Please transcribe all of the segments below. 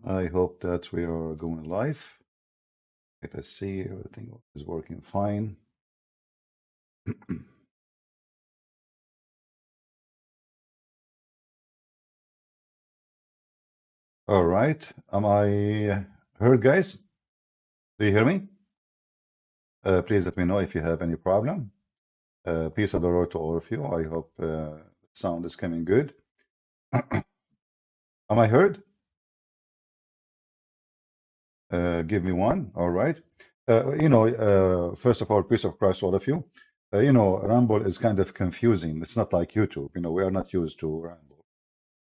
I hope that we are going live. Let us see, everything is working fine. All right. Am I heard, guys? Do you hear me? Please let me know if you have any problem. Peace of the Lord to all of you. I hope sound is coming good. Am I heard? Give me one. All right. First of all, peace of Christ, all of you. Rumble is kind of confusing. It's not like YouTube. We are not used to Rumble.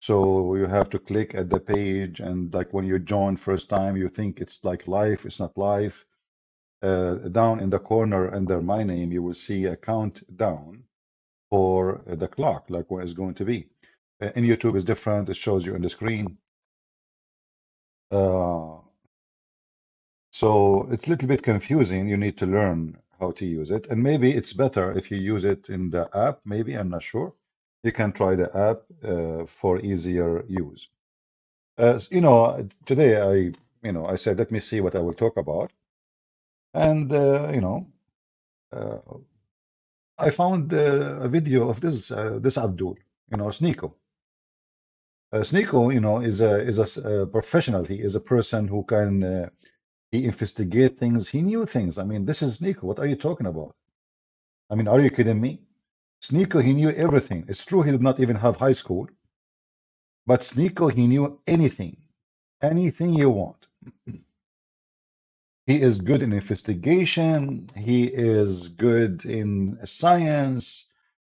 So you have to click at the page, and like when you join first time, you think it's like live. It's not live. Down in the corner under my name, you will see a countdown for the clock, like what it's going to be. In YouTube is different. It shows you on the screen. So it's a little bit confusing. You need to learn how to use it. And maybe it's better if you use it in the app. Maybe, I'm not sure. You can try the app for easier use. Today I said, let me see what I will talk about. And, I found a video of this Abdul, Sneko. Sneko, is a professional. He is a person who can he investigate things. He knew things. I mean, this is Sneko. What are you talking about? I mean, are you kidding me? Sneko, he knew everything. It's true he did not even have high school, but Sneko, he knew anything, anything you want. He is good in investigation. He is good in science.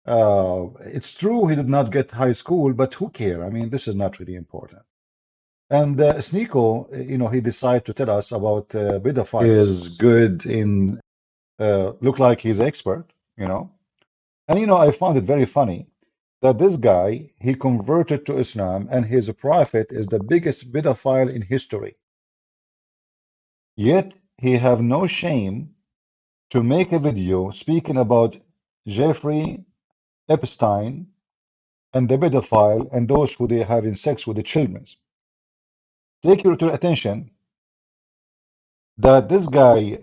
It's true he did not get high school, but who care? I mean, this is not really important. And Sneko, he decided to tell us about pedophiles. Is good in look like he's expert, And I found it very funny that this guy, he converted to Islam, and his prophet is the biggest pedophile in history. Yet he have no shame to make a video speaking about Jeffrey Epstein and the pedophile and those who they having sex with the children. Take your attention that this guy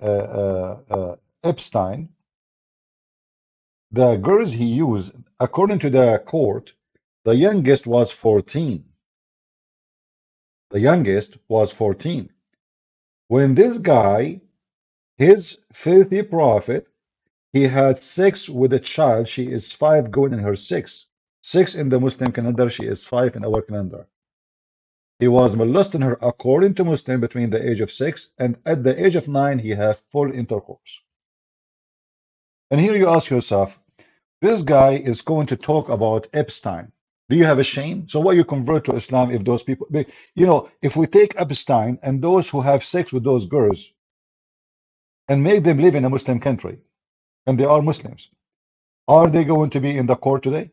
Epstein, the girls he used, according to the court, the youngest was 14. The youngest was 14. When this guy, his filthy prophet, he had sex with a child. She is 5 going in her 6. 6 in the Muslim calendar, she is 5 in our calendar. He was molesting her according to Muslim between the age of 6 and at the age of 9 he had full intercourse. And here you ask yourself, this guy is going to talk about Epstein. Do you have a shame? So why you convert to Islam if those people, if we take Epstein and those who have sex with those girls and make them live in a Muslim country, and they are Muslims, are they going to be in the court today?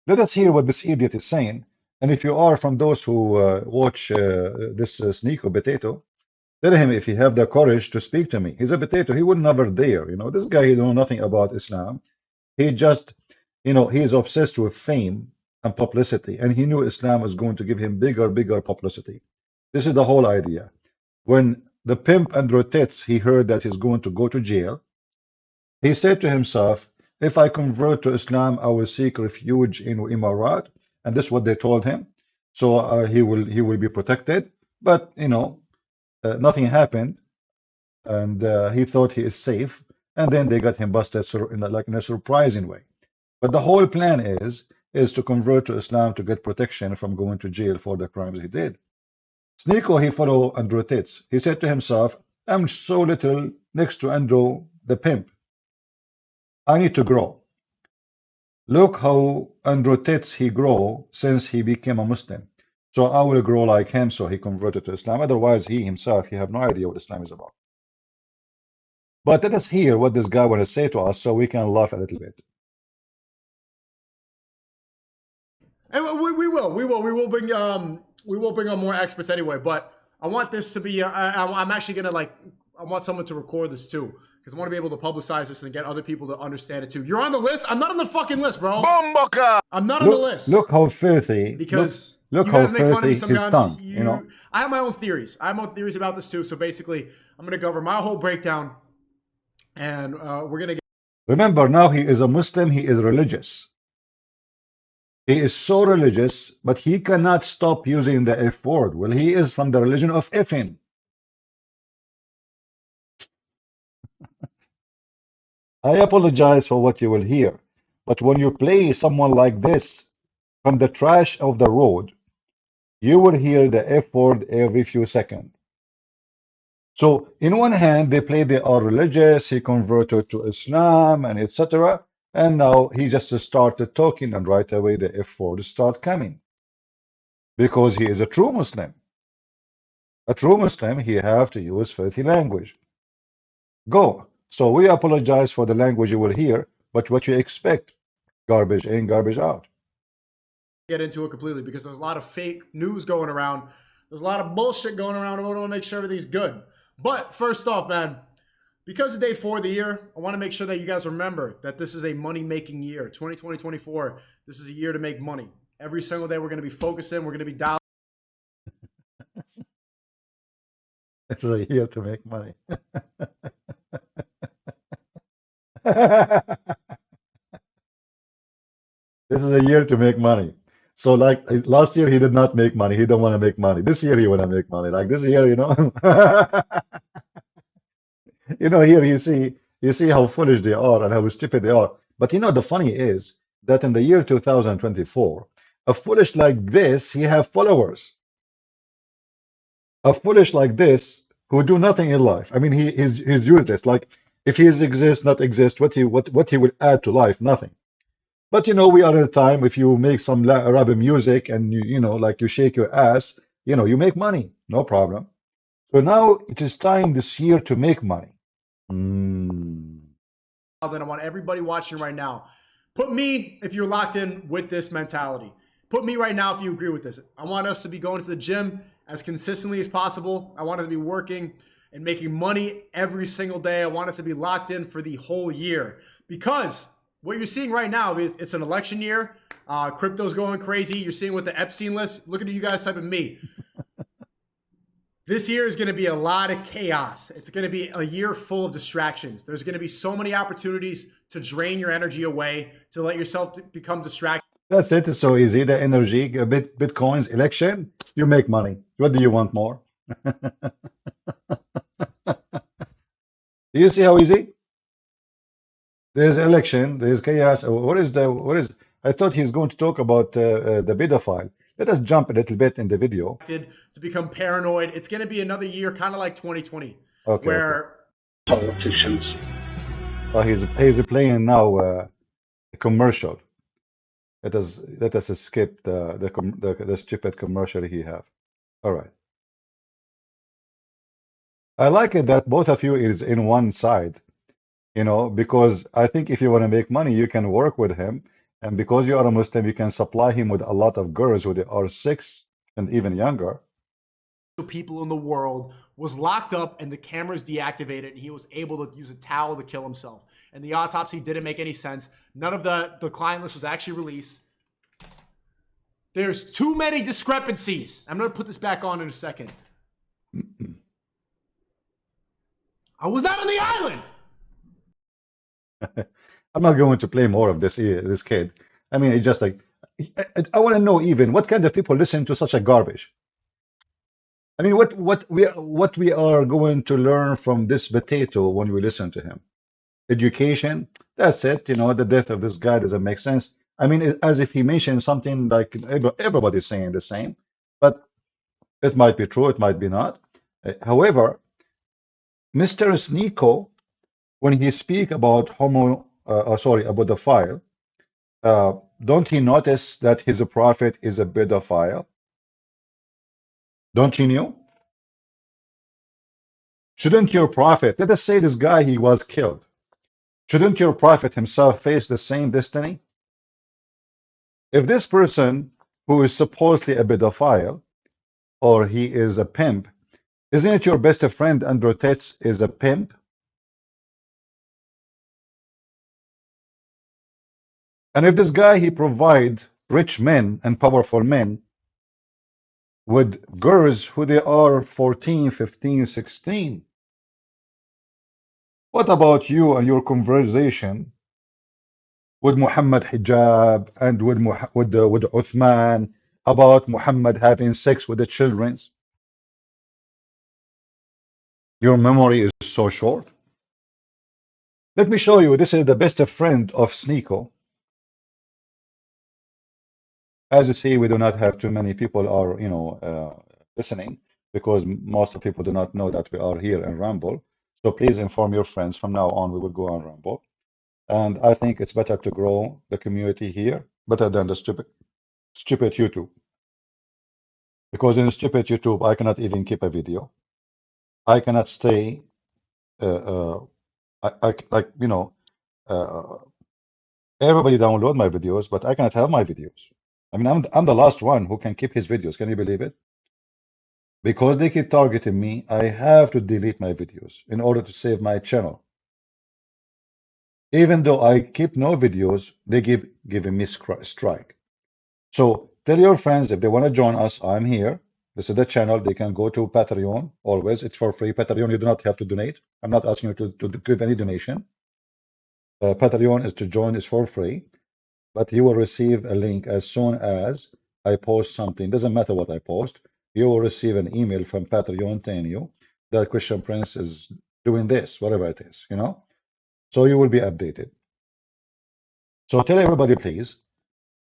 Let us hear what this idiot is saying. And if you are from those who watch this Sneko potato, tell him if he have the courage to speak to me. He's a potato. He would never dare. This guy, he know nothing about Islam. He just, he is obsessed with fame and publicity. And he knew Islam was going to give him bigger publicity. This is the whole idea. When the pimp Andrew Tate, he heard that he's going to go to jail, he said to himself, if I convert to Islam, I will seek refuge in Imarat. And this is what they told him. So he will be protected. But, nothing happened. And he thought he is safe. And then they got him busted in a surprising way. But the whole plan is to convert to Islam to get protection from going to jail for the crimes he did. Sneko, he followed Andrew Tate. He said to himself, I'm so little next to Andrew the pimp. I need to grow. Look how Andrew Tate he grow since he became a Muslim. So I will grow like him. So he converted to Islam. Otherwise, he himself, he have no idea what Islam is about. But let us hear what this guy want to say to us so we can laugh a little bit. And we will bring on more experts anyway. But I want this to be. I'm actually gonna I want someone to record this too, because I want to be able to publicize this and get other people to understand it too. You're on the list. I'm not on the fucking list, bro. I'm not on the list. Look how filthy. Because look you how guys make fun of me filthy his sometimes. tongue. You know. I have my own theories. I have my own theories about this too. So basically, I'm going to cover my whole breakdown, and we're going to get. Remember, now he is a Muslim. He is religious. He is so religious, but he cannot stop using the F word. Well, he is from the religion of effing. I apologize for what you will hear, but when you play someone like this from the trash of the road, you will hear the F word every few seconds. So, in one hand, they are religious, he converted to Islam, and etc. And now he just started talking, and right away the F word start coming. Because he is a true Muslim. A true Muslim, he have to use filthy language. Go. So we apologize for the language you will hear, but what you expect, garbage in, garbage out. Get into it completely because there's a lot of fake news going around. There's a lot of bullshit going around, and we want to make sure everything's good. But first off, man, because it's day 4 of the year, I want to make sure that you guys remember that this is a money-making year. 2020-24, this is a year to make money. Every single day we're going to be focusing. We're going to be dialed. This is a year to make money. This is a year to make money. So like last year he did not make money. He don't want to make money. This year he want to make money. Like this year, you know. You know, here you see how foolish they are and how stupid they are. But you know, the funny is that in the year 2024, a foolish like this, he have followers. A foolish like this who do nothing in life. I mean, he's useless. Like if he exists, not exist, what he will add to life? Nothing. But you know, we are at a time. If you make some Arabian music and you know, like you shake your ass, you know, you make money, no problem. So now it is time this year to make money. Then I want everybody watching right now. Put me if you're locked in with this mentality. Put me right now if you agree with this. I want us to be going to the gym as consistently as possible. I want us to be working and making money every single day. I want us to be locked in for the whole year because what you're seeing right now is it's an election year. Crypto's going crazy. You're seeing with the Epstein list. Look at you guys typing me. This year is going to be a lot of chaos. It's going to be a year full of distractions. There's going to be so many opportunities to drain your energy away, to let yourself become distracted. That's it. It's so easy. The energy, bitcoins, election, you make money. What do you want more? Do you see how easy? There's election, there's chaos. What is? I thought he's going to talk about the pedophile. Let us jump a little bit in the video. To become paranoid. It's going to be another year, kind of like 2020, Okay, where politicians. Oh, he's playing now a commercial. Let us skip the stupid commercial he have. All right. I like it that both of you is in one side, you know, because I think if you want to make money, you can work with him, and because you are a Muslim, you can supply him with a lot of girls who they are 6 and even younger. people in the world was locked up and the cameras deactivated and he was able to use a towel to kill himself. And the autopsy didn't make any sense. None of the client list was actually released. There's too many discrepancies. I'm going to put this back on in a second. I was not on the island. I'm not going to play more of this kid. I mean, it's just like I want to know even what kind of people listen to such a garbage. I mean, what we are going to learn from this potato when we listen to him? Education. That's it. You know, the death of this guy doesn't make sense. I mean, as if he mentioned something like everybody's saying the same, but it might be true, it might be not. However, Mr. Sneko, when he speak about about the file, don't he notice that his prophet is a pedophile? Don't you know? Shouldn't your prophet, let us say this guy, he was killed. Shouldn't your prophet himself face the same destiny? If this person who is supposedly a pedophile, or he is a pimp, isn't it your best friend Andrew Tate is a pimp? And if this guy, he provide rich men and powerful men with girls who they are 14, 15, 16, what about you and your conversation with Muhammad hijab and with Uthman about Muhammad having sex with the children? Your memory is so short. Let me show you. This is the best friend of Sneko. As you see, we do not have too many people are listening, because most of people do not know that we are here in Rumble. So please inform your friends. From now on, we will go on Rumble. And I think it's better to grow the community here, better than the stupid YouTube. Because in stupid YouTube, I cannot even keep a video. I cannot stay, like, everybody download my videos, but I cannot have my videos. I mean, I'm the last one who can keep his videos. Can you believe it? Because they keep targeting me, I have to delete my videos in order to save my channel. Even though I keep no videos, they giving me strike. So tell your friends, if they want to join us, I'm here. This is the channel. They can go to Patreon. Always, it's for free. Patreon, you do not have to donate. I'm not asking you to give any donation. Patreon is to join, is for free, but you will receive a link as soon as I post something. Doesn't matter what I post. You will receive an email from Patreon telling you that Christian Prince is doing this, whatever it is, So you will be updated. So tell everybody, please,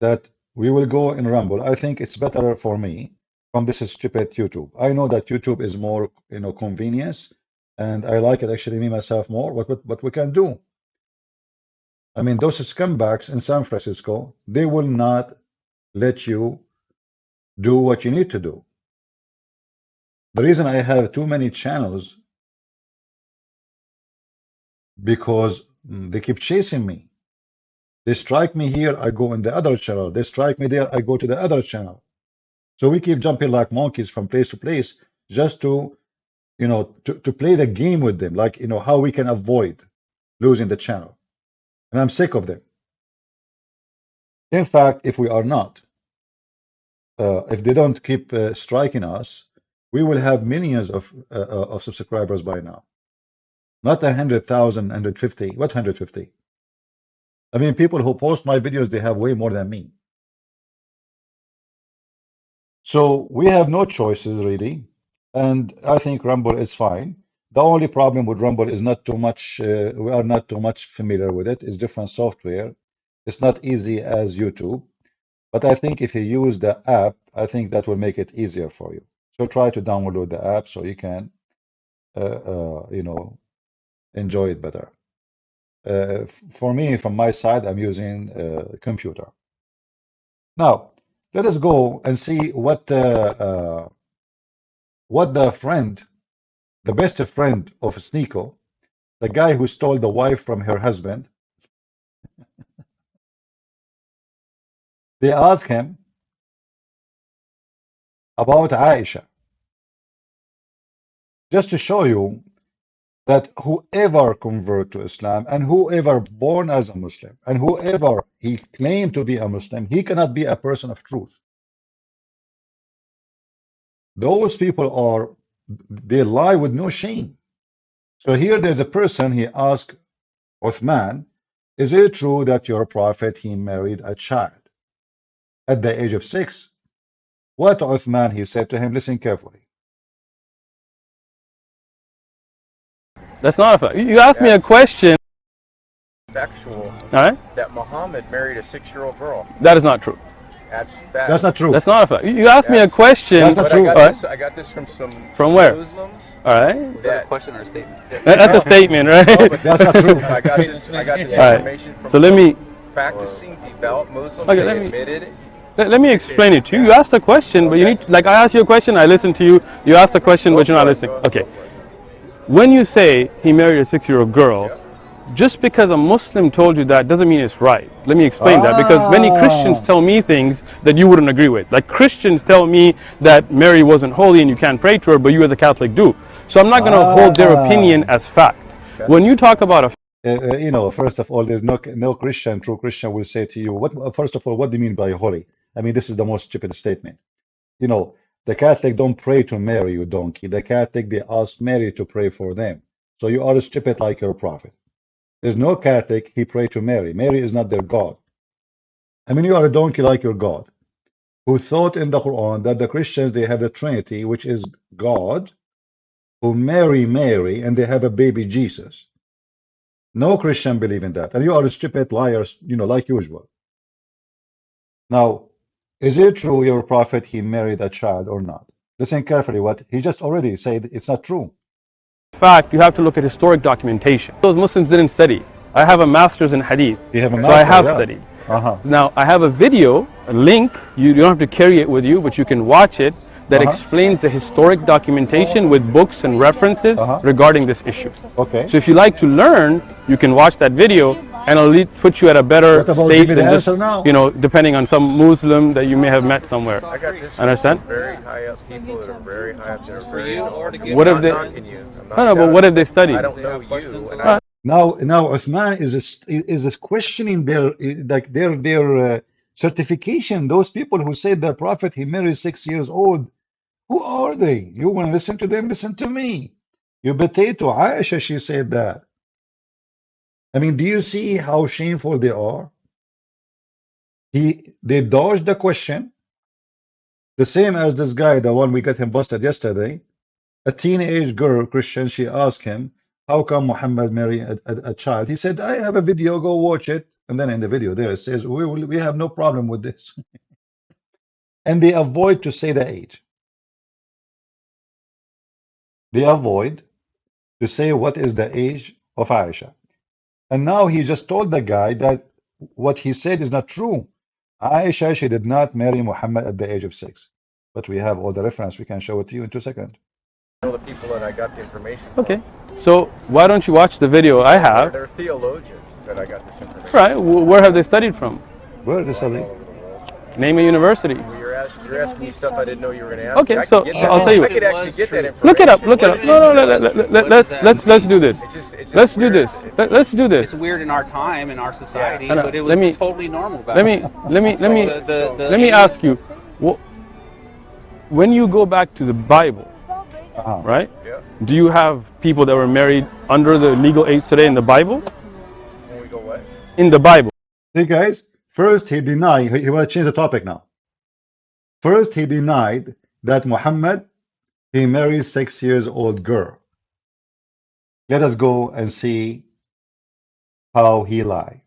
that we will go in Rumble. I think it's better for me from this stupid YouTube. I know that YouTube is more, convenience, and I like it actually me myself more. What we can do? I mean, those scumbags in San Francisco, they will not let you do what you need to do. The reason I have too many channels, because they keep chasing me. They strike me here, I go in the other channel. They strike me there, I go to the other channel. So we keep jumping like monkeys from place to place just to, to play the game with them, like, how we can avoid losing the channel. And I'm sick of them. In fact, if we are not, if they don't keep striking us, we will have millions of subscribers by now. Not 100,000, 150. What 150? I mean, people who post my videos, they have way more than me. So we have no choices, really. And I think Rumble is fine. The only problem with Rumble is not too much, we are not too much familiar with it. It's different software. It's not easy as YouTube. But I think if you use the app, I think that will make it easier for you. So try to download the app so you can, enjoy it better. For me, from my side, I'm using a computer. Now, let us go and see what the friend, the best friend of Sneko, the guy who stole the wife from her husband, they ask him about Aisha, just to show you that whoever convert to Islam and whoever born as a Muslim and whoever he claimed to be a Muslim, he cannot be a person of truth. Those people they lie with no shame. So here there's a person, he asked Uthman, is it true that your prophet, he married a child at the age of 6? What Uthman, he said to him, listen carefully. That's not a fact. You asked me a question. Factual. All right. That Muhammad married a 6-year-old girl. That is not true. That's fact. That's not true. That's not a fact. You asked me a question. That's not true. I got this from some where? Muslims. All right. Was that a question or a statement? That's a statement, right? No, but That's not true. I got this Right. information from So let me practicing devout Muslims. Okay, They admitted it. let me explain it to you. You asked a question, but you need, like, I asked you a question, I listened to you. You asked a question, but you're not listening. Okay. When you say he married a 6-year-old girl, just because a Muslim told you that doesn't mean it's right. Let me explain that, because many Christians tell me things that you wouldn't agree with. Like, Christians tell me that Mary wasn't holy and you can't pray to her, but you as a Catholic do. So I'm not going to hold their opinion as fact. When you talk about a You know, first of all, there's no Christian, true Christian will say to you, what, first of all, what do you mean by holy? I mean, this is the most stupid statement. You know, the Catholic don't pray to Mary, you donkey. The Catholic, they ask Mary to pray for them. So you are stupid like your prophet. There's no Catholic, he pray to Mary. Mary is not their God. I mean, you are a donkey like your God, who thought in the Quran that the Christians, they have the Trinity, which is God, who marry Mary, and they have a baby Jesus. No Christian believe in that. And you are stupid liars, you know, like usual. Now, is it true your prophet, he married a child or not? Listen carefully what he just already said. It's not true. In fact, you have to look at historic documentation. Those Muslims didn't study. I have a master's in Hadith, You have a so I master, have yeah. studied. Uh-huh. Now, I have a video, a link, you don't have to carry it with you, but you can watch it, that explains the historic documentation with books and references regarding this issue. Okay. So if you like to learn, you can watch that video, and it'll put you at a better What about state give me the than just, answer now? you know, depending on some Muslim that you may have met somewhere. I got this Understand? from some very high up people that are very high up there. Very knowledgeable. What I'm if not they- knocking you. I'm not No, no, but doubting what you. have they studied? I don't know you, and I Now Uthman is questioning their like their certification. Those people who say the prophet he married 6 years old, who are they? You want to listen to them? Listen to me. You potato. Aisha, she said that. I mean, do you see how shameful they are? They dodged the question, the same as this guy, the one we got him busted yesterday. A teenage girl, Christian, she asked him, how come Muhammad married a child? He said, I have a video, go watch it. And then in the video there it says, we have no problem with this. And they avoid to say the age. They avoid to say what is the age of Aisha. And now he just told the guy that what he said is not true. Aisha, she did not marry Muhammad at the age of 6. But we have all the reference. We can show it to you in 2 seconds. know the people that I got the information from. Okay, so why don't you watch the video I have? They're theologians that I got this information Right, where have they studied from? Where is from the all over the world. Name a university. Well, you're asking me stuff I didn't know you were going to ask. Okay, me. I so could get that. I'll tell you. I could actually get that information. Look it up, look it up. No, let's do this. It's just Let's do weird. this. Let's do this. It's weird in our time, in our society, I know. but it Let was me- totally normal back Let me let me ask you. When you go back to the Bible, right? Yeah. Do you have people that were married under the legal age today in the Bible? When we go what? In the Bible. See, guys, first he denied, he want to change the topic now. First, he denied that Muhammad, he married 6 years old girl. Let us go and see how he lied.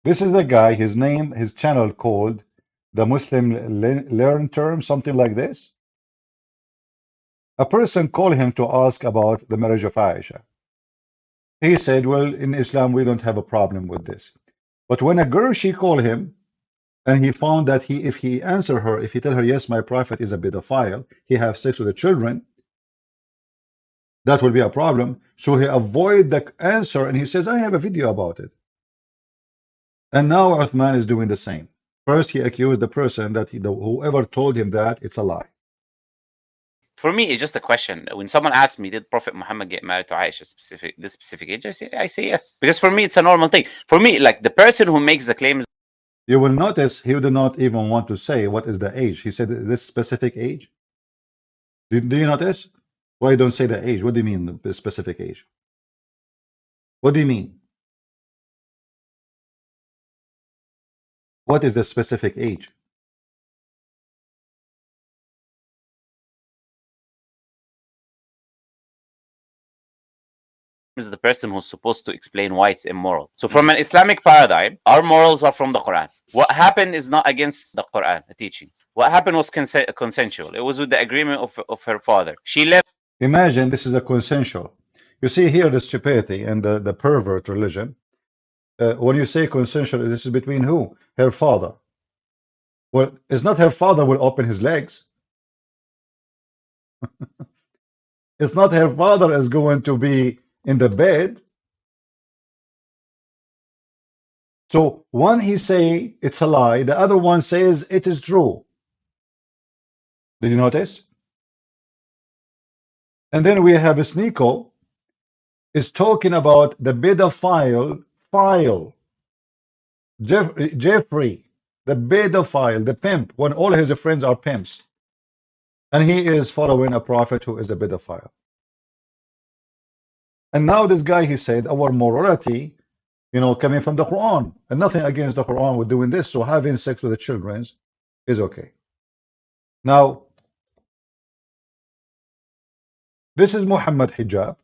This is a guy, his name, his channel called the Muslim Learn Term, something like this. A person called him to ask about the marriage of Aisha. He said, well, in Islam, we don't have a problem with this. But when a girl, she called him, and he found that if he answer her, if he tell her, yes, my prophet is a pedophile, he have sex with the children, that will be a problem. So he avoid the answer, and he says, I have a video about it. And now Uthman is doing the same. First, he accused the person that whoever told him that it's a lie. For me, it's just a question. When someone asks me, did Prophet Muhammad get married to Aisha this specific age? I say yes. Because for me, it's a normal thing. For me, like the person who makes the claim is You will notice he did not even want to say what is the age. He said this specific age. Do you notice? Why don't say the age? What do you mean the specific age? What do you mean? What is the specific age? the person who's supposed to explain why it's immoral. So from an Islamic paradigm, our morals are from the Quran. What happened is not against the Quran, the teaching. What happened was consensual. It was with the agreement of her father. She left. Imagine this is a consensual. You see here the stupidity and the pervert religion. When you say consensual, this is between who? Her father. Well, it's not her father will open his legs. It's not her father is going to be in the bed. So one he say it's a lie, the other one says it is true. Did you notice? And then we have Sneko is talking about the pedophile file. Jeffrey, the pedophile, the pimp, when all his friends are pimps. And he is following a prophet who is a pedophile. And now this guy, he said, our morality, you know, coming from the Quran. And nothing against the Quran with doing this. So having sex with the children is okay. Now, this is Muhammad Hijab.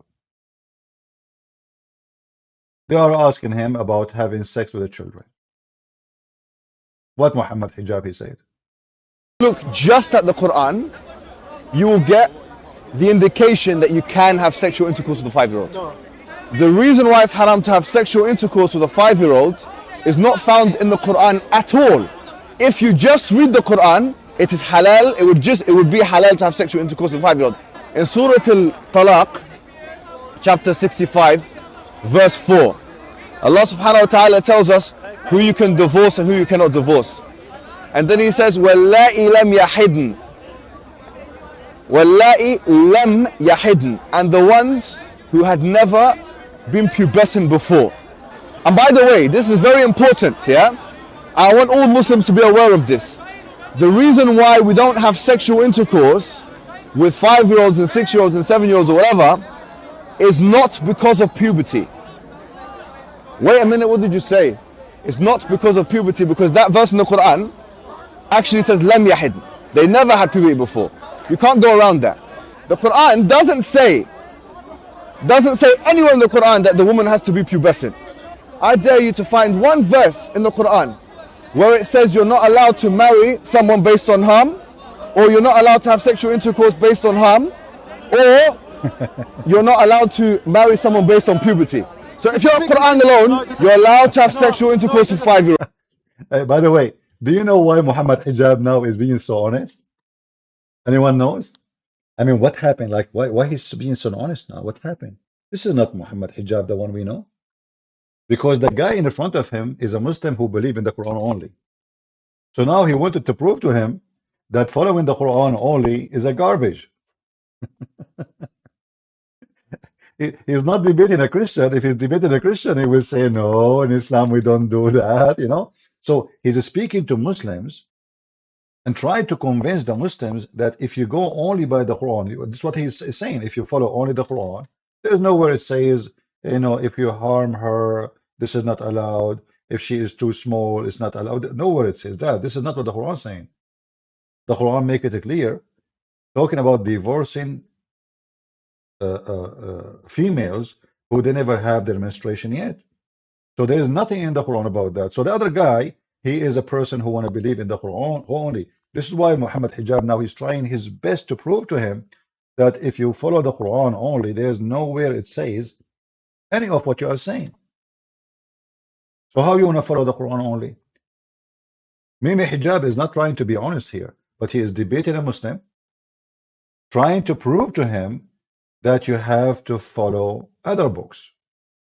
They are asking him about having sex with the children. What Muhammad Hijab, he said. Look just at the Quran, you will get the indication that you can have sexual intercourse with a 5-year-old. The reason why it's haram to have sexual intercourse with a 5-year-old is not found in the Quran at all. If you just read the Quran, it is halal, it would be halal to have sexual intercourse with a 5-year-old. In Surah Al-Talaq, chapter 65, verse 4, Allah subhanahu wa ta'ala tells us who you can divorce and who you cannot divorce. And then he says, وَاللَّائِ لَمْ يَحِدْنَ وَاللَّائِ لَمْ يَحِدْنَ, and the ones who had never been pubescent before. And by the way, this is very important, yeah? I want all Muslims to be aware of this. The reason why we don't have sexual intercourse with 5-year-olds and 6-year-olds and 7-year-olds or whatever is not because of puberty. Wait a minute, what did you say? It's not because of puberty, because that verse in the Quran actually says lam yahid. They never had puberty before. You can't go around that. The Quran doesn't say anywhere in the Quran that the woman has to be pubescent. I dare you to find one verse in the Quran where it says you're not allowed to marry someone based on harm, or you're not allowed to have sexual intercourse based on harm, or you're not allowed to marry someone based on puberty. So if you're Quran alone, you're allowed to have sexual intercourse with 5-year-olds. By the way, do you know why Muhammad Hijab now is being so honest? Anyone knows? I mean, what happened? Like, why he's being so honest now? What happened? This is not Muhammad Hijab, the one we know. Because the guy in the front of him is a Muslim who believes in the Quran only. So now he wanted to prove to him that following the Quran only is a garbage. He's not debating a Christian. If he's debating a Christian, he will say, no, in Islam we don't do that, you know. So he's speaking to Muslims and trying to convince the Muslims that if you go only by the Quran, this is what he's saying, if you follow only the Quran, there's nowhere it says, you know, if you harm her, this is not allowed. If she is too small, it's not allowed. Nowhere it says that. This is not what the Quran is saying. The Quran make it clear, talking about divorcing females who they never have their menstruation yet. So there is nothing in the Quran about that. So the other guy, he is a person who want to believe in the Quran only. This is why Muhammad Hijab now he's trying his best to prove to him that if you follow the Quran only, there's nowhere it says any of what you are saying. So how you want to follow the Quran only? Mimi Hijab is not trying to be honest here, but he is debating a Muslim, trying to prove to him that you have to follow other books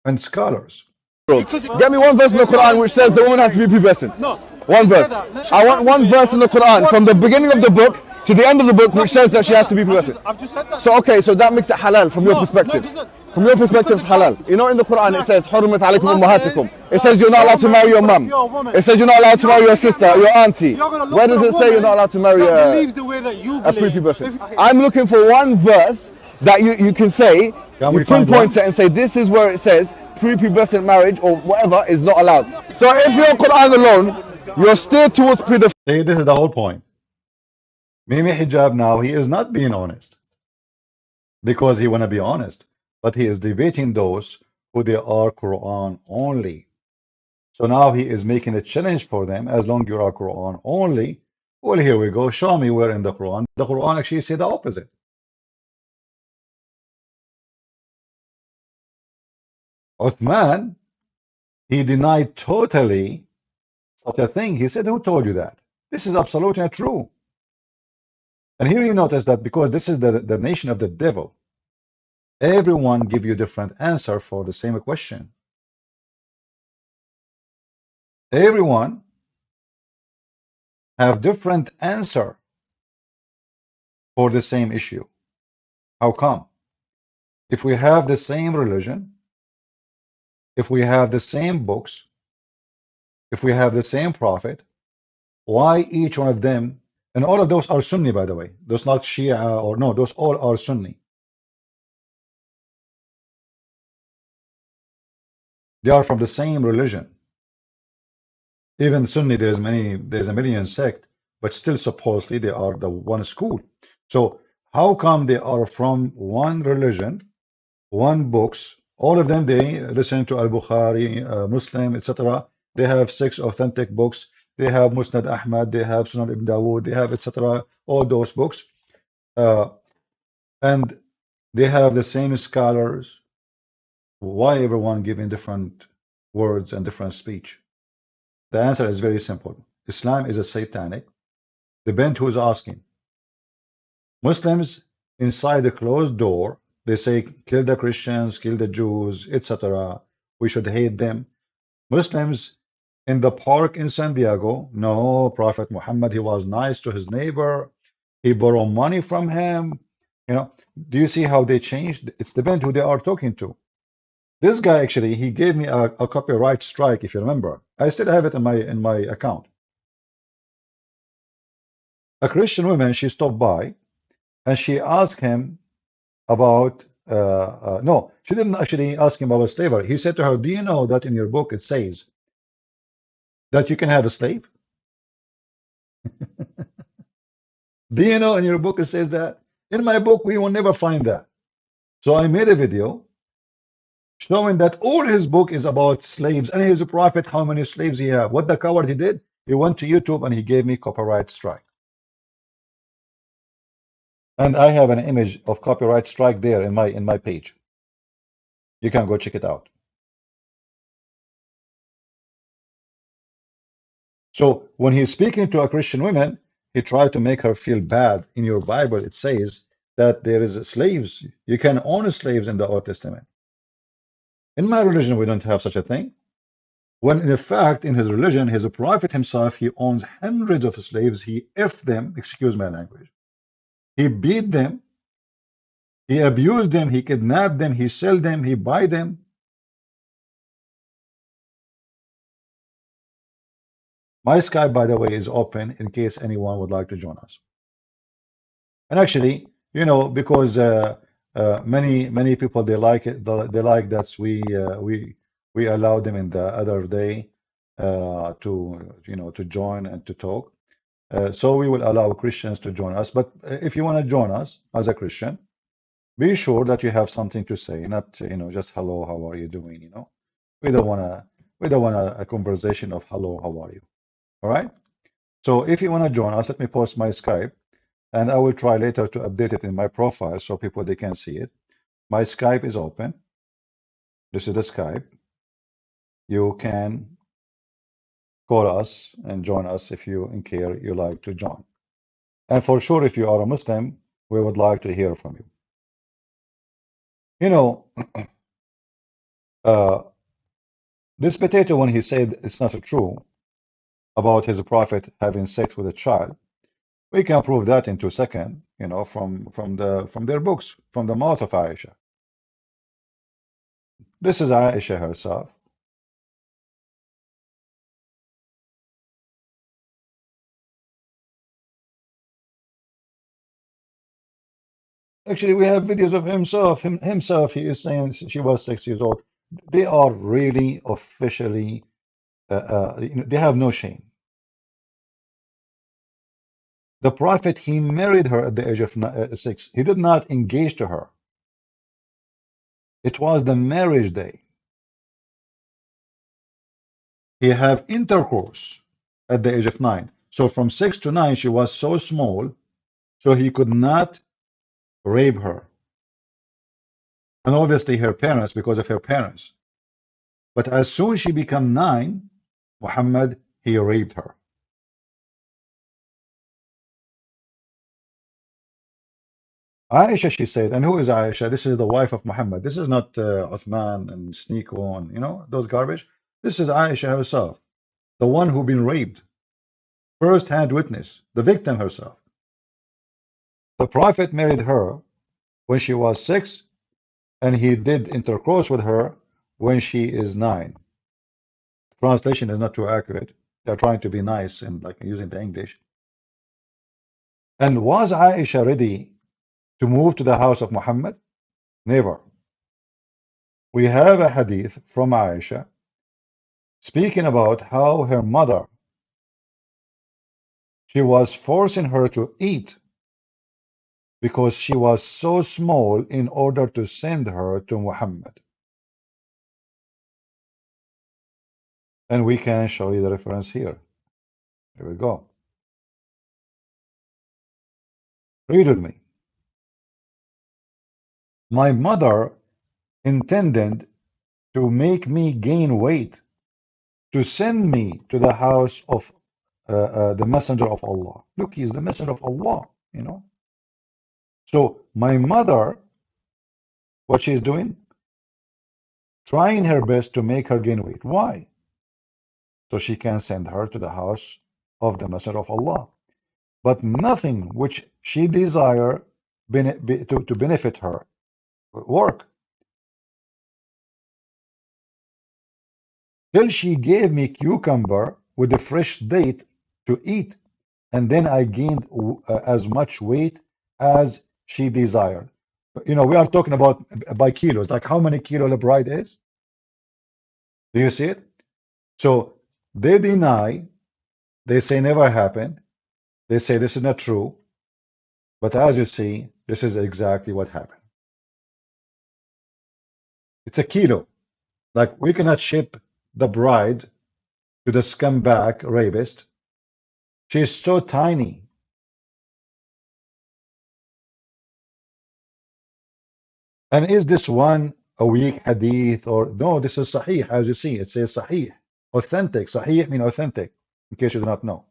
and scholars. Get me one verse in the Quran which says the woman has to be pubescent. No. One verse. I want one verse in the Quran from the beginning of the book to the end of the book which says that she has to be pubescent. I've just said that. So okay, so that makes it halal from your perspective. From your perspective, it's halal. You know, in the Quran it says, "Hurumat alaykum ummahatukum." It says you're not allowed to marry your mum. It says you're not allowed to marry your sister, your auntie. Where does it say you're not allowed to marry a prepubescent? I'm looking for one verse that you can say, you pinpoint it and say this is where it says prepubescent marriage or whatever is not allowed. So if you're Quran alone, you're steered towards pedophilia. See, this is the whole point. Mimi Hijab now, he is not being honest because he want to be honest, but he is debating those who they are Quran only. So now he is making a challenge for them. As long as you are Quran only, well, here we go. Show me where in the Quran actually say the opposite. Uthman, he denied totally such a thing. He said, who told you that? This is absolutely not true. And here you notice that because this is the nation of the devil, everyone give you different answer for the same question. Everyone have different answer for the same issue. How come? If we have the same religion, if we have the same books, if we have the same prophet, why each one of them, and all of those are Sunni, by the way, those not Shia or no, those all are Sunni. They are from the same religion. Even Sunni, there's a million sect, but still supposedly they are the one school. So how come they are from one religion, one books, all of them, they listen to Al-Bukhari, Muslim, etc. They have 6 authentic books. They have Musnad Ahmad, they have Sunan Ibn Dawood, they have etc. All those books. And they have the same scholars. Why everyone giving different words and different speech? The answer is very simple. Islam is a satanic. Depend who's asking. Muslims inside the closed door, they say kill the Christians, kill the Jews, etc. We should hate them. Muslims in the park in San Diego, no, Prophet Muhammad, he was nice to his neighbor. He borrowed money from him. You know, do you see how they changed? It's depend who they are talking to. This guy actually, he gave me a copyright strike, if you remember. I still have it in my account. A Christian woman, she stopped by and she asked him about no, she didn't actually ask him about slavery. He said to her, do you know that in your book it says that you can have a slave? Do you know in your book it says that? In my book, we will never find that. So I made a video showing that all his book is about slaves, and he's a prophet, how many slaves he have. What the coward he did, he went to YouTube and he gave me copyright strike. And I have an image of copyright strike there in my page. You can go check it out. So when he's speaking to a Christian woman, he tried to make her feel bad. In your Bible, it says that there is slaves. You can own slaves in the Old Testament. In my religion, we don't have such a thing. When in fact, in his religion, his prophet himself, he owns hundreds of slaves. He effed them, excuse my language. He beat them. He abused them. He kidnapped them. He sold them. He buy them. My Skype, by the way, is open in case anyone would like to join us. And actually, you know, because many people, they like it. They like that we allow them in the other day to join and to talk. So we will allow Christians to join us. But if you want to join us as a Christian, be sure that you have something to say, not just hello, how are you doing? We don't want a conversation of hello, how are you? All right. So if you want to join us, let me post my Skype, and I will try later to update it in my profile so people they can see it. My Skype is open. This is the Skype. You can call us and join us if you care you like to join. And for sure, if you are a Muslim, we would like to hear from you. This potato, when he said it's not true about his prophet having sex with a child, we can prove that in 2 seconds, from their books, from the mouth of Aisha. This is Aisha herself. Actually, we have videos of himself. He is saying she was 6 years old. They are really officially, they have no shame. The prophet, he married her at the age of 6. He did not engage to her. It was the marriage day. He have intercourse at the age of 9. So from 6 to 9, she was so small, so he could not rape her. And obviously her parents, because of her parents. But as soon as she became 9, Muhammad, he raped her. Aisha, she said, and who is Aisha? This is the wife of Muhammad. This is not Uthman and Sneko and those garbage. This is Aisha herself, the one who been raped. First-hand witness, the victim herself. The Prophet married her when she was 6. and he did intercourse with her when she is 9. Translation is not too accurate. They're trying to be nice and like using the English. And was Aisha ready to move to the house of Muhammad? Never. We have a hadith from Aisha speaking about how her mother, she was forcing her to eat because she was so small in order to send her to Muhammad. And we can show you the reference here. Here we go. Read with me. My mother intended to make me gain weight, to send me to the house of the messenger of Allah. Look, he is the messenger of Allah, you know. So my mother, what she's doing, trying her best to make her gain weight. Why? So she can send her to the house of the messenger of Allah. But nothing which she desire to benefit her work. Till she gave me cucumber with a fresh date to eat, and then I gained as much weight as she desired. You know, we are talking about by kilos, like how many kilo the bride is. Do you see it? So they deny, they say never happened, they say this is not true, but as you see, this is exactly what happened. It's a kilo. Like we cannot ship the bride to the scumbag rapist. She's so tiny. And is this one a weak hadith or no? This is sahih, as you see. It says sahih, authentic. Sahih means authentic, in case you do not know.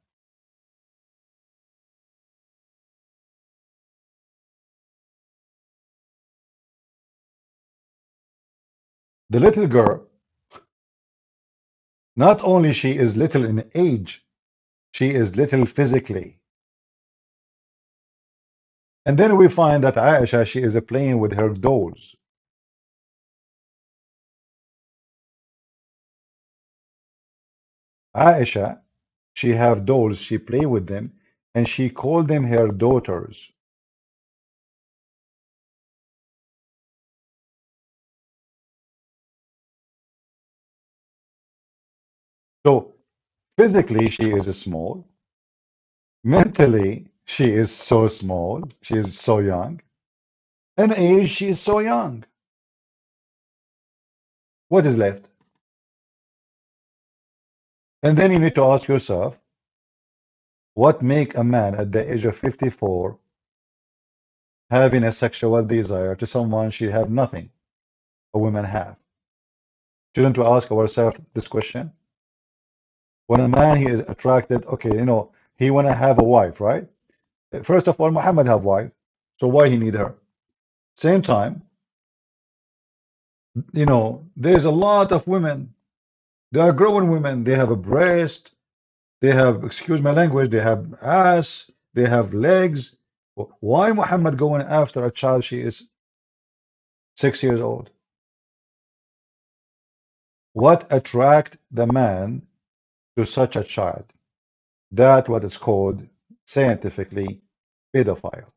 The little girl, not only she is little in age, she is little physically. And then we find that Aisha, she is playing with her dolls. Aisha, she have dolls, she play with them, and she called them her daughters. So physically, she is small. Mentally, she is so small. She is so young. In age, she is so young. What is left? And then you need to ask yourself, what make a man at the age of 54 having a sexual desire to someone she have nothing a women have? Shouldn't we ask ourselves this question? When a man he is attracted, okay, you know, he wanna have a wife, right? First of all, Muhammad have wife, so why he need her? Same time, you know, there's a lot of women. They are growing women. They have a breast. They have, excuse my language, they have ass. They have legs. Why Muhammad going after a child she is 6 years old? What attract the man to such a child? That what is called scientifically pedophile.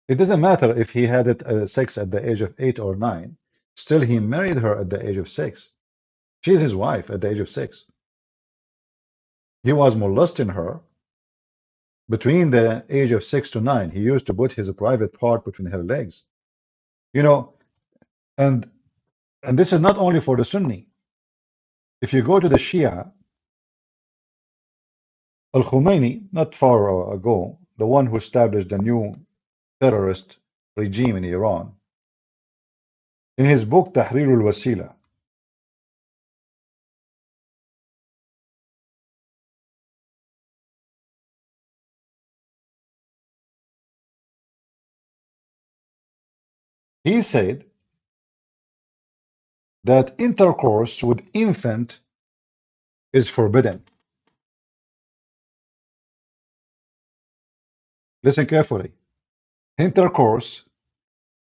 It doesn't matter if he had it sex at the age of 8 or 9. Still, he married her at the age of 6. She's his wife at the age of 6. He was molesting her between the age of 6 to 9. He used to put his private part between her legs. You know, and this is not only for the Sunni. If you go to the Shia, Al-Khomeini, not far ago, the one who established the new terrorist regime in Iran, in his book Tahrir al-Wasila, he said that intercourse with infant is forbidden. Listen carefully. Intercourse,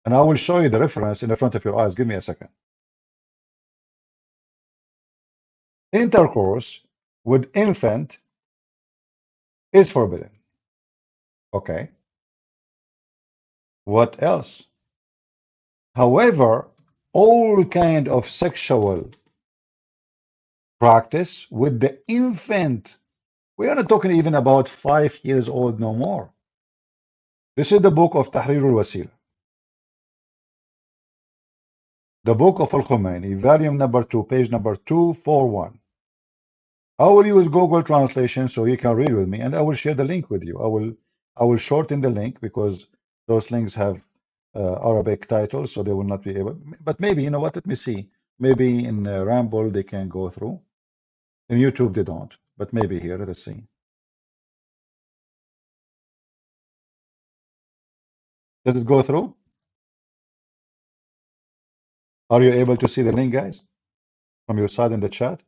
and I will show you the reference in the front of your eyes. Give me a second. Intercourse with infant is forbidden. Okay. What else? However, all kind of sexual practice with the infant, we are not talking even about 5 years old, no more. This is the book of Tahrir al-Wasila. The book of Al-Khomeini, volume number 2, page number 241. I will use Google translation so you can read with me, and I will share the link with you. I will shorten the link because those links have Arabic titles, so they will not be able. But maybe, you know what? Let me see. Maybe in Ramble they can go through. In YouTube they don't, but maybe here. Let's see. Does it go through? Are you able to see the link, guys, from your side in the chat?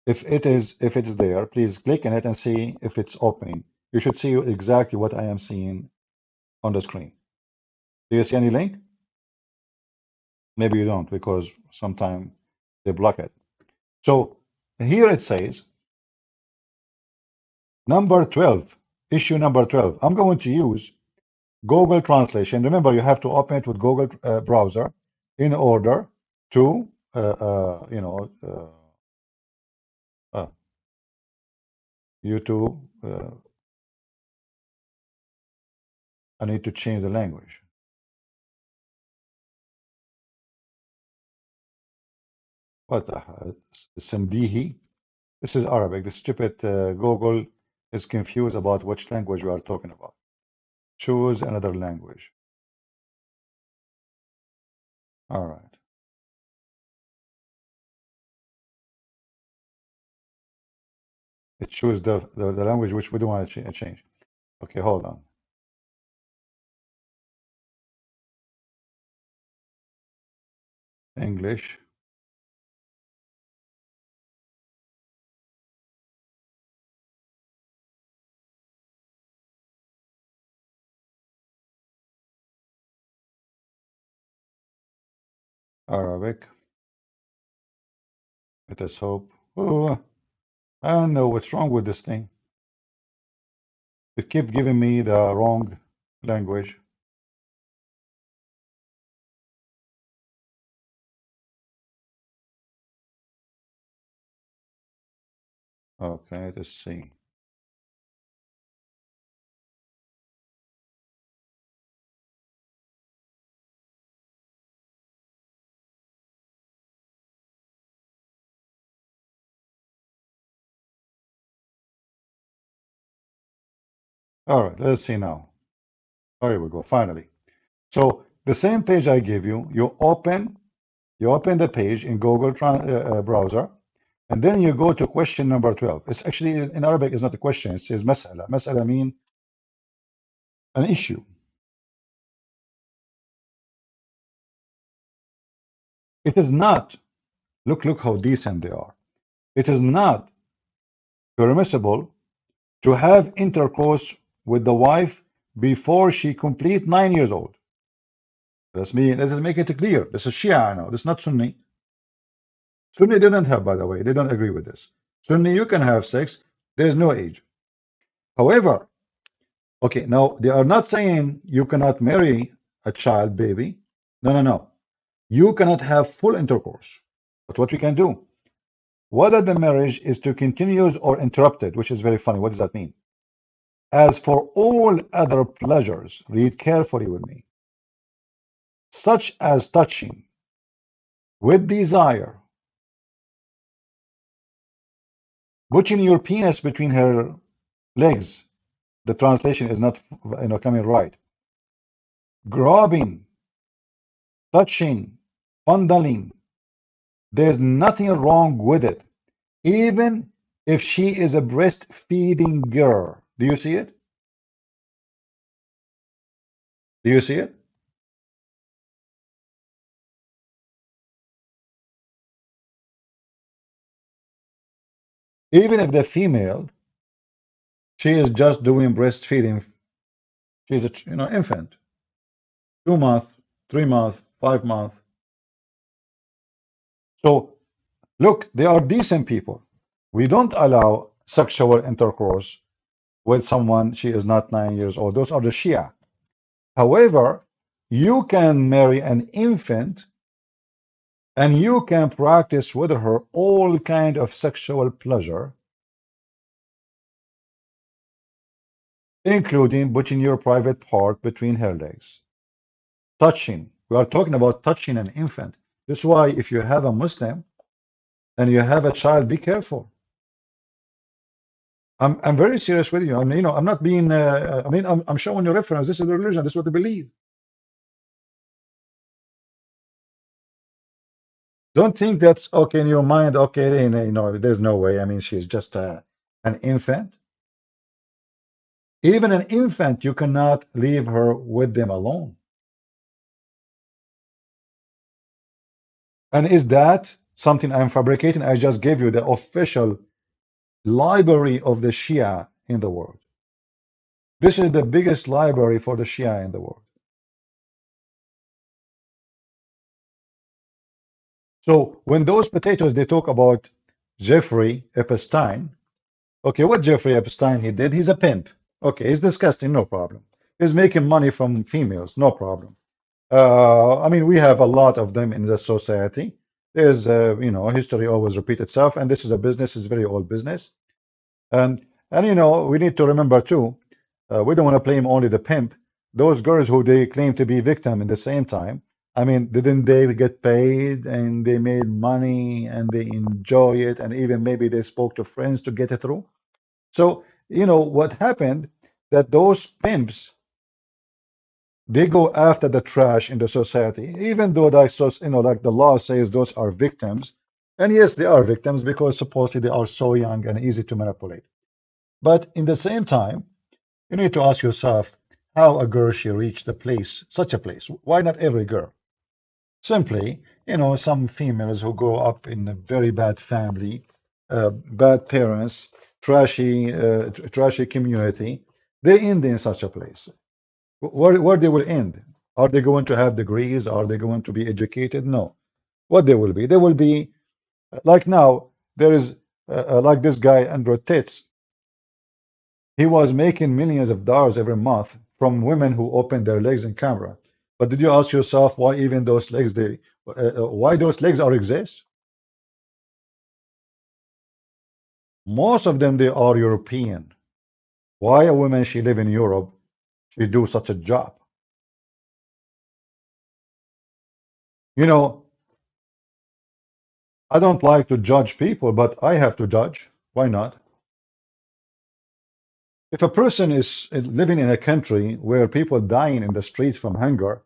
If it is there, please click on it and see if it's opening. You should see exactly what I am seeing on the screen. Do you see any link? Maybe you don't, because sometimes they block it. So here it says number 12, issue number 12. I'm going to use Google Translation. Remember, you have to open it with Google browser in order to, YouTube. I need to change the language. What the hell? Sandihi? This is Arabic. The stupid Google is confused about which language we are talking about. Choose another language. All right. It choose the language which we don't want to change. Okay, hold on. English. Arabic. Let us hope. Oh, I don't know what's wrong with this thing. It keeps giving me the wrong language. Okay, let's see. All right, let's see now. Oh, here we go, finally. So the same page I give you, you open the page in Google browser, and then you go to question number 12. It's actually, in Arabic, it's not a question, it says mas'ala. Mas'ala mean an issue. It is not, look how decent they are. It is not permissible to have intercourse with the wife before she complete 9 years old. Let's make it clear. This is Shia now. This is not Sunni. Sunni didn't have, by the way. They don't agree with this. Sunni, you can have sex. There is no age. However, okay, now they are not saying you cannot marry a child baby. No. You cannot have full intercourse. But what we can do, whether the marriage is to continuous or interrupted, which is very funny. What does that mean? As for all other pleasures, read carefully with me, such as touching with desire, putting your penis between her legs. The translation is not, coming right. Grabbing, touching, fondling. There's nothing wrong with it, even if she is a breastfeeding girl. Do you see it? Do you see it? Even if the female, she is just doing breastfeeding She's a infant, 2 months, 3 months, 5 months. So look, they are decent people. We don't allow sexual intercourse with someone she is not 9 years old. Those are the Shia. However, you can marry an infant and you can practice with her all kind of sexual pleasure, including putting your private part between her legs. Touching. We are talking about touching an infant. This is why if you have a Muslim and you have a child, be careful. I'm very serious with you. I'm not being. I'm showing you reference. This is the religion. This is what they believe. Don't think that's okay in your mind. Okay, there's no way. I mean, she's just an infant. Even an infant, you cannot leave her with them alone. And is that something I'm fabricating? I just gave you the official library of the Shia in the world. This is the biggest library for the Shia in the world. So when those potatoes, they talk about Jeffrey Epstein, okay, what Jeffrey Epstein he did, he's a pimp. Okay, he's disgusting, no problem. He's making money from females, no problem. I mean, we have a lot of them in the society. There's, history always repeat itself, and this is a business, it's a very old business. And we need to remember too, we don't want to blame only the pimp. Those girls who they claim to be victim in the same time, I mean, didn't they get paid and they made money and they enjoy it and even maybe they spoke to friends to get it through? So, what happened that those pimps, they go after the trash in the society, even though like the law says those are victims. And yes, they are victims because supposedly they are so young and easy to manipulate. But in the same time, you need to ask yourself how a girl she reached such a place. Why not every girl? Simply, some females who grow up in a very bad family, bad parents, trashy community, they end in such a place. Where they will end? Are they going to have degrees? Are they going to be educated? No. What they will be like now. There is like this guy Andrew Titz. He was making millions of dollars every month from women who opened their legs in camera. But did you ask yourself why even those legs why those legs are exist? Most of them they are European. Why a woman she live in Europe she do such a job? I don't like to judge people, but I have to judge. Why not? If a person is living in a country where people dying in the street from hunger,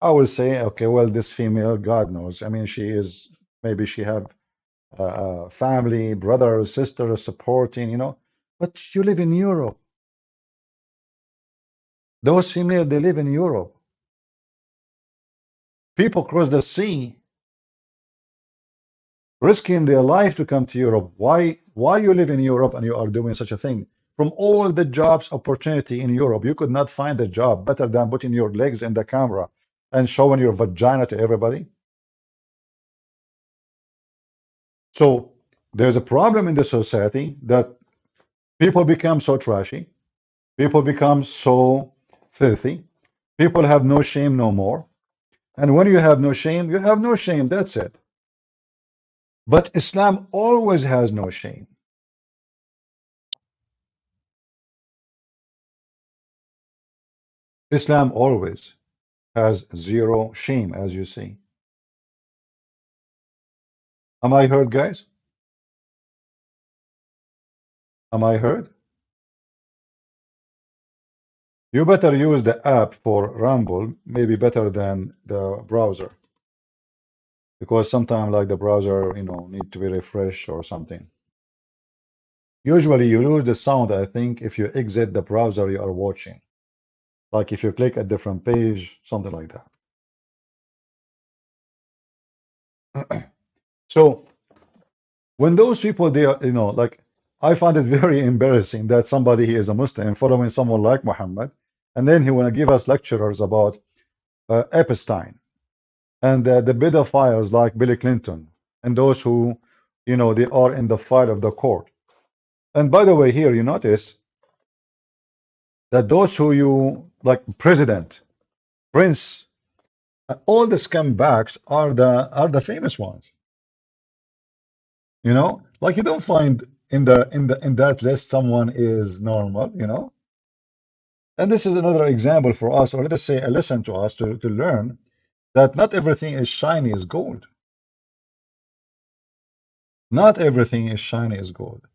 I will say, okay, well, this female, God knows. I mean, maybe she have family, brother, sister supporting, but you live in Europe. Those females, they live in Europe. People cross the sea, risking their life to come to Europe. Why you live in Europe and you are doing such a thing? From all the jobs opportunity in Europe, you could not find a job better than putting your legs in the camera and showing your vagina to everybody. So there's a problem in the society that people become so trashy, people become so filthy, people have no shame no more. And when you have no shame, you have no shame, that's it. But Islam always has no shame. Islam always has zero shame, as you see. Am I heard, guys? Am I heard? You better use the app for Rumble, maybe better than the browser. Because sometimes like the browser, need to be refreshed or something. Usually you lose the sound, I think, if you exit the browser you are watching. Like if you click a different page, something like that. So when those people, they are, like, I find it very embarrassing that somebody is a Muslim following someone like Muhammad, And then he want to give us lectures about Epstein and the pedophiles like Bill Clinton and those who, you know, they are in the file of the court. And by the way, here you notice that those who you like, president, prince, all the scumbags are the famous ones. You know, like you don't find in that list someone is normal. You know, and this is another example for us, or let us say a lesson to us to learn that not everything is shiny as gold. Not everything is shiny as gold.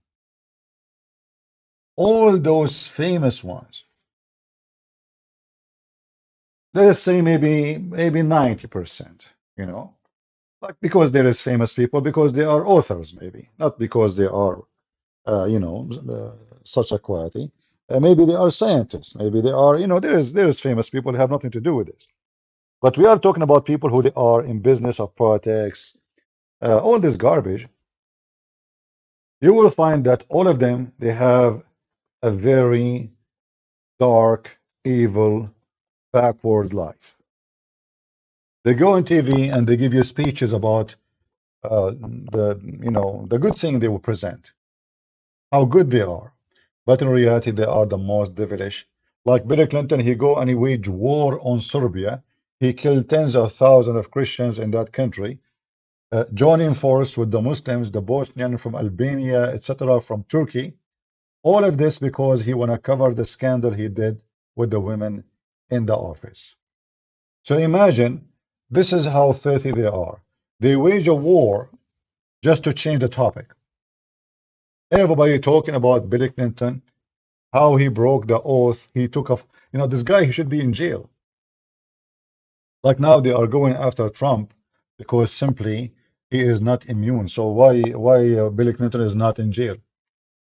All those famous ones, let us say maybe 90%, you know, like because there is famous people, because they are authors, maybe not because they are, you know, such a quality. Maybe they are scientists. Maybe they are, you know, there is famous people who have nothing to do with this. But we are talking about people who they are in business of politics, all this garbage. You will find that all of them, they have a very dark, evil, backward life. They go on TV and they give you speeches about the good thing they will present, how good they are, but in reality they are the most devilish. Like Bill Clinton, he go and he wage war on Serbia. He killed tens of thousands of Christians in that country, joining force with the Muslims, the Bosnian from Albania, etc., from Turkey. All of this because he want to cover the scandal he did with the women in the office. So imagine, this is how filthy they are. They wage a war just to change the topic. Everybody talking about Bill Clinton, how he broke the oath, he took off. You know, this guy, he should be in jail. Like now they are going after Trump because simply he is not immune. So why Bill Clinton is not in jail?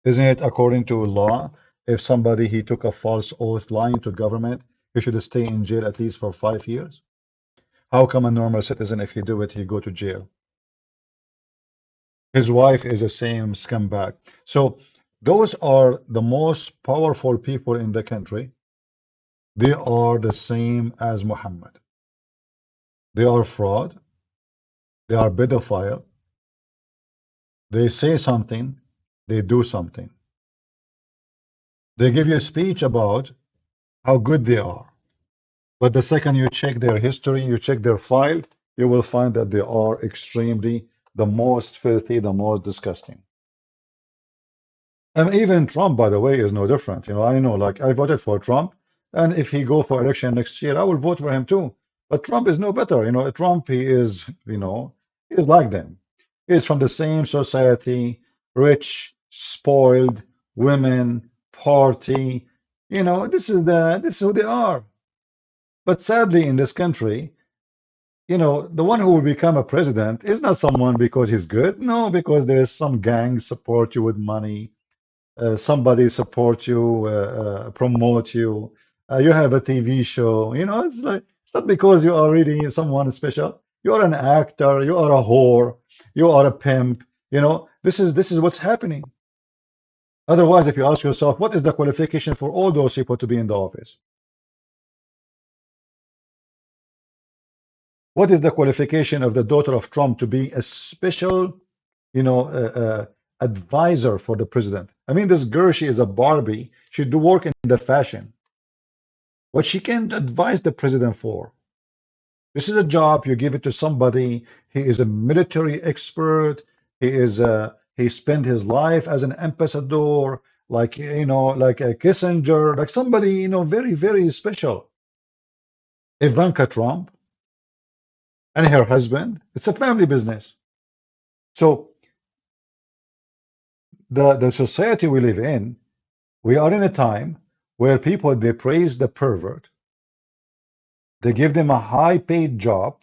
Isn't it according to law, if somebody he took a false oath lying to government, he should stay in jail at least for 5 years? How come a normal citizen, if he do it, he go to jail? His wife is the same scumbag. So those are the most powerful people in the country. They are the same as Muhammad. They are fraud. They are pedophile. They say something, they do something. They give you a speech about how good they are. But the second you check their history, you check their file, you will find that they are extremely the most filthy, the most disgusting. And even Trump, by the way, is no different. You know, I know, like I voted for Trump, and if he go for election next year, I will vote for him too. But Trump is no better. You know, Trump, he is, you know, he is like them. He is from the same society, rich, spoiled, women, party. You know, this is who they are. But sadly, in this country, you know, the one who will become a president is not someone because he's good. No, because there's some gang support you with money. Somebody support you, promote you. You have a TV show. You know, it's like it's not because you are really someone special. You are an actor. You are a whore. You are a pimp. You know, this is what's happening. Otherwise, if you ask yourself, what is the qualification for all those people to be in the office? What is the qualification of the daughter of Trump to be a special, you know, advisor for the president? I mean, this girl, she is a Barbie. She do work in the fashion. What she can advise the president for? This is a job, you give it to somebody. He is a military expert. He spent his life as an ambassador, like, you know, like a Kissinger, like somebody, you know, very, very special. Ivanka Trump and her husband, it's a family business. So the society we live in, we are in a time where people, they praise the pervert. They give them a high-paid job.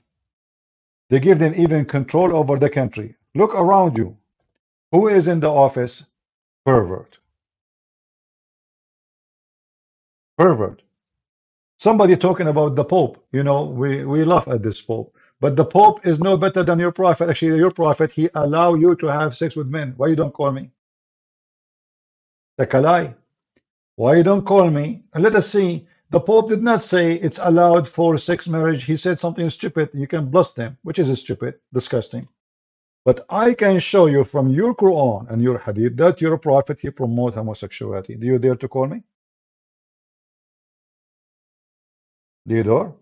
They give them even control over the country. Look around you. Who is in the office? Pervert. Pervert. Somebody talking about the Pope. You know, we laugh at this Pope. But the Pope is no better than your prophet. Actually, your prophet, he allow you to have sex with men. Why you don't call me? The Kalai. Why you don't call me? And let us see. The Pope did not say it's allowed for sex marriage. He said something stupid. You can blast him, which is stupid, disgusting. But I can show you from your Quran and your Hadith that your prophet, he promote homosexuality. Do you dare to call me? Leader?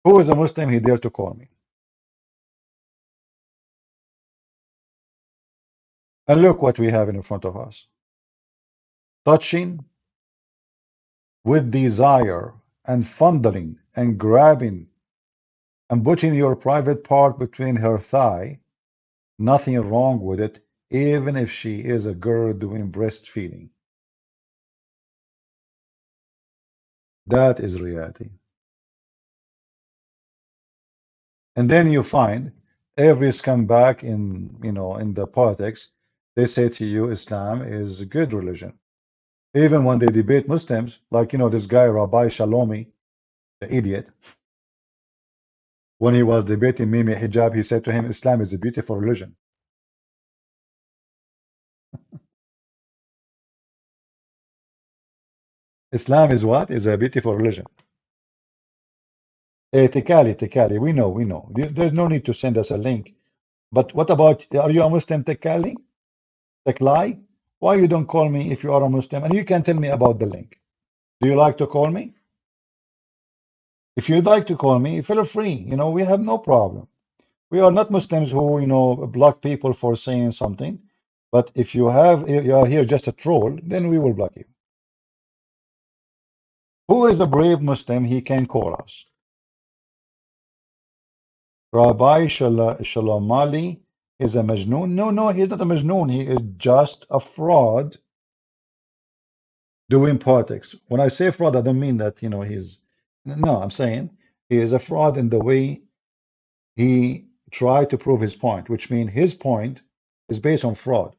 Who is a Muslim he dare to call me? And look what we have in front of us. Touching with desire and fondling and grabbing and putting your private part between her thigh. Nothing wrong with it, even if she is a girl doing breastfeeding. That is reality. And then you find every scumbag in in the politics, they say to you Islam is a good religion. Even when they debate Muslims, like this guy Rabbi Shalomi, the idiot, when he was debating Mimi Hijab, he said to him, Islam is a beautiful religion. Islam is what? Is a beautiful religion. Tekali, we know. There's no need to send us a link. But what about, are you a Muslim, Tekali? Teklai? Why you don't call me if you are a Muslim? And you can tell me about the link. Do you like to call me? If you'd like to call me, feel free. We have no problem. We are not Muslims who, block people for saying something. But if you are here just a troll, then we will block you. Who is a brave Muslim? He can call us. Rabbi Shalomali is a Majnoon. No, he's not a Majnoon. He is just a fraud doing politics. When I say fraud, I don't mean that, he's. No, I'm saying he is a fraud in the way he tried to prove his point, which means his point is based on fraud.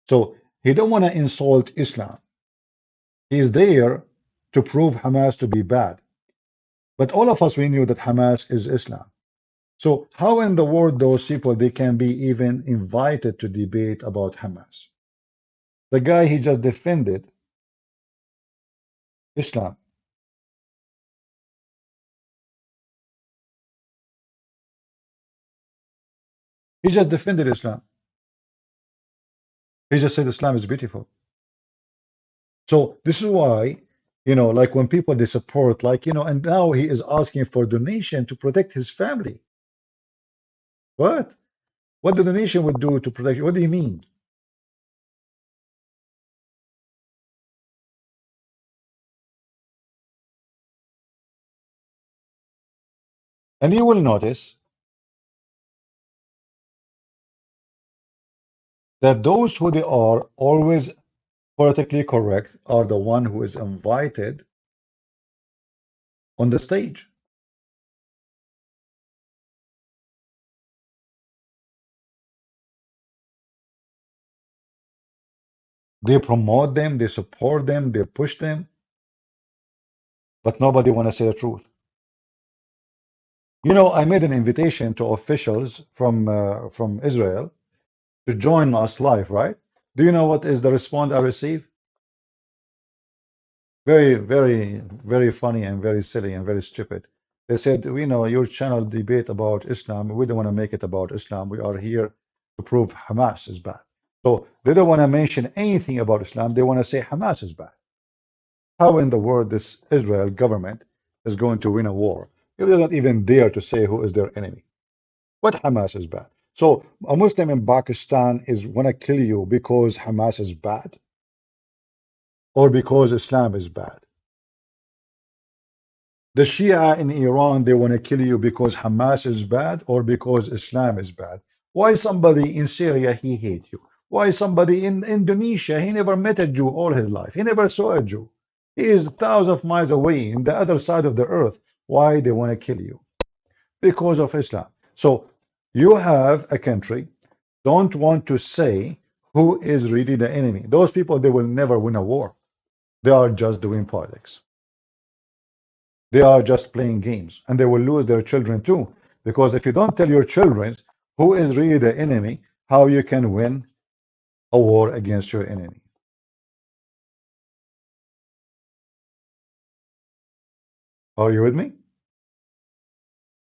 So he don't want to insult Islam. He's there to prove Hamas to be bad. But all of us, we knew that Hamas is Islam. So how in the world those people, they can be even invited to debate about Hamas? The guy, he just defended Islam. He just defended Islam. He just said Islam is beautiful. So this is why, like when people, they support, like, and now he is asking for donation to protect his family. What? What the donation would do to protect? What do you mean? And you will notice that those who they are always politically correct are the one who is invited on the stage. They promote them, they support them, they push them, but nobody want to say the truth. I made an invitation to officials from Israel to join us live, right? Do you know what is the response I received? Very, very, very funny and very silly and very stupid. They said, we know your channel debate about Islam. We don't want to make it about Islam. We are here to prove Hamas is bad. So they don't want to mention anything about Islam. They want to say Hamas is bad. How in the world this Israel government is going to win a war if they don't even dare to say who is their enemy? But Hamas is bad. So a Muslim in Pakistan is want to kill you because Hamas is bad or because Islam is bad. The Shia in Iran, they want to kill you because Hamas is bad or because Islam is bad. Why somebody in Syria, he hate you? Why somebody in Indonesia, he never met a Jew all his life. He never saw a Jew. He is thousands of miles away in the other side of the earth. Why they want to kill you? Because of Islam. So you have a country, don't want to say who is really the enemy. Those people, they will never win a war. They are just doing politics. They are just playing games, and they will lose their children too. Because if you don't tell your children who is really the enemy, how you can win a war against your enemy? Are you with me?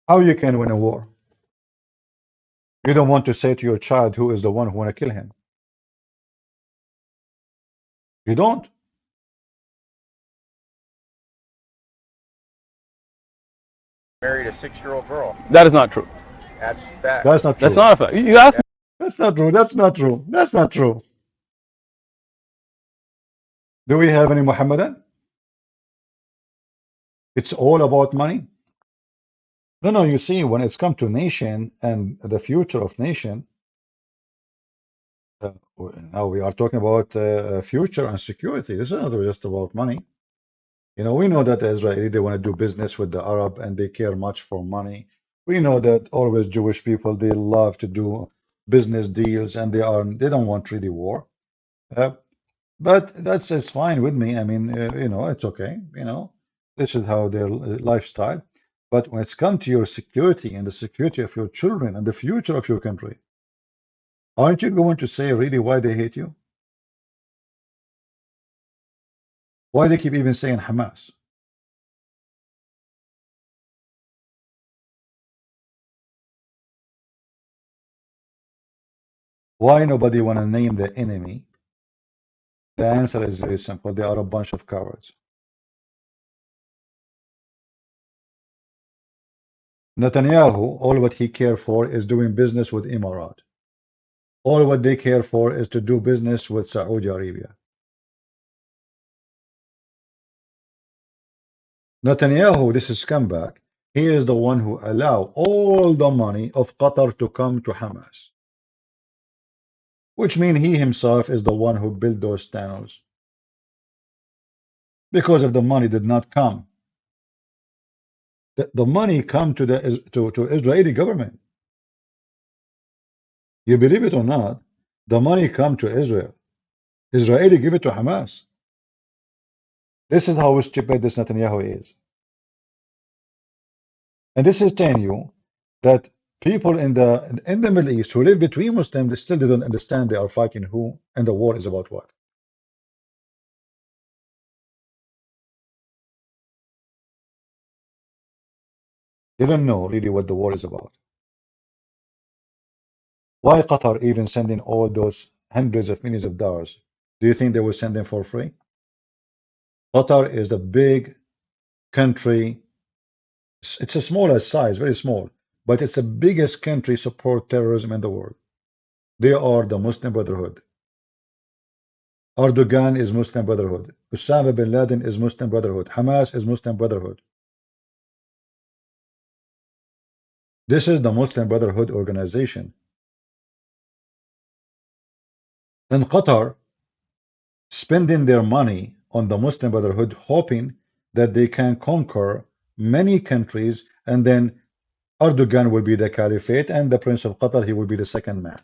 How you can win a war? You don't want to say to your child who is the one who want to kill him. You don't. Married a 6-year-old girl. That is not true. That's fact. That's not true. That's not a fact. You asked me. That's not true. That's not true. That's not true. Do we have any Muhammadan? It's all about money. No, no. You see, when it's come to nation and the future of nation, uh, now we are talking about future and security. This is not just about money. You know, we know that the Israeli, they want to do business with the Arab and they care much for money. We know that always Jewish people, they love to do business deals and they don't want really war. But that's fine with me. I mean, you know, it's okay. You know, this is how their lifestyle. But when it's come to your security and the security of your children and the future of your country, aren't you going to say really why they hate you? Why they keep even saying Hamas? Why nobody want to name the enemy? The answer is very simple. They are a bunch of cowards. Netanyahu, all what he care for is doing business with Emirat. All what they care for is to do business with Saudi Arabia. Netanyahu, this is scumbag. He is the one who allow all the money of Qatar to come to Hamas. Which means he himself is the one who built those tunnels. Because if the money did not come, the money come to the to Israeli government. You believe it or not, the money come to Israel. Israeli give it to Hamas. This is how stupid this Netanyahu is. And this is telling you that people in the Middle East who live between Muslims, they still don't understand they are fighting who and the war is about what. They don't know really what the war is about. Why Qatar even sending all those hundreds of millions of dollars? Do you think they will send them for free? Qatar is a big country. It's a smaller size, very small, but it's the biggest country support terrorism in the world. They are the Muslim Brotherhood. Erdogan is Muslim Brotherhood. Osama bin Laden is Muslim Brotherhood. Hamas is Muslim Brotherhood. This is the Muslim Brotherhood organization. And Qatar spending their money on the Muslim Brotherhood, hoping that they can conquer many countries, and then Erdogan will be the caliphate, and the Prince of Qatar, he will be the second man.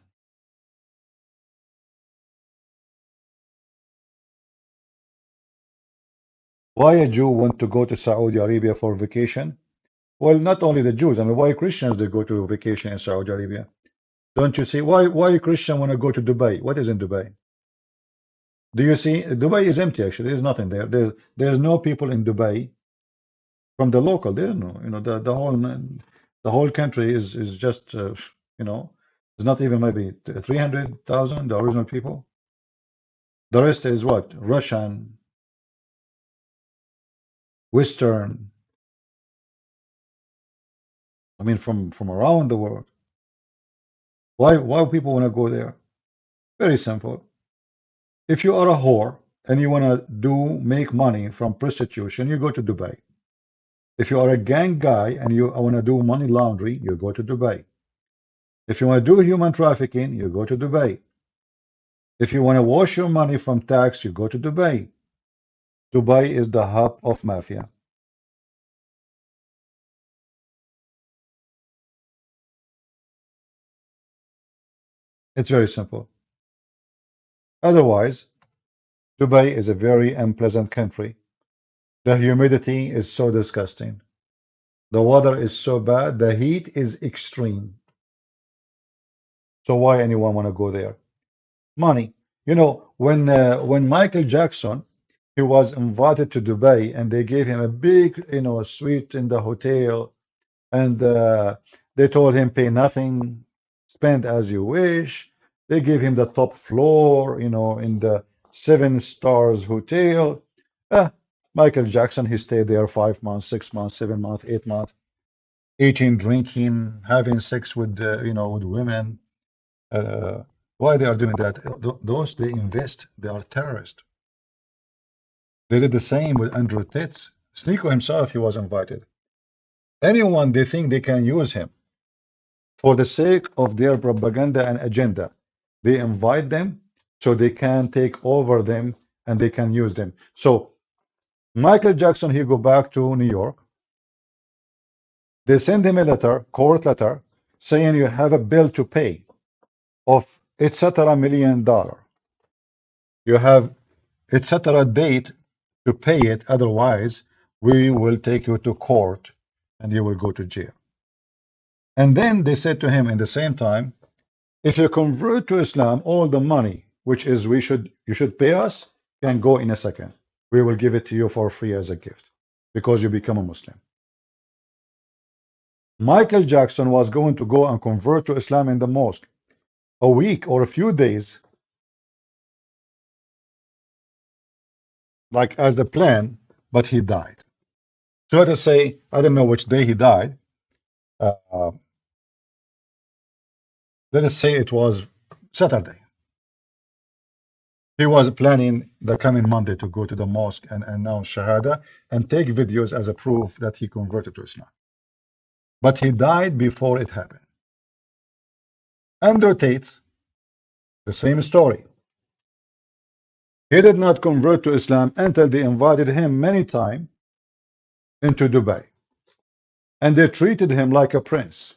Why a Jew want to go to Saudi Arabia for vacation? Well, not only the Jews. I mean, why Christians they go to vacation in Saudi Arabia? Don't you see? Why Christian want to go to Dubai? What is in Dubai? Do you see? Dubai is empty actually. There's nothing there. There's no people in Dubai from the local. There's no, you know, the whole country is just you know, it's not even maybe 300,000 the original people. The rest is what? Russian, Western. I mean, from around the world. Why people want to go there? Very simple. If you are a whore and you want to make money from prostitution, you go to Dubai. If you are a gang guy and you want to do money laundry, you go to Dubai. If you want to do human trafficking, you go to Dubai. If you want to wash your money from tax, you go to Dubai. Dubai is the hub of mafia. It's very simple. Otherwise, Dubai is a very unpleasant country. The humidity is so disgusting. The weather is so bad. The heat is extreme. So why anyone want to go there? Money. You know, when Michael Jackson, He was invited to Dubai, and they gave him a big, suite in the hotel, and they told him pay nothing, spend as you wish. They gave him the top floor, in the 7 stars hotel. Michael Jackson, he stayed there 5 months, 6 months, 7 months, 8 months, eating, drinking, having sex with, with women. Why they are doing that? Those they invest, they are terrorists. They did the same with Andrew Tate. Sneko himself, he was invited. Anyone they think they can use him for the sake of their propaganda and agenda, they invite them so they can take over them and they can use them. So Michael Jackson, he go back to New York. They send him a letter, court letter, saying you have a bill to pay of etc. $1 million. You have etc. date to pay it, otherwise we will take you to court and you will go to jail. And then they said to him in the same time, if you convert to Islam, all the money which is you should pay us can go in a second. We will give it to you for free as a gift because you become a Muslim. Michael Jackson was going to go and convert to Islam in the mosque a week or a few days, like as the plan, but he died. So let us say, I don't know which day he died. Let us say it was Saturday. He was planning the coming Monday to go to the mosque and announce Shahada and take videos as a proof that he converted to Islam. But he died before it happened. Andrew Tate, the same story. He did not convert to Islam until they invited him many times into Dubai. And they treated him like a prince.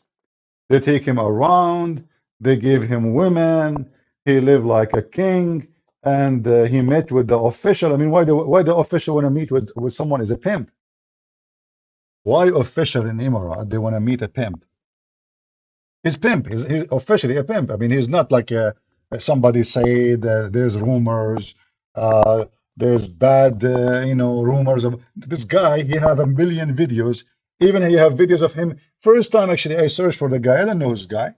They take him around, they gave him women, he lived like a king, and he met with the official. I mean, why the official want to meet with someone is a pimp? Why official in Emirat, they want to meet a pimp? He's pimp, he's officially a pimp. I mean, he's not like somebody said there's rumors, there's bad, rumors of this guy. He have 1 million videos. Even he have videos of him. First time actually I searched for the guy, I don't know this guy.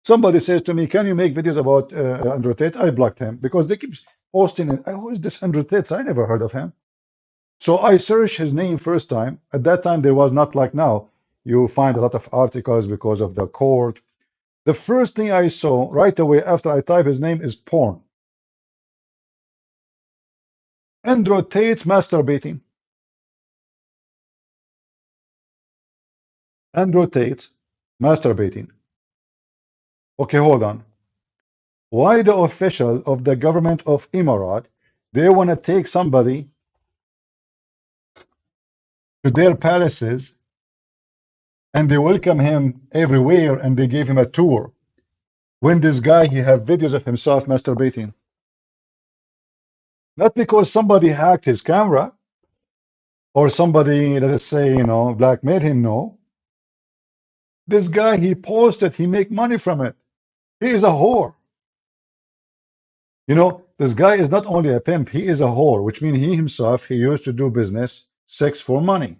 Somebody says to me, can you make videos about Andrew Tate? I blocked him because they keep posting it. Who is this Andrew Tate? I never heard of him. So I searched his name first time. At that time, there was not like now. You find a lot of articles because of the court. The first thing I saw right away after I type his name is porn. Andrew Tate masturbating. Andrew Tate masturbating. Okay, hold on. Why the official of the government of Emirat, they want to take somebody to their palaces and they welcome him everywhere and they gave him a tour, when this guy, he have videos of himself masturbating? Not because somebody hacked his camera or somebody, let us say, blackmailed him. No. This guy, he posted, he make money from it. He is a whore. This guy is not only a pimp, he is a whore, which means he himself, he used to do business, sex for money.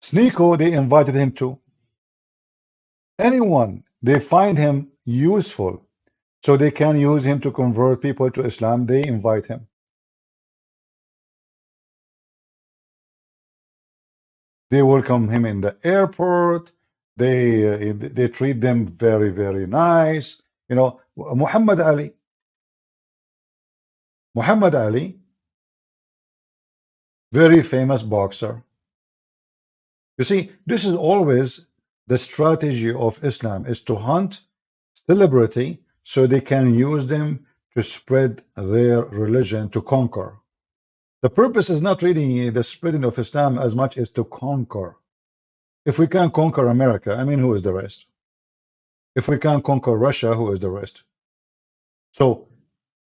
Sneko, they invited him to. Anyone, they find him useful, so they can use him to convert people to Islam, they invite him. They welcome him in the airport. They treat them very, very nice. Muhammad Ali. Muhammad Ali, very famous boxer. You see, this is always the strategy of Islam, is to hunt celebrity so they can use them to spread their religion, to conquer. The purpose is not really the spreading of Islam as much as to conquer. If we can conquer America, I mean, who is the rest? If we can conquer Russia, who is the rest? So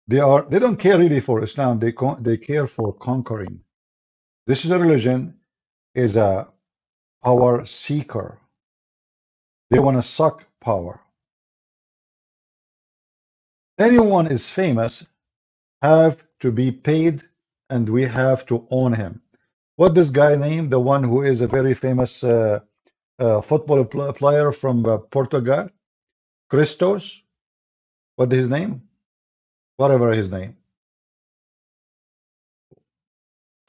they don't care really for Islam. They care for conquering. This is a religion is a power seeker. They want to suck power. Anyone is famous have to be paid, and we have to own him. What this guy named, the one who is a very famous football player from Portugal, Christos, what is his name? Whatever his name.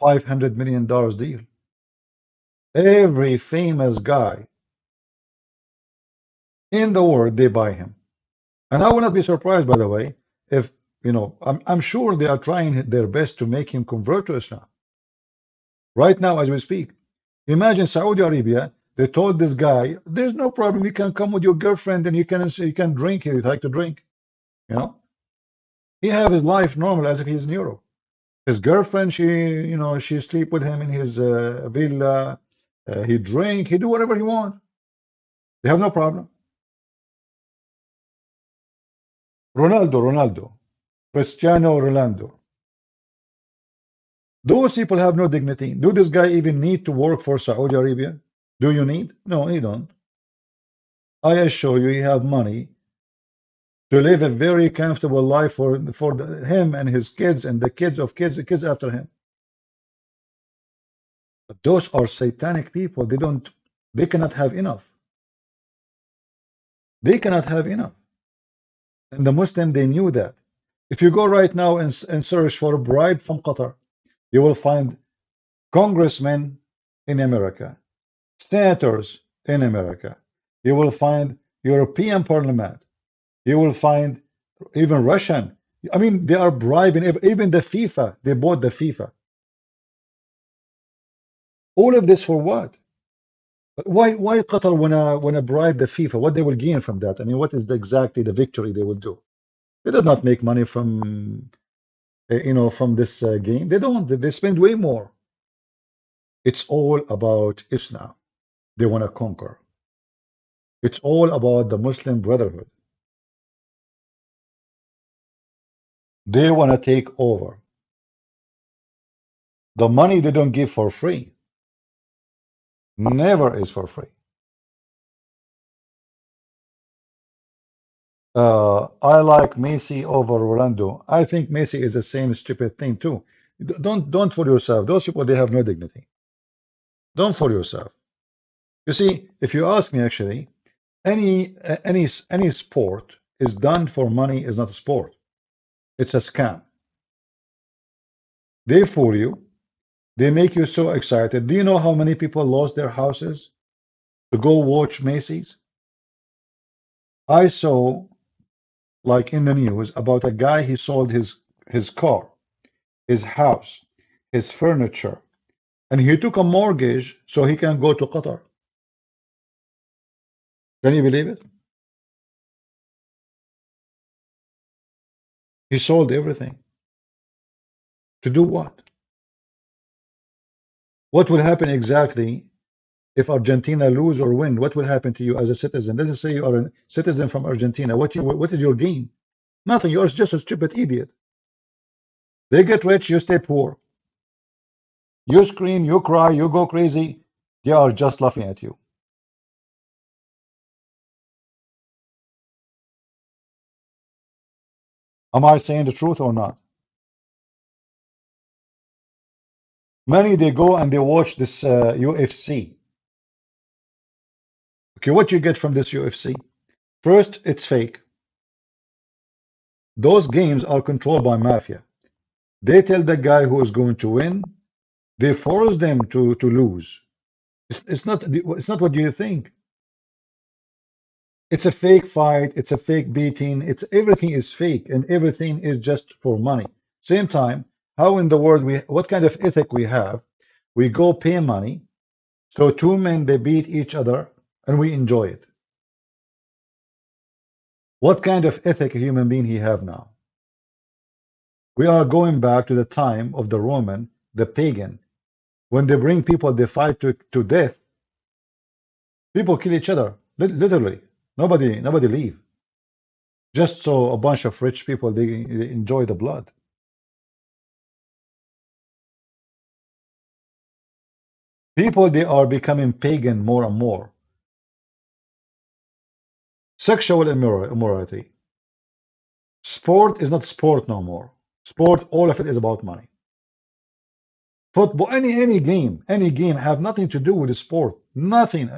$500 million deal. Every famous guy in the world, they buy him. And I will not be surprised, by the way, if, you know, I'm sure they are trying their best to make him convert to Islam. Right now, as we speak, imagine Saudi Arabia, they told this guy, there's no problem, you can come with your girlfriend and you can drink here, you'd like to drink, you know? He have his life normal as if he's in Europe. His girlfriend, she sleep with him in his villa, he drink, he do whatever he want. They have no problem. Ronaldo, Cristiano Ronaldo. Those people have no dignity. Do this guy even need to work for Saudi Arabia? Do you need? No, you don't. I assure you, you have money to live a very comfortable life for him and his kids and the kids of kids, the kids after him. But those are satanic people. They cannot have enough. They cannot have enough. And the Muslim, they knew that. If you go right now and search for a bribe from Qatar, you will find congressmen in America, senators in America. You will find European Parliament. You will find even Russian. I mean, they are bribing even the FIFA. They bought the FIFA. All of this for what? Why Qatar wanna bribe the FIFA? What they will gain from that? I mean, what is exactly the victory they will do? They did not make money from from this game. They don't. They spend way more. It's all about Islam. They want to conquer. It's all about the Muslim Brotherhood. They want to take over. The money they don't give for free. Never is for free. I like Messi over Rolando. I think Messi is the same stupid thing too. Don't fool yourself. Those people, they have no dignity. Don't fool yourself. You see, if you ask me, actually, any sport is done for money is not a sport. It's a scam. They fool you. They make you so excited. Do you know how many people lost their houses to go watch Macy's? I saw, like in the news, about a guy, he sold his car, his house, his furniture, and he took a mortgage so he can go to Qatar. Can you believe it? He sold everything. To do what? What will happen exactly if Argentina lose or win? What will happen to you as a citizen? Let's say you are a citizen from Argentina. What is your gain? Nothing. You're just a stupid idiot. They get rich, you stay poor. You scream, you cry, you go crazy. They are just laughing at you. Am I saying the truth or not? Many, they go and they watch this UFC. Okay, what you get from this UFC? First, it's fake. Those games are controlled by mafia. They tell the guy who is going to win. They force them to lose. It's not what you think. It's a fake fight. It's a fake beating. Everything is fake and everything is just for money. Same time, how in the world what kind of ethic we have? We go pay money, so two men, they beat each other and we enjoy it. What kind of ethic a human being he have now? We are going back to the time of the Roman, the pagan. When they bring people, they fight to death. People kill each other, literally. Nobody leave. Just so a bunch of rich people, they enjoy the blood. People, they are becoming pagan more and more. Sexual immorality. Sport is not sport no more. Sport, all of it is about money. Football, any game have nothing to do with the sport. Nothing.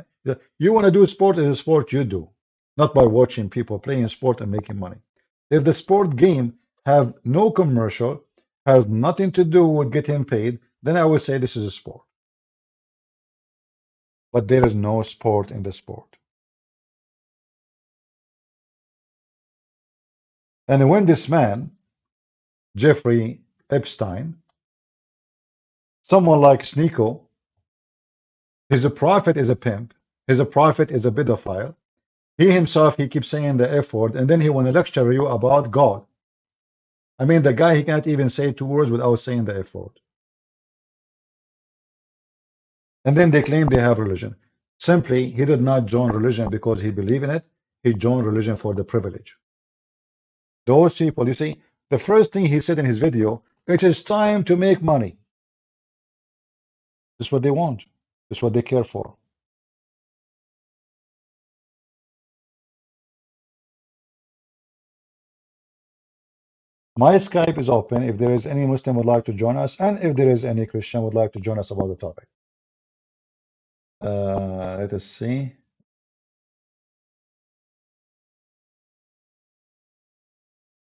You want to do sport, is a sport you do, not by watching people playing sport and making money. If the sport game have no commercial, has nothing to do with getting paid, then I would say this is a sport. But there is no sport in the sport. And when this man, Jeffrey Epstein, someone like Sneko, his prophet is a pimp, his prophet is a pedophile, he himself, he keeps saying the F word, and then he want to lecture you about God. I mean, the guy, he can't even say 2 words without saying the F word. And then they claim they have religion. Simply, he did not join religion because he believed in it. He joined religion for the privilege. Those people, you see, the first thing he said in his video, it is time to make money. This is what they want. This is what they care for. My Skype is open if there is any Muslim would like to join us, and if there is any Christian would like to join us about the topic. Let us see.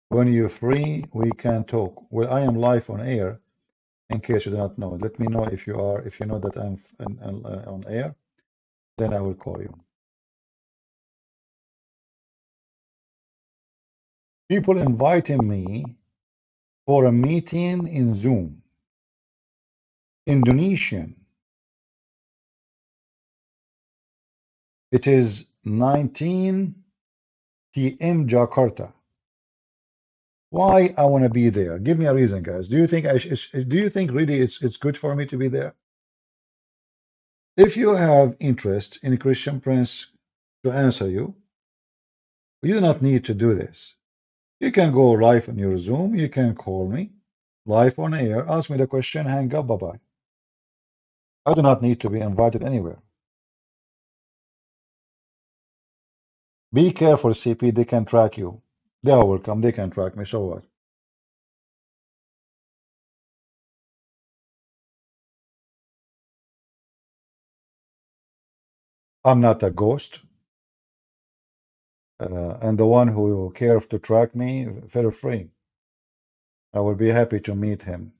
When you're free, we can talk. Well, I am live on air, in case you do not know. Let me know if you are. If you know that I'm on air, then I will call you. People inviting me for a meeting in Zoom. Indonesian. It is 19 p.m. Jakarta. Why I want to be there? Give me a reason, guys. Do you think do you think really it's good for me to be there? If you have interest in Christian Prince to answer you, you do not need to do this. You can go live on your Zoom. You can call me live on air. Ask me the question. Hang up. Bye-bye. I do not need to be invited anywhere. Be careful, CP. They can track you. They are welcome. They can track me. So what? I'm not a ghost. And the one who cares to track me, feel free. I will be happy to meet him.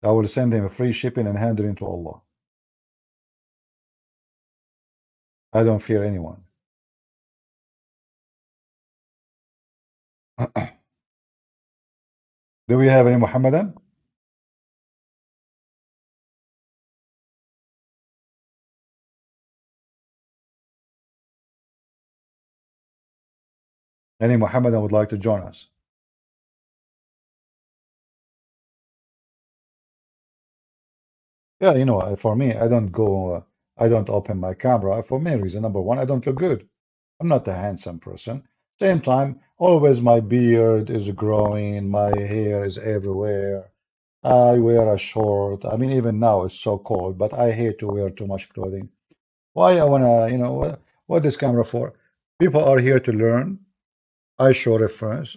I will send him a free shipping and hand it into Allah. I don't fear anyone. Do we have any Muhammadan? Any Muhammadan would like to join us? Yeah, you know, for me, I don't go, I don't open my camera for many reasons. Number one, I don't look good. I'm not a handsome person. Same time, always my beard is growing, my hair is everywhere. I wear a short. I mean, even now it's so cold, but I hate to wear too much clothing. Why I wanna, you know, what this camera for? People are here to learn. I show reference.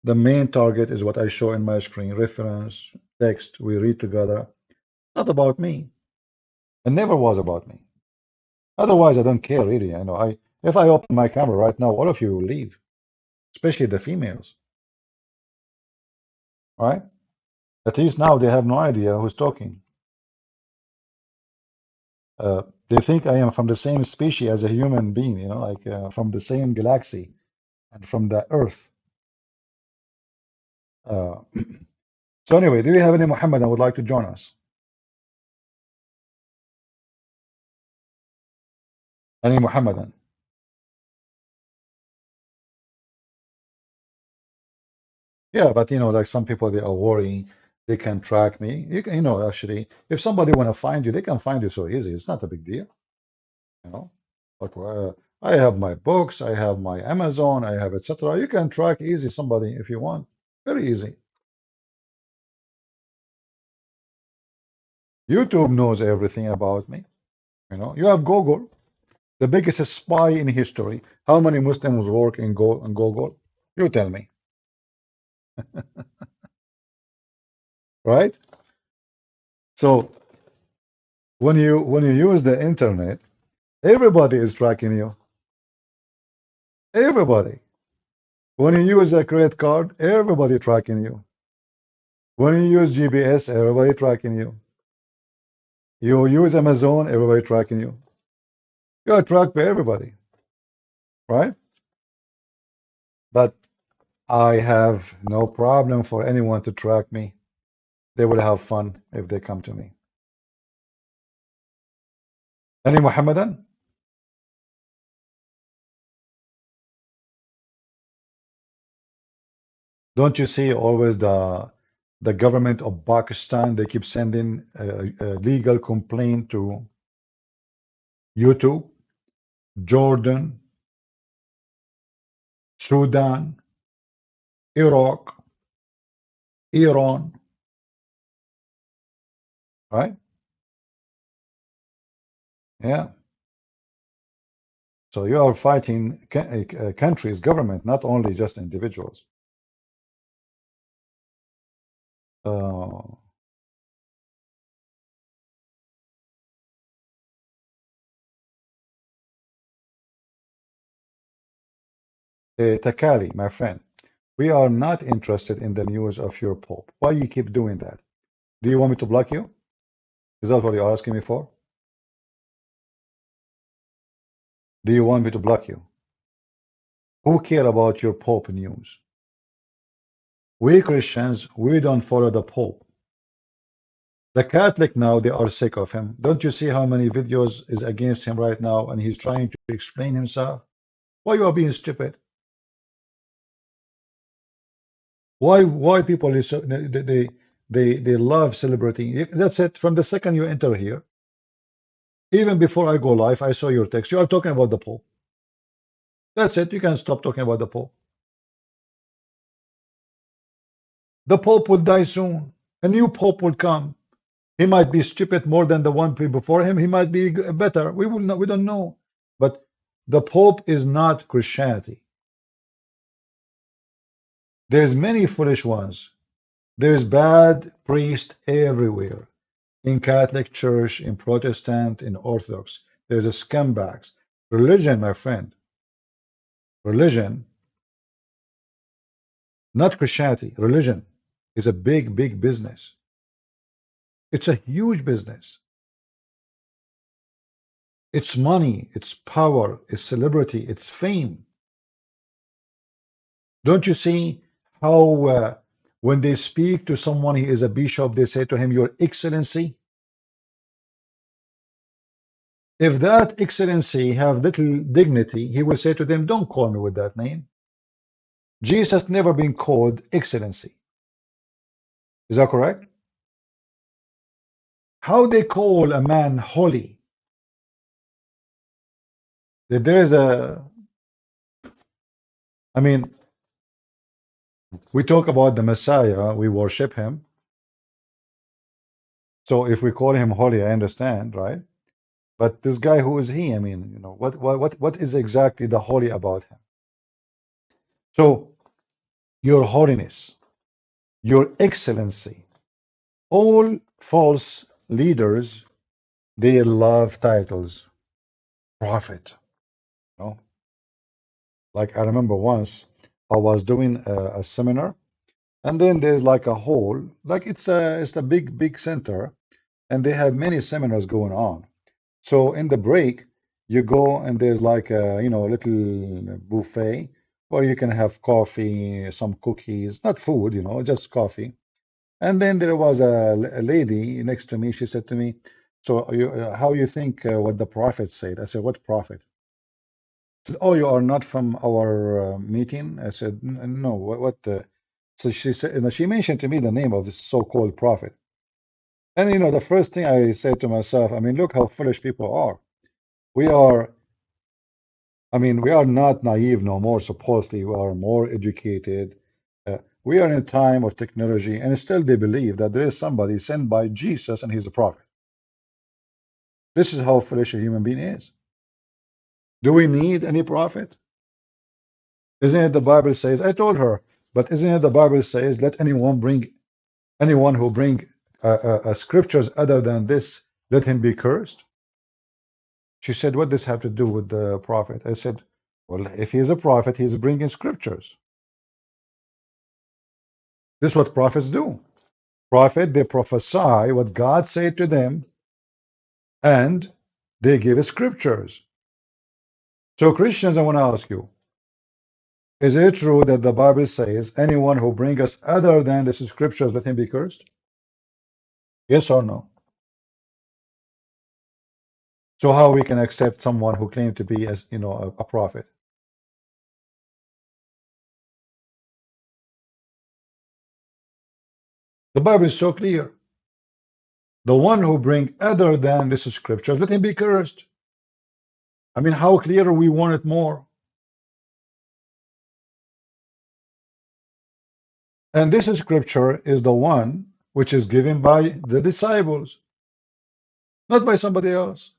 The main target is what I show in my screen. Reference, text, we read together. Not about me. It never was about me. Otherwise, I don't care really. I know if I open my camera right now, all of you will leave, especially the females. Right? At least now they have no idea who's talking. They think I am from the same species as a human being, you know, like from the same galaxy and from the Earth. So anyway, do you have any Muhammadan would like to join us? Any Muhammadan? Yeah, but you know, like some people, they are worrying they can track me. You can, you know, actually, if somebody want to find you, they can find you so easy. It's not a big deal, you know. Like I have my books, I have my Amazon, I have etc. You can track easy somebody if you want, very easy. YouTube knows everything about me. You know, you have Google, the biggest spy in history. How many Muslims work in Google? You tell me, right? So when you use the internet, everybody is tracking you. Everybody. When you use a credit card, everybody tracking you. When you use GPS, everybody tracking you. You use Amazon, everybody tracking you. You are tracked by everybody, right? But I have no problem for anyone to track me. They will have fun if they come to me. Any Muhammadan? Don't you see always the government of Pakistan? They keep sending a legal complaint to YouTube, Jordan, Sudan, Iraq, Iran, right? Yeah. So you are fighting countries, government, not only just individuals. Takali, my friend, we are not interested in the news of your Pope. Why you keep doing that? Do you want me to block you? Is that what you're asking me for? Do you want me to block you? Who care about your Pope news? We Christians, we don't follow the Pope. The Catholic now, they are sick of him. Don't you see how many videos is against him right now and he's trying to explain himself? Why you are being stupid? Why people is so, they love celebrating. That's it. From the second you enter here, even before I go live, I saw your text. You are talking about the Pope. That's it. You can stop talking about the Pope. The Pope will die soon. A new Pope will come. He might be stupid more than the one before him. He might be better. We will not. We don't know. But the Pope is not Christianity. There's many foolish ones. There's bad priests everywhere. In Catholic Church, in Protestant, in Orthodox. There's a scumbags. Religion, my friend. Religion, not Christianity. Religion is a big, big business. It's a huge business. It's money, it's power, it's celebrity, it's fame. Don't you see how when they speak to someone, he is a bishop, they say to him, Your Excellency? If that excellency have little dignity, he will say to them, Don't call me with that name. Jesus never been called excellency. Is that correct? How they call a man holy? That there is I mean, we talk about the Messiah, we worship him. So if we call him holy, I understand, right? But this guy, who is he? I mean, you know, what is exactly the holy about him? So, Your Holiness, Your Excellency, all false leaders, they love titles. Prophet, you know? Like I remember once I was doing a seminar, and then there's like a hall, like it's a big center, and they have many seminars going on. So in the break, you go and there's like a little buffet where you can have coffee, some cookies, not food, just coffee. And then there was a lady next to me. She said to me, "So how you think what the prophet said?" I said, "What prophet?" She said, "Oh, you are not from our meeting." I said, "No. What?" So she said, she mentioned to me the name of this so-called prophet. And the first thing I said to myself, I mean, look how foolish people are. We are, I mean, we are not naive no more, supposedly. We are more educated. We are in a time of technology, and still they believe that there is somebody sent by Jesus and he's a prophet. This is how foolish a human being is. Do we need any prophet? Isn't it the Bible says, I told her, but isn't it the Bible says, let anyone who bring scriptures other than this, let him be cursed? She said, what does this have to do with the prophet? I said, well, if he is a prophet, he is bringing scriptures. This is what prophets do. Prophet, they prophesy what God said to them, and they give scriptures. So Christians, I want to ask you, is it true that the Bible says anyone who brings us other than the scriptures, let him be cursed? Yes or no? So how we can accept someone who claimed to be, as a prophet? The Bible is so clear. The one who bring other than this scriptures, let him be cursed. I mean, how clear we want it more? And this scripture is the one which is given by the disciples, not by somebody else.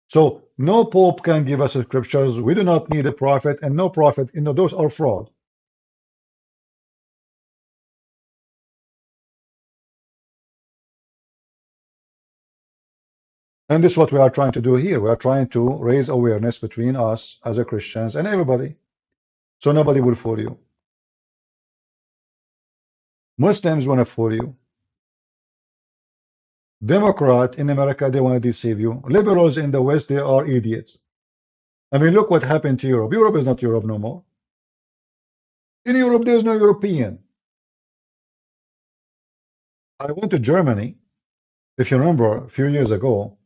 So no pope can give us scriptures. We do not need a prophet, and no prophet, those are fraud. And this is what we are trying to do here. We are trying to raise awareness between us as a Christians and everybody, so nobody will fool you. Muslims want to fool you. Democrat in America, they want to deceive you. Liberals in the West, they are idiots. I mean, look what happened to Europe. Europe is not Europe no more. In Europe, there is no European. I went to Germany, if you remember, a few years ago,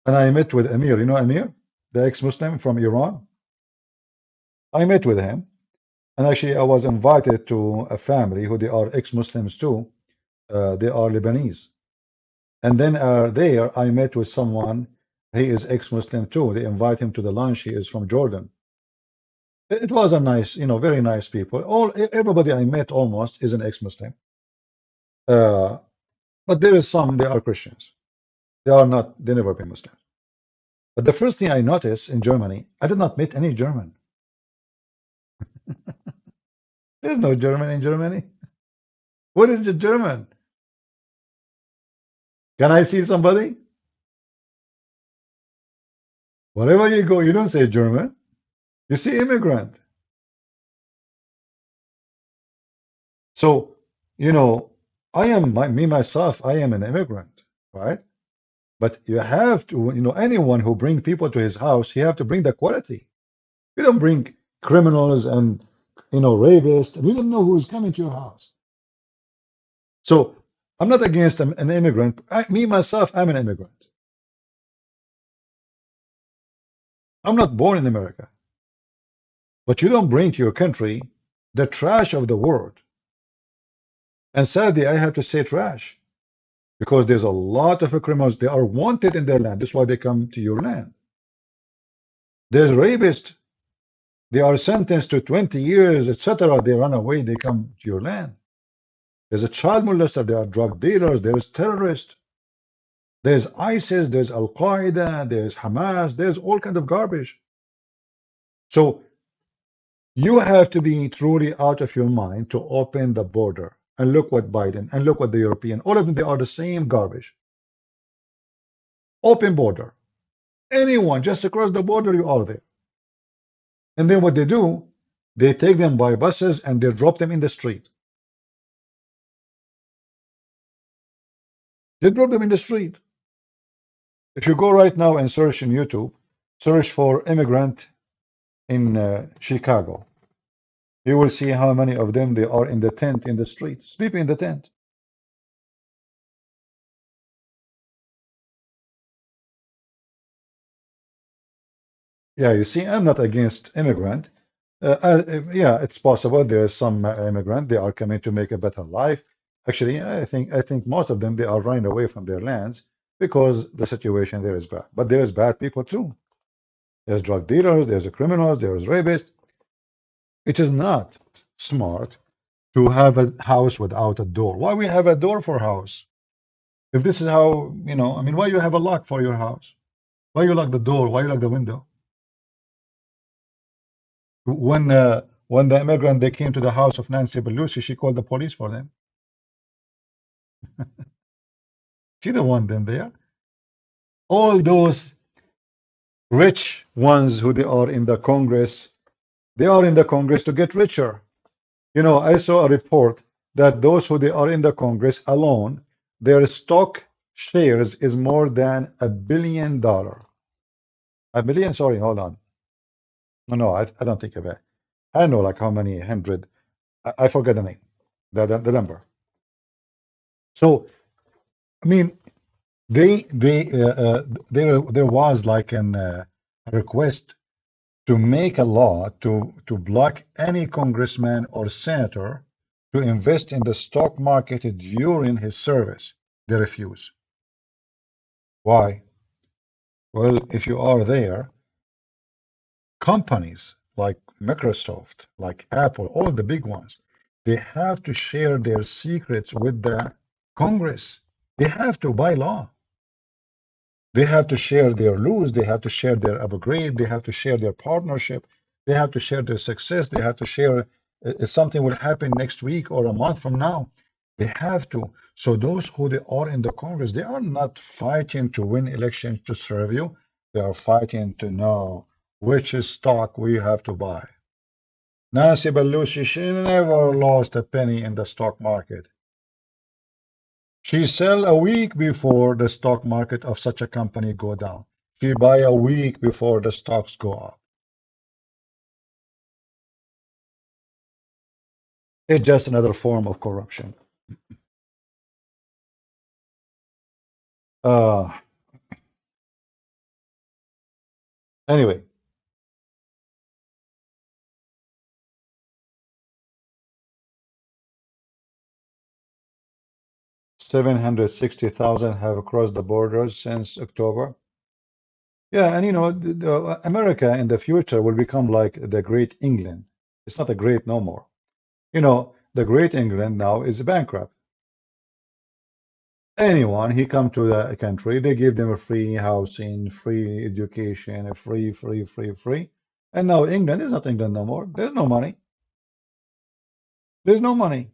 and I met with Amir. You know Amir, the ex-Muslim from Iran? I met with him, and actually I was invited to a family who they are ex-Muslims too. They are Lebanese. And then there I met with someone, he is ex-Muslim too. They invite him to the lunch. He is from Jordan. It was a nice, very nice people. Everybody I met almost is an ex-Muslim. But there is some, they are Christians. They are not, they never been Muslims. But the first thing I noticed in Germany, I did not meet any German. There's no German in Germany. What is the German? Can I see somebody? Wherever you go, you don't say German. You see immigrant. So, I am, myself, I am an immigrant, right? But you have to, anyone who bring people to his house, he have to bring the quality. You don't bring criminals and, rapists, and you don't know who's coming to your house. So I'm not against an immigrant. Myself, I'm an immigrant. I'm not born in America. But you don't bring to your country the trash of the world. And sadly, I have to say trash, because there's a lot of criminals. They are wanted in their land. That's why they come to your land. There's rapists. They are sentenced to 20 years, etc. They run away. They come to your land. There's a child molester. There are drug dealers. There's terrorists. There's ISIS. There's Al Qaeda. There's Hamas. There's all kind of garbage. So you have to be truly out of your mind to open the border. And look what Biden, and look what the European, all of them, they are the same garbage. Open border. Anyone just across the border, you are there. And then what they do, they take them by buses and they drop them in the street. They drop them in the street. If you go right now and search in YouTube, search for immigrant in Chicago, you will see how many of them they are in the tent in the street, sleeping in the tent. Yeah, you see, I'm not against immigrant. Yeah, it's possible there's some immigrant, they are coming to make a better life. Actually, I think most of them, they are running away from their lands because the situation there is bad. But there is bad people too. There's drug dealers, there's criminals, there's rapists. It is not smart to have a house without a door. Why we have a door for house? If this is how, you know, I mean, why you have a lock for your house? Why you lock the door? Why you lock the window? When the immigrant they came to the house of Nancy Pelosi, she called the police for them. She the one then there. All those rich ones who they are in the Congress, they are in the Congress to get richer. You know, I saw a report that those who they are in the Congress alone, their stock shares is more than $1 billion. A billion, sorry, hold on. No, I don't think of it. I know like how many hundred. I forget the name, the number. So I mean, there was like a request to make a law to block any congressman or senator to invest in the stock market during his service. They refuse. Why? Well, if you are there, companies like Microsoft, like Apple, all the big ones, they have to share their secrets with the Congress. They have to by law. They have to share their lose, they have to share their upgrade, they have to share their partnership, they have to share their success, they have to share if something will happen next week or a month from now. They have to. So those who they are in the Congress, they are not fighting to win elections to serve you. They are fighting to know which stock we have to buy. Nancy Pelosi, she never lost a penny in the stock market. She sell a week before the stock market of such a company go down. She buy a week before the stocks go up. It's just another form of corruption. Uh, anyway, $760,000 have crossed the borders since October. Yeah, and you know, America in the future will become like the Great England. It's not a great no more. You know, the Great England now is bankrupt. Anyone he come to the country, they give them a free housing, free education, a free. And now England is not England no more. There's no money. There's no money.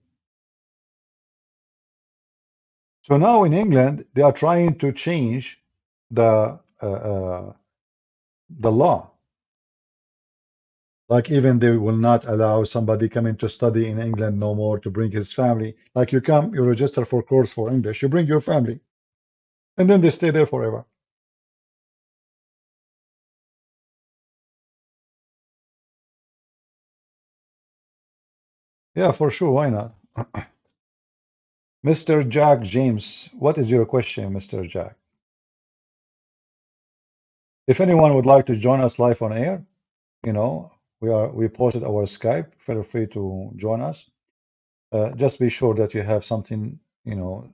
So now in England, they are trying to change the law. Like even they will not allow somebody coming to study in England no more to bring his family. Like you come, you register for course for English, you bring your family, and then they stay there forever. Yeah, for sure. Why not? Mr. Jack James, what is your question, Mr. Jack? If anyone would like to join us live on air, you know, we posted our Skype. Feel free to join us. Just be sure that you have something, you know,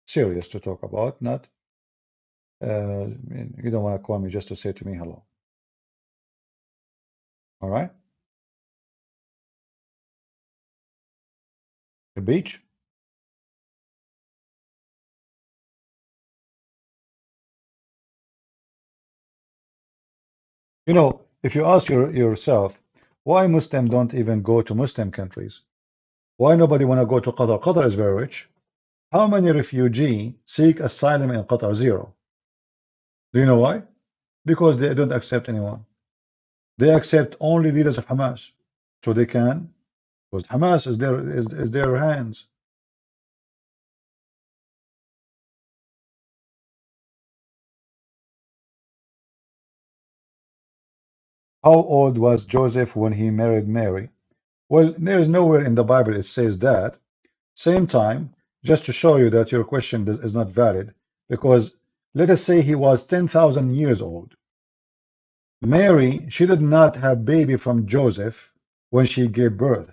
serious to talk about, not you don't want to call me just to say to me hello. All right? The beach? You know, if you ask yourself, why Muslims don't even go to Muslim countries? Why nobody want to go to Qatar? Qatar is very rich. How many refugees seek asylum in Qatar? Zero. Do you know why? Because they don't accept anyone. They accept only leaders of Hamas. So they can, because Hamas is their hands. How old was Joseph when he married Mary? Well, there is nowhere in the Bible it says that. Same time, just to show you that your question is not valid, because let us say he was 10,000 years old. Mary, she did not have baby from Joseph when she gave birth.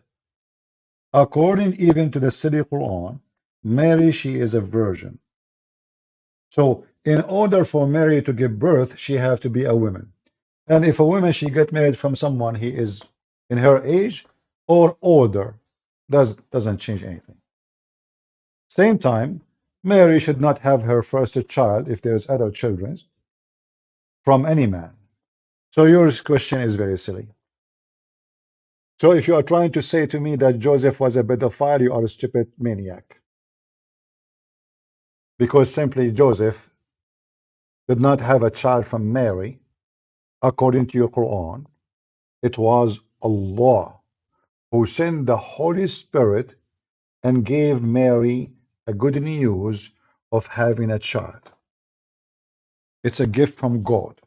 According even to the Silly Quran, Mary, she is a virgin. So in order for Mary to give birth, she have to be a woman. And if a woman, she get married from someone, he is in her age or older, doesn't change anything. Same time, Mary should not have her first child, if there's other children, from any man. So your question is very silly. So if you are trying to say to me that Joseph was a pedophile, you are a stupid maniac. Because simply Joseph did not have a child from Mary, according to your Quran. It was Allah who sent the Holy Spirit and gave Mary a good news of having a child. It's a gift from God.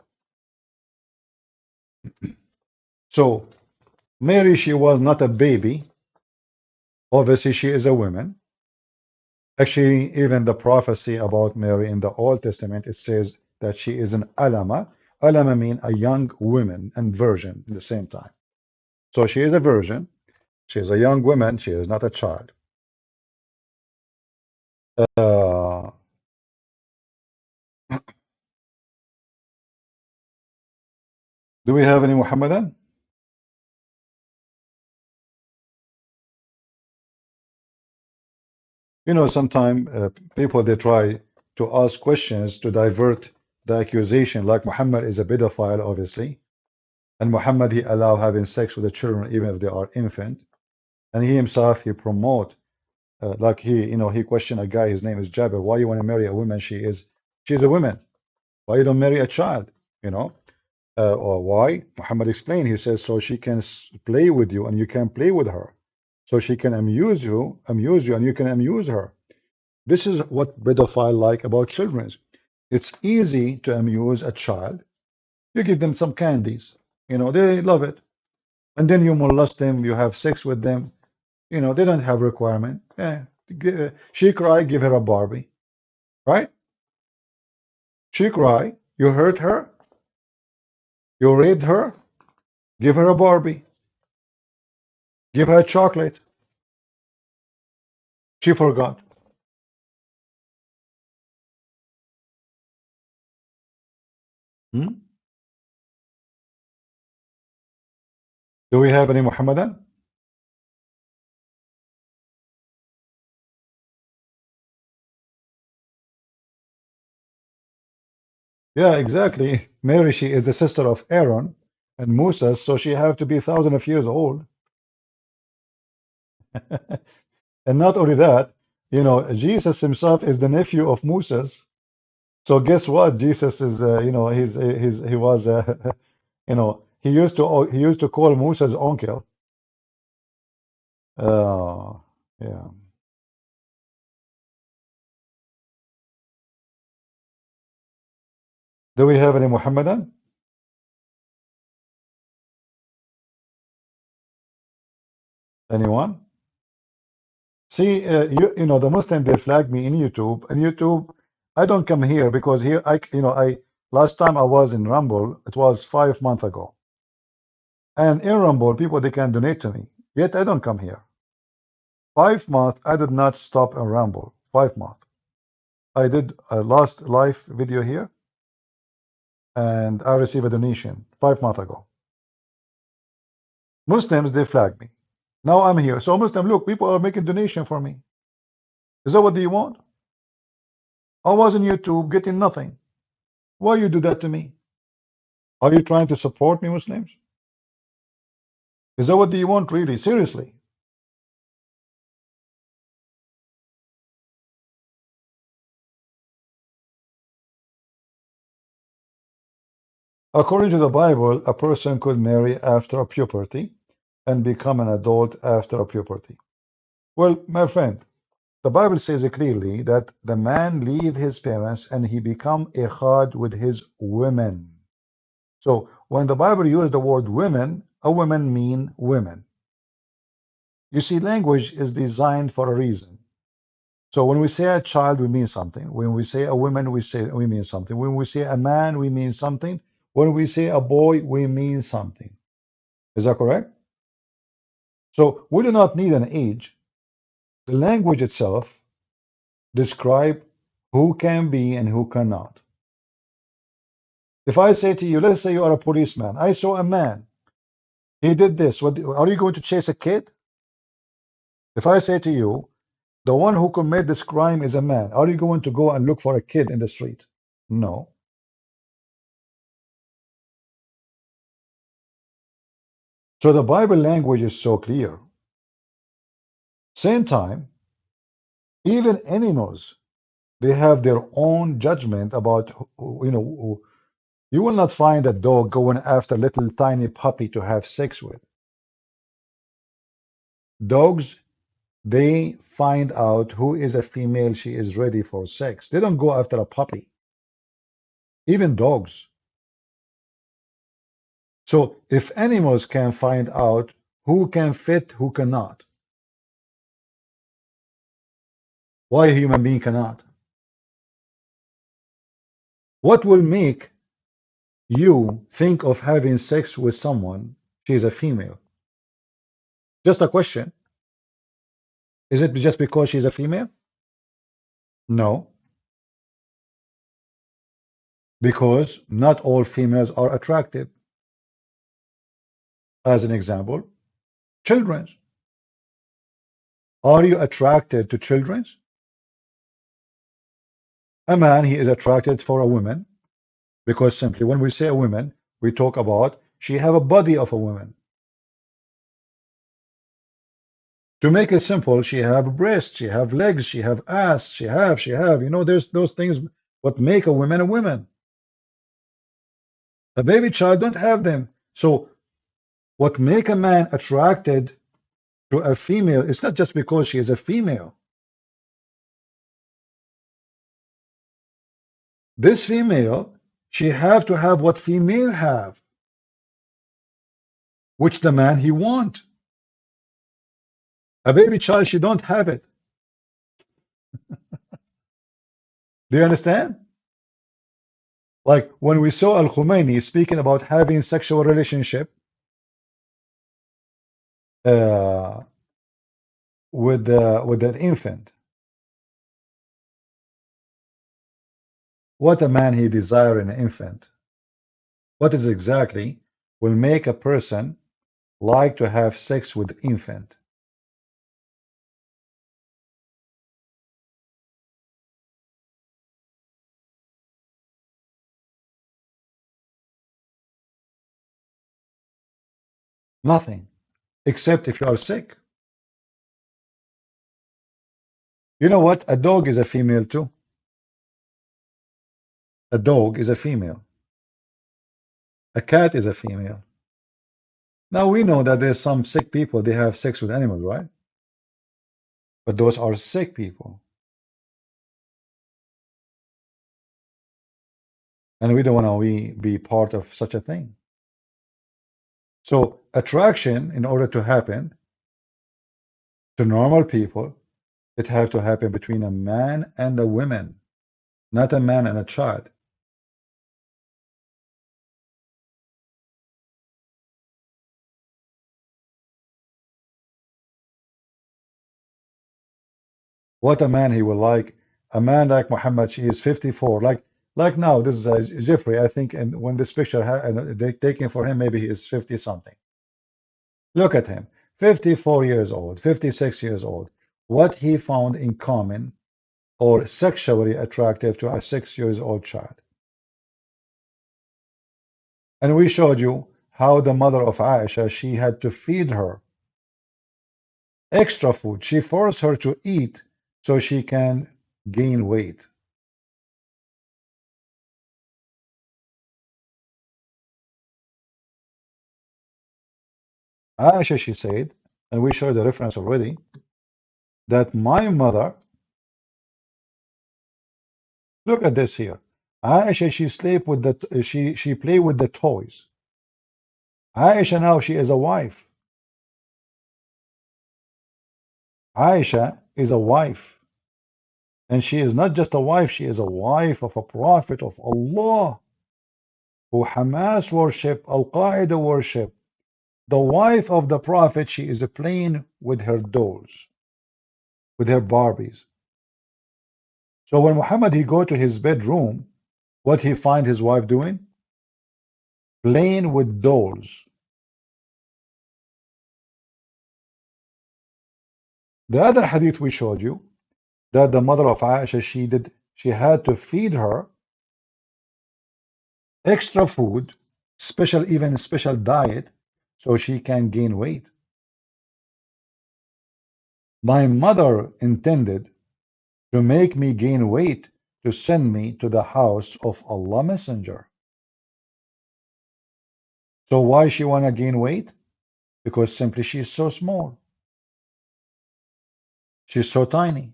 So Mary, she was not a baby. Obviously, she is a woman. Actually, even the prophecy about Mary in the Old Testament, it says that she is an alama. Alama mean a young woman and virgin at the same time. So she is a virgin. She is a young woman. She is not a child. Uh, do we have any Muhammadan? You know, sometimes people, they try to ask questions to divert the accusation, like Muhammad is a pedophile, obviously, and Muhammad, he allow having sex with the children even if they are infant, and he himself, he promote, like he questioned a guy, his name is Jabir, why you want to marry a woman? She's a woman. Why you don't marry a child? You know, or why? Muhammad explained. He says so she can play with you and you can play with her, so she can amuse you, and you can amuse her. This is what pedophile like about children. It's easy to amuse a child. You give them some candies, they love it, and then you molest them, you have sex with them. They don't have requirement. Yeah, she cry, give her a Barbie, right? She cry, you hurt her, you raped her, give her a Barbie, give her a chocolate. She forgot. Hmm? Do we have any Muhammadan? Yeah, exactly. Mary, she is the sister of Aaron and Moses, so she have to be thousands of years old. And not only that, Jesus himself is the nephew of Moses. So guess what? Jesus is, he was, he used to call Moses uncle. Yeah. Do we have any Muhammadan? Anyone? See, the Muslim, they flag me in YouTube, and YouTube, I don't come here because here last time I was in Rumble, it was 5 months ago, and in Rumble, people, they can donate to me, yet I don't come here. 5 months, I did not stop in Rumble. 5 months. I did a last live video here, and I received a donation 5 months ago. Muslims, they flag me. Now I'm here. So Muslim, look, people are making donation for me. Is that what do you want? I was on YouTube getting nothing. Why you do that to me? Are you trying to support me, Muslims? Is that what do you want, really? Seriously? According to the Bible, a person could marry after puberty and become an adult after puberty. Well, my friend, the Bible says clearly that the man leave his parents and he become echad with his women. So when the Bible uses the word women, a woman mean women. You see, language is designed for a reason. So when we say a child, we mean something. When we say a woman, we mean something. When we say a man, we mean something. When we say a boy, we mean something. Is that correct? So we do not need an age. The language itself describe who can be and who cannot. If I say to you, let's say you are a policeman, I saw a man, he did this. What are you going to chase a kid? If I say to you, The one who committed this crime is a man. Are you going to go and look for a kid in the street? No. So the Bible language is so clear. Same time, even animals, they have their own judgment about, you will not find a dog going after little tiny puppy to have sex with. Dogs, they find out who is a female she is ready for sex. They don't go after a puppy. Even dogs. So if animals can find out who can fit, who cannot, why a human being cannot? What will make you think of having sex with someone she is a female? Just a question. Is it just because she's a female? No. Because not all females are attractive. As an example, children. Are you attracted to children? A man, he is attracted for a woman because simply when we say a woman, we talk about she have a body of a woman. To make it simple, she have breasts, she have legs, she have ass, she have, there's those things what make a woman a woman. A baby child don't have them. So what make a man attracted to a female is not just because she is a female. This female, she have to have what female have, which the man he want. A baby child, she don't have it. Do you understand? Like when we saw Al-Khomeini speaking about having sexual relationship with that infant. What a man he desire in an infant. What is exactly will make a person like to have sex with infant? Nothing, except if you are sick. You know what? A dog is a female too. A dog is a female. A cat is a female. Now we know that there's some sick people, they have sex with animals, right? But those are sick people. And we don't want to be part of such a thing. So attraction, in order to happen to normal people, it have to happen between a man and a woman, not a man and a child. What a man he will like. A man like Muhammad, she is 54. Like now, this is Jeffrey, I think, and when this picture they taken for him, maybe he is 50 something. Look at him, 54 years old, 56 years old. What he found in common or sexually attractive to a 6-year-old child. And we showed you how the mother of Aisha, she had to feed her extra food. She forced her to eat so she can gain weight. Aisha, she said, and we showed the reference already, that my mother, look at this here. Aisha, she sleep with the she play with the toys. Aisha now she is a wife. Aisha is a wife. And she is not just a wife, she is a wife of a prophet of Allah, who Hamas worship, Al-Qaeda worship. The wife of the prophet, she is playing with her dolls, with her Barbies. So when Muhammad he go to his bedroom, what he find his wife doing? Playing with dolls. The other hadith we showed you, that the mother of Aisha, she had to feed her extra food, even special diet, so she can gain weight. My mother intended to make me gain weight to send me to the house of Allah Messenger. So why she wanna gain weight? Because simply she's so small. She's so tiny.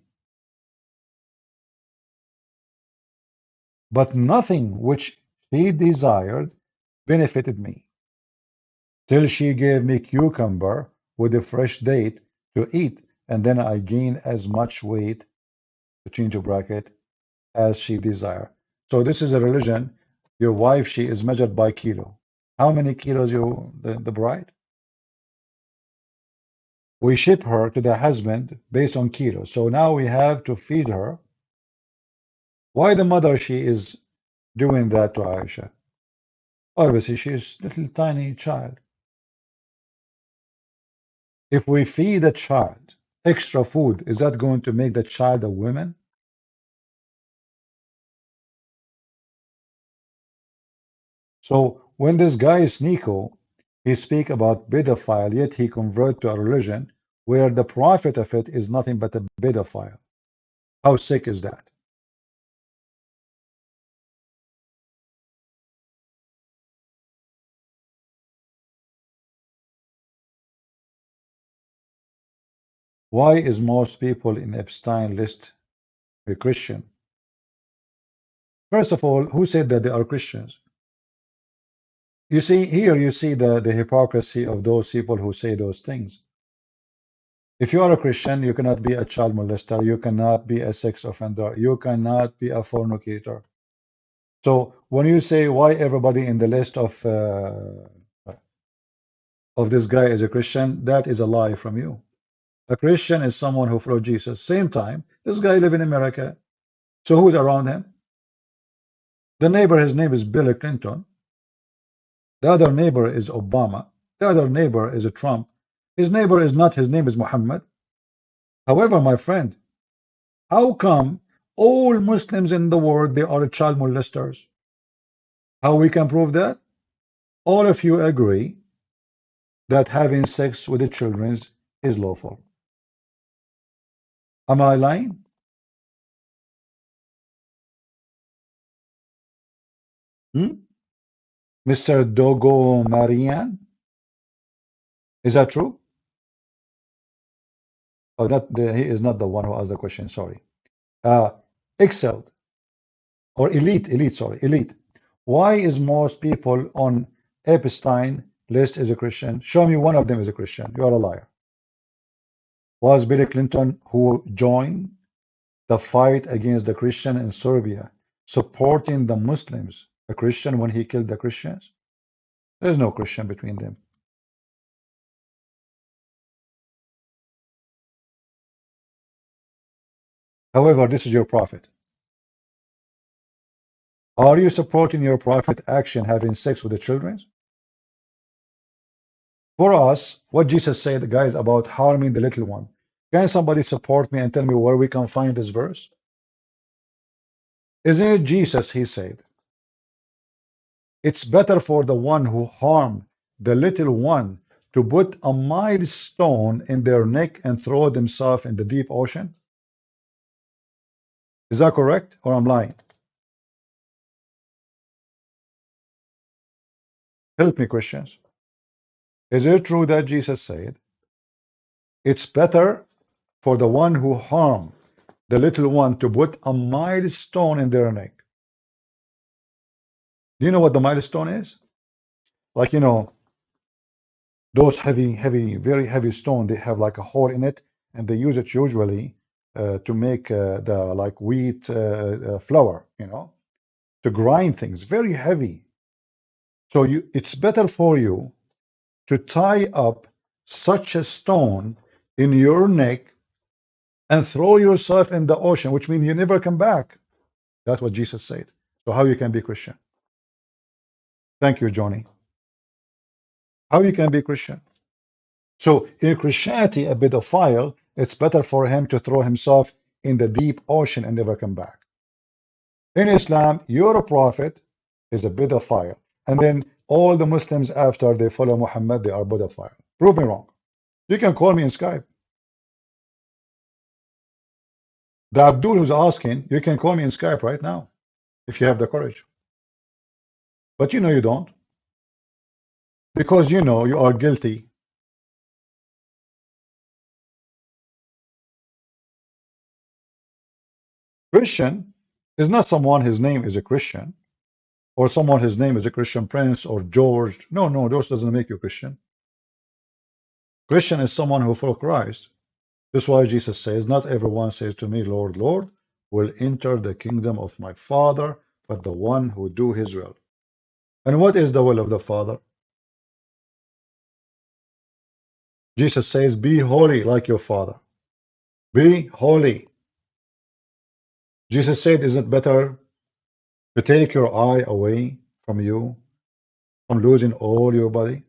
But nothing which she desired benefited me, till she gave me cucumber with a fresh date to eat, and then I gained as much weight, between two bracket, as she desired. So this is a religion. Your wife, she is measured by kilo. How many kilos the bride? We ship her to the husband based on kilos. So now we have to feed her. Why the mother, she is doing that to Aisha? Obviously, she is a little tiny child. If we feed a child extra food, is that going to make the child a woman? So when this guy Sneko, he speak about pedophile, yet he convert to a religion where the prophet of it is nothing but a pedophile. How sick is that? Why is most people in Epstein list a Christian? First of all, who said that they are Christians? You see, here you see the hypocrisy of those people who say those things. If you are a Christian, you cannot be a child molester, you cannot be a sex offender, you cannot be a fornicator. So when you say why everybody in the list of this guy is a Christian, that is a lie from you. A Christian is someone who follows Jesus. Same time, this guy live in America. So who's around him? The neighbor, his name is Bill Clinton. The other neighbor is Obama. The other neighbor is a Trump. His neighbor is not, his name is Muhammad. However, my friend, how come all Muslims in the world, they are child molesters? How we can prove that? All of you agree that having sex with the children is lawful. Am I lying? Mr. Dogo Marian? Is that true? Oh, he is not the one who asked the question, sorry. Excelled or elite. Why is most people on Epstein list is a Christian? Show me one of them is a Christian. You are a liar. Was Bill Clinton, who joined the fight against the Christian in Serbia, supporting the Muslims, a Christian when he killed the Christians? There's no Christian between them. However, this is your prophet. Are you supporting your prophet action having sex with the children? For us, what Jesus said, guys, about harming the little one. Can somebody support me and tell me where we can find this verse? Isn't it Jesus, he said, it's better for the one who harmed the little one to put a milestone in their neck and throw themselves in the deep ocean? Is that correct, or I'm lying? Help me, Christians. Is it true that Jesus said it's better for the one who harmed the little one to put a milestone in their neck? Do you know what the milestone is? Like, you know, those heavy, very heavy stone, they have like a hole in it, and they use it usually to make the like wheat flour, you know, to grind things, very heavy. So it's better for you to tie up such a stone in your neck and throw yourself in the ocean, which means you never come back. That's what Jesus said. So how you can be Christian? Thank you, Johnny. How you can be Christian? So in Christianity, a pedophile, it's better for him to throw himself in the deep ocean and never come back. In Islam, your prophet is a pedophile. And then all the Muslims after they follow Muhammad, they are pedophile. Prove me wrong. You can call me in Skype. The Abdul who's asking, you can call me in Skype right now if you have the courage. But you know you don't. Because you know you are guilty. Christian is not someone his name is a Christian, or someone his name is a Christian Prince or George. No, no, those doesn't make you Christian. Christian is someone who follows Christ. That's why Jesus says, not everyone says to me, Lord, Lord, will enter the kingdom of my Father, but the one who do his will. And what is the will of the Father? Jesus says, be holy like your Father. Be holy. Jesus said, is it better to take your eye away from you, from losing all your body?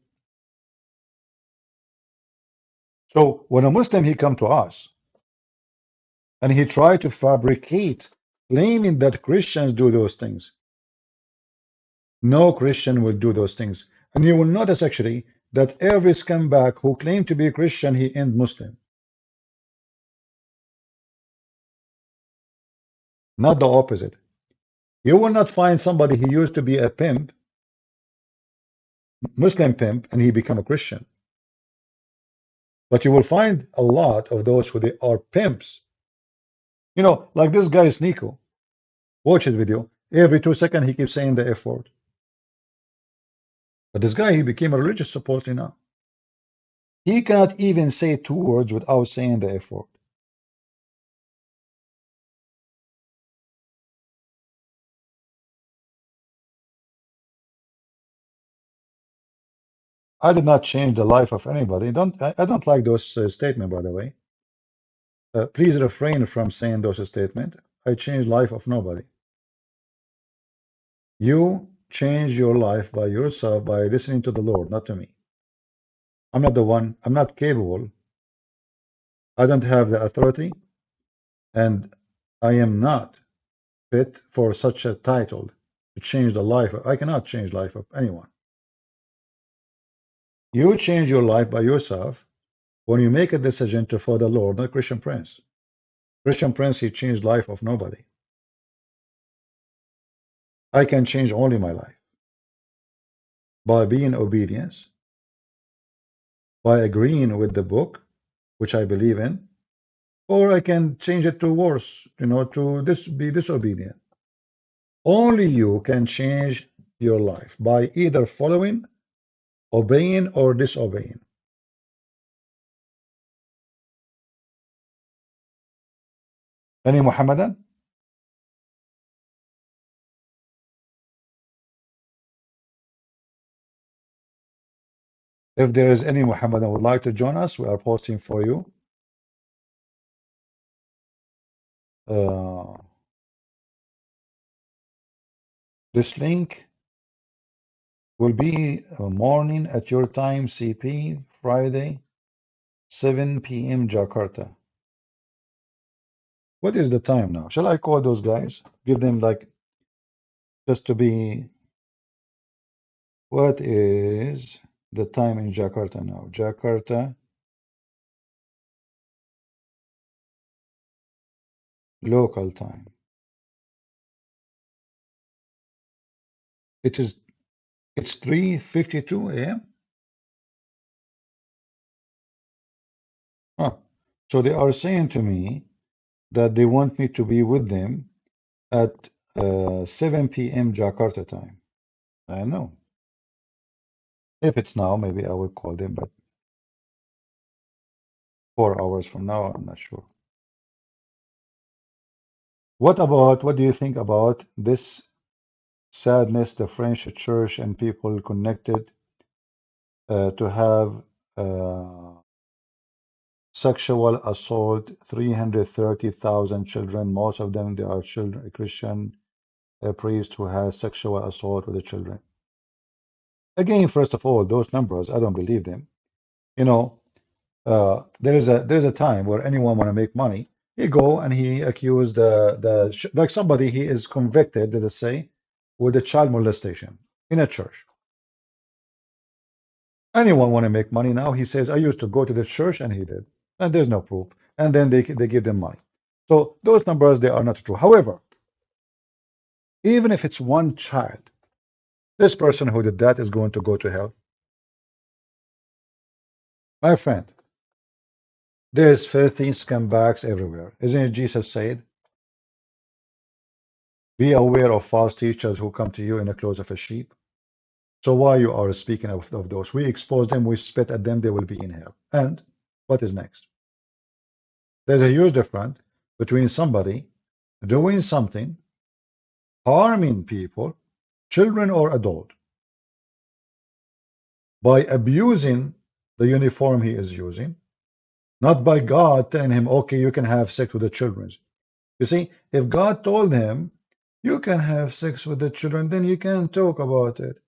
So when a Muslim, he come to us, and he try to fabricate, claiming that Christians do those things. No Christian will do those things. And you will notice actually that every scumbag who claimed to be a Christian, he end Muslim. Not the opposite. You will not find somebody who used to be a pimp, Muslim pimp, and he become a Christian. But you will find a lot of those who they are pimps. You know, like this guy Sneko. Watch his video. Every 2 seconds he keeps saying the F word. But this guy, he became a religious supposedly now. He cannot even say 2 words without saying the F word. I did not change the life of anybody. I don't like those statements, by the way. Please refrain from saying those statements. I changed life of nobody. You change your life by yourself by listening to the Lord, not to me. I'm not the one. I'm not capable. I don't have the authority, and I am not fit for such a title to change the life. I cannot change the life of anyone. You change your life by yourself when you make a decision to follow the Lord, not Christian Prince. Christian Prince, he changed life of nobody. I can change only my life by being obedience, by agreeing with the book, which I believe in, or I can change it to worse, you know, to be disobedient. Only you can change your life by either following, obeying, or disobeying. Any Muhammadan? If there is any Muhammadan would like to join us, we are posting for you. This link will be morning at your time, CP, Friday, 7 p.m. Jakarta. What is the time now? Shall I call those guys? Give them like, just to be, what is the time in Jakarta now? Jakarta, local time. It's 3:52 a.m. Huh. So they are saying to me that they want me to be with them at 7 p.m. Jakarta time. I know. If it's now, maybe I will call them, but 4 hours from now, I'm not sure. What do you think about this sadness, the French church and people connected to have sexual assault, 330,000 children, most of them, they are children, Christian priest who has sexual assault with the children. Again, first of all, those numbers, I don't believe them. You know, there is a time where anyone want to make money, He go and he accused like somebody he is convicted, let us say, with a child molestation in a church. Anyone want to make money now? He says, I used to go to the church, and he did. And there's no proof. And then they give them money. So those numbers, they are not true. However, even if it's one child, this person who did that is going to go to hell. My friend, there's filthy scumbags everywhere. Isn't it Jesus said? Be aware of false teachers who come to you in the clothes of a sheep. So why you are speaking of those? We expose them, we spit at them, they will be in hell. And what is next? There's a huge difference between somebody doing something, harming people, children or adult, by abusing the uniform he is using, not by God telling him, okay, you can have sex with the children. You see, if God told him, you can have sex with the children, then you can talk about it.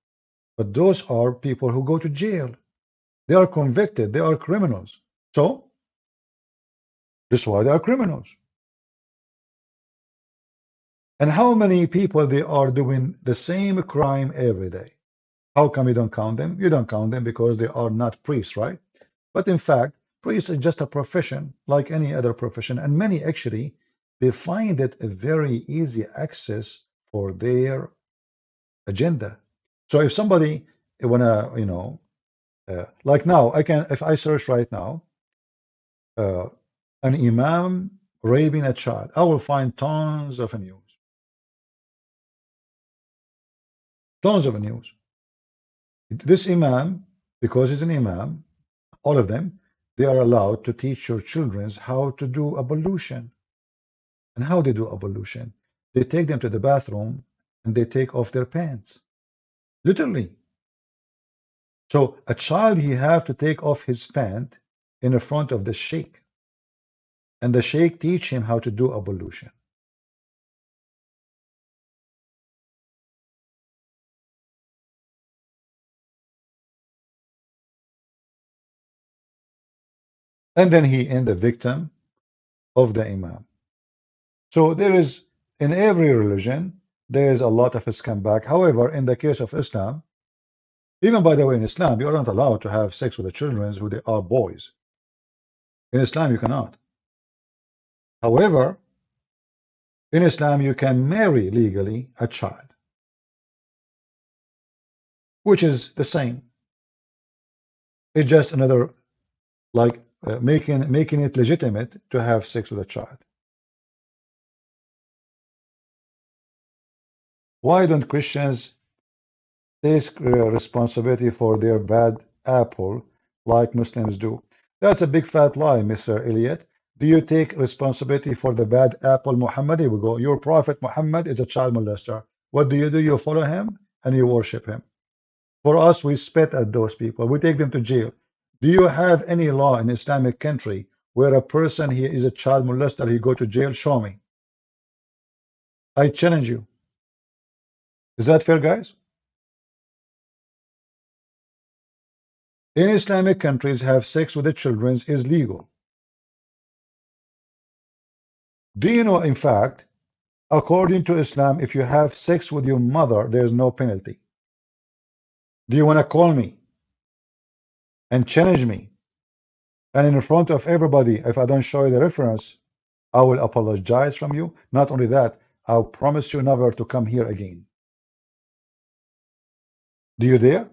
But those are people who go to jail. They are convicted. They are criminals. So, this is why they are criminals. And how many people they are doing the same crime every day? How come you don't count them? You don't count them because they are not priests, right? But in fact, priests is just a profession like any other profession. And many actually, they find it a very easy access for their agenda. So if somebody wanna, like now, I can, if I search right now, an imam raping a child, I will find tons of news. Tons of news. This imam, because he's an imam, all of them, they are allowed to teach your children how to do ablution. And how they do ablution? They take them to the bathroom and they take off their pants. Literally. So a child, he have to take off his pant in the front of the sheikh. And the sheikh teach him how to do ablution. And then he end the victim of the imam. So there is, in every religion, there is a lot of scumbag. However, in the case of Islam, even by the way, in Islam, you are not allowed to have sex with the children who they are boys. In Islam, you cannot. However, in Islam, you can marry legally a child, which is the same. It's just another, like making it legitimate to have sex with a child. Why don't Christians take responsibility for their bad apple like Muslims do? That's a big fat lie, Mr. Elliot. Do you take responsibility for the bad apple, Muhammad? Here we go. Your prophet Muhammad is a child molester. What do? You follow him and you worship him. For us, we spit at those people. We take them to jail. Do you have any law in Islamic country where a person he is a child molester, he go to jail? Show me. I challenge you. Is that fair, guys? In Islamic countries, have sex with the children is legal. Do you know, in fact, according to Islam, if you have sex with your mother, there's no penalty. Do you want to call me and challenge me? And in front of everybody, if I don't show you the reference, I will apologize from you. Not only that, I'll promise you never to come here again. Do you dare?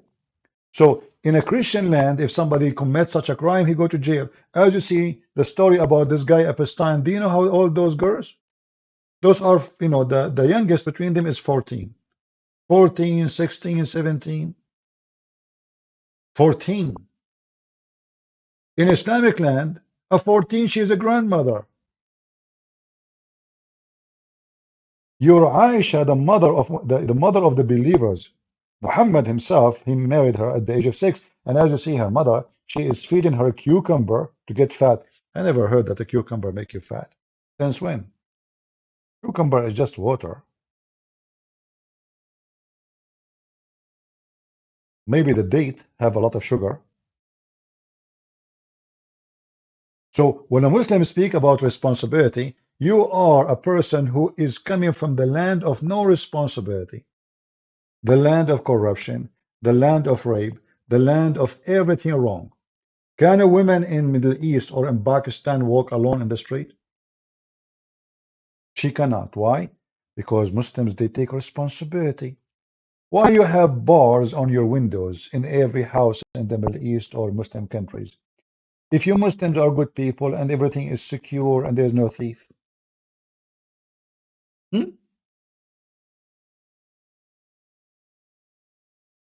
So in a Christian land, if somebody commits such a crime, he go to jail. As you see the story about this guy Epstein, do you know how old those girls? Those are, the youngest between them is 14. 14, 16, 17. 14. In Islamic land, a 14, she is a grandmother. Your Aisha, the mother of the believers, Muhammad himself, he married her at the age of 6. And as you see her mother, she is feeding her cucumber to get fat. I never heard that a cucumber make you fat. Since when? Cucumber is just water. Maybe the date have a lot of sugar. So when a Muslim speak about responsibility, you are a person who is coming from the land of no responsibility, the land of corruption, the land of rape, the land of everything wrong. Can a woman in Middle East or in Pakistan walk alone in the street? She cannot. Why? Because Muslims, they take responsibility. Why you have bars on your windows in every house in the Middle East or Muslim countries? If you Muslims are good people and everything is secure and there's no thief.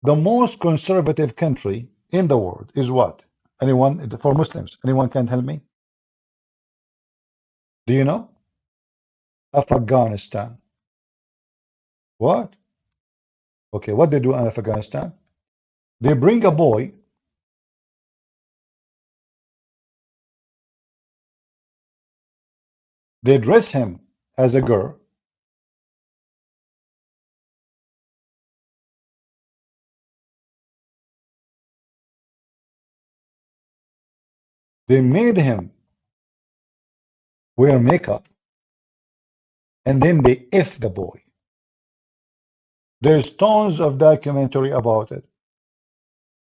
The most conservative country in the world is what? Anyone, for Muslims, anyone can tell me? Do you know? Afghanistan. What? Okay, what they do in Afghanistan? They bring a boy, they dress him as a girl, they made him wear makeup, and then they F the boy. There's tons of documentary about it.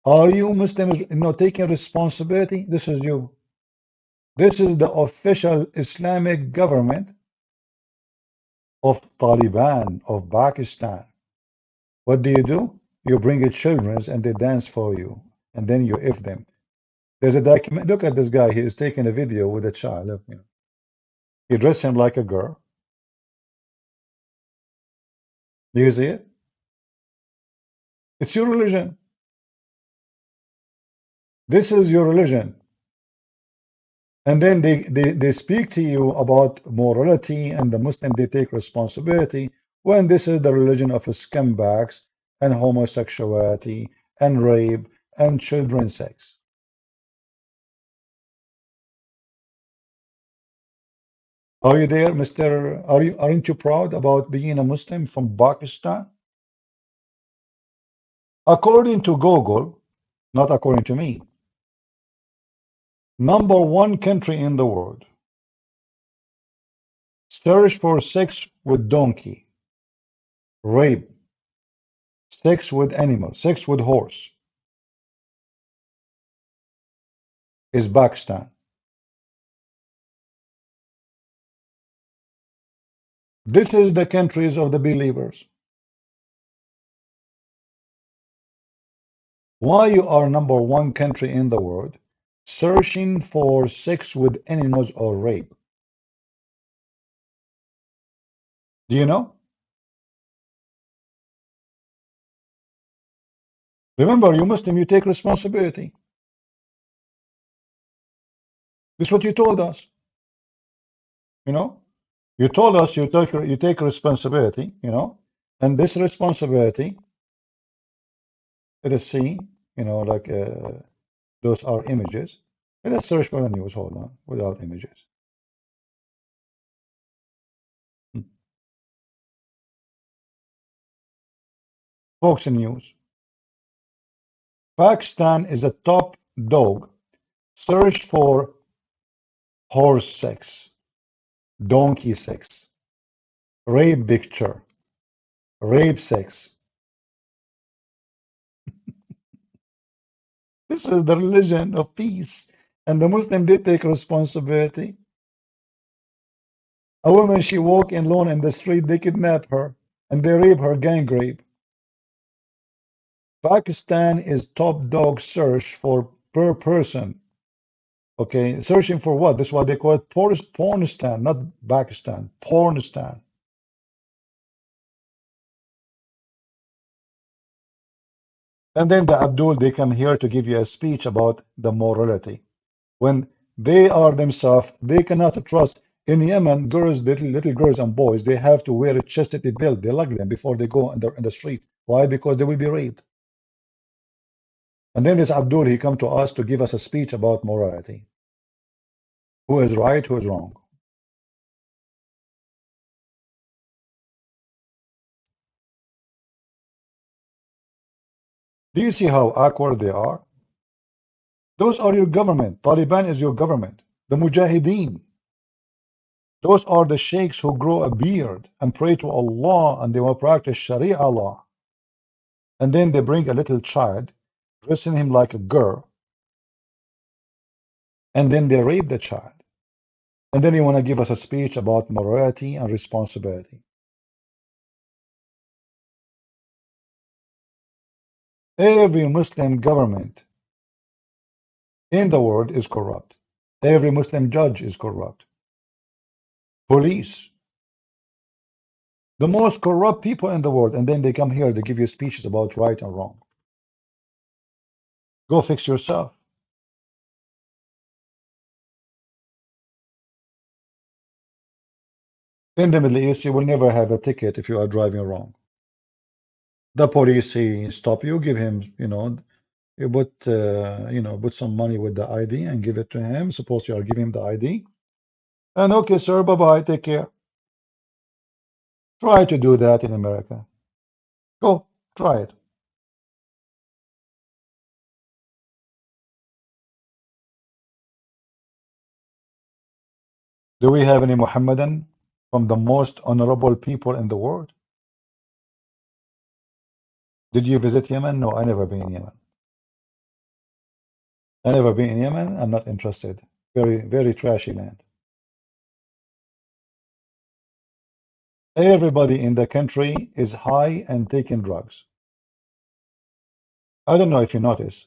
Are you Muslims not taking responsibility? This is you. This is the official Islamic government of Taliban of Pakistan. What do? You bring your children and they dance for you, and then you F them. There's a document. Look at this guy. He is taking a video with a child. Look, you know. He dressed him like a girl. Do you see it? It's your religion. This is your religion. And then they speak to you about morality and the Muslim, they take responsibility when this is the religion of scumbags and homosexuality and rape and children's sex. Are you there, Mr. Aren't you proud about being a Muslim from Pakistan? According to Google, not according to me, #1 country in the world. Search for sex with donkey, rape, sex with animal, sex with horse is Pakistan. This is the countries of the believers. Why you are #1 country in the world searching for sex with animals or rape? Do you know? Remember, you Muslim, you take responsibility. This is what you told us. You know, you told us you take responsibility. You know, and this responsibility. Let us see. You know, like those are images. Let us search for the news. Hold on, without images. Fox News. Pakistan is a top dog. Search for horse sex, donkey sex, rape picture, rape sex. This is the religion of peace. And the Muslim did take responsibility. A woman, she walk alone in the street, they kidnap her and they rape her, gang rape. Pakistan is top dog search for per person. Okay, searching for what? This is what they call it pornistan, not Pakistan, pornistan. And then the Abdul, they come here to give you a speech about the morality. When they are themselves, they cannot trust. In Yemen, girls, little girls and boys, they have to wear a chastity belt. They lock them before they go in the street. Why? Because they will be raped. And then this Abdul, he come to us to give us a speech about morality. Who is right, who is wrong? Do you see how awkward they are? Those are your government. Taliban is your government. The Mujahideen. Those are the sheikhs who grow a beard and pray to Allah and they will practice Sharia law. And then they bring a little child, dressing him like a girl, and then they rape the child. And then you want to give us a speech about morality and responsibility. Every Muslim government in the world is corrupt. Every Muslim judge is corrupt. Police, the most corrupt people in the world, and then they come here, they give you speeches about right and wrong. Go fix yourself. In the Middle East, you will never have a ticket if you are driving wrong. The police, he stop you, give him, you put some money with the ID and give it to him. Suppose you are giving him the ID. And okay, sir, bye-bye, take care. Try to do that in America. Go, try it. Do we have any Muhammadan from the most honorable people in the world? Did you visit Yemen? No, I never been in Yemen. I never been in Yemen. I'm not interested. Very, very trashy land. Everybody in the country is high and taking drugs. I don't know if you notice.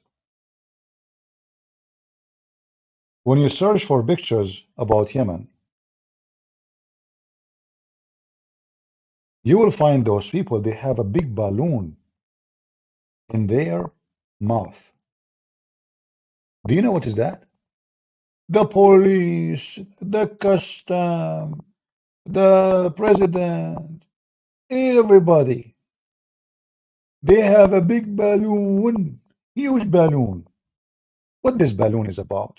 When you search for pictures about Yemen, you will find those people, they have a big balloon in their mouth. Do you know what is that? The police, the custom, the president, everybody. They have a big balloon, huge balloon. What this balloon is about?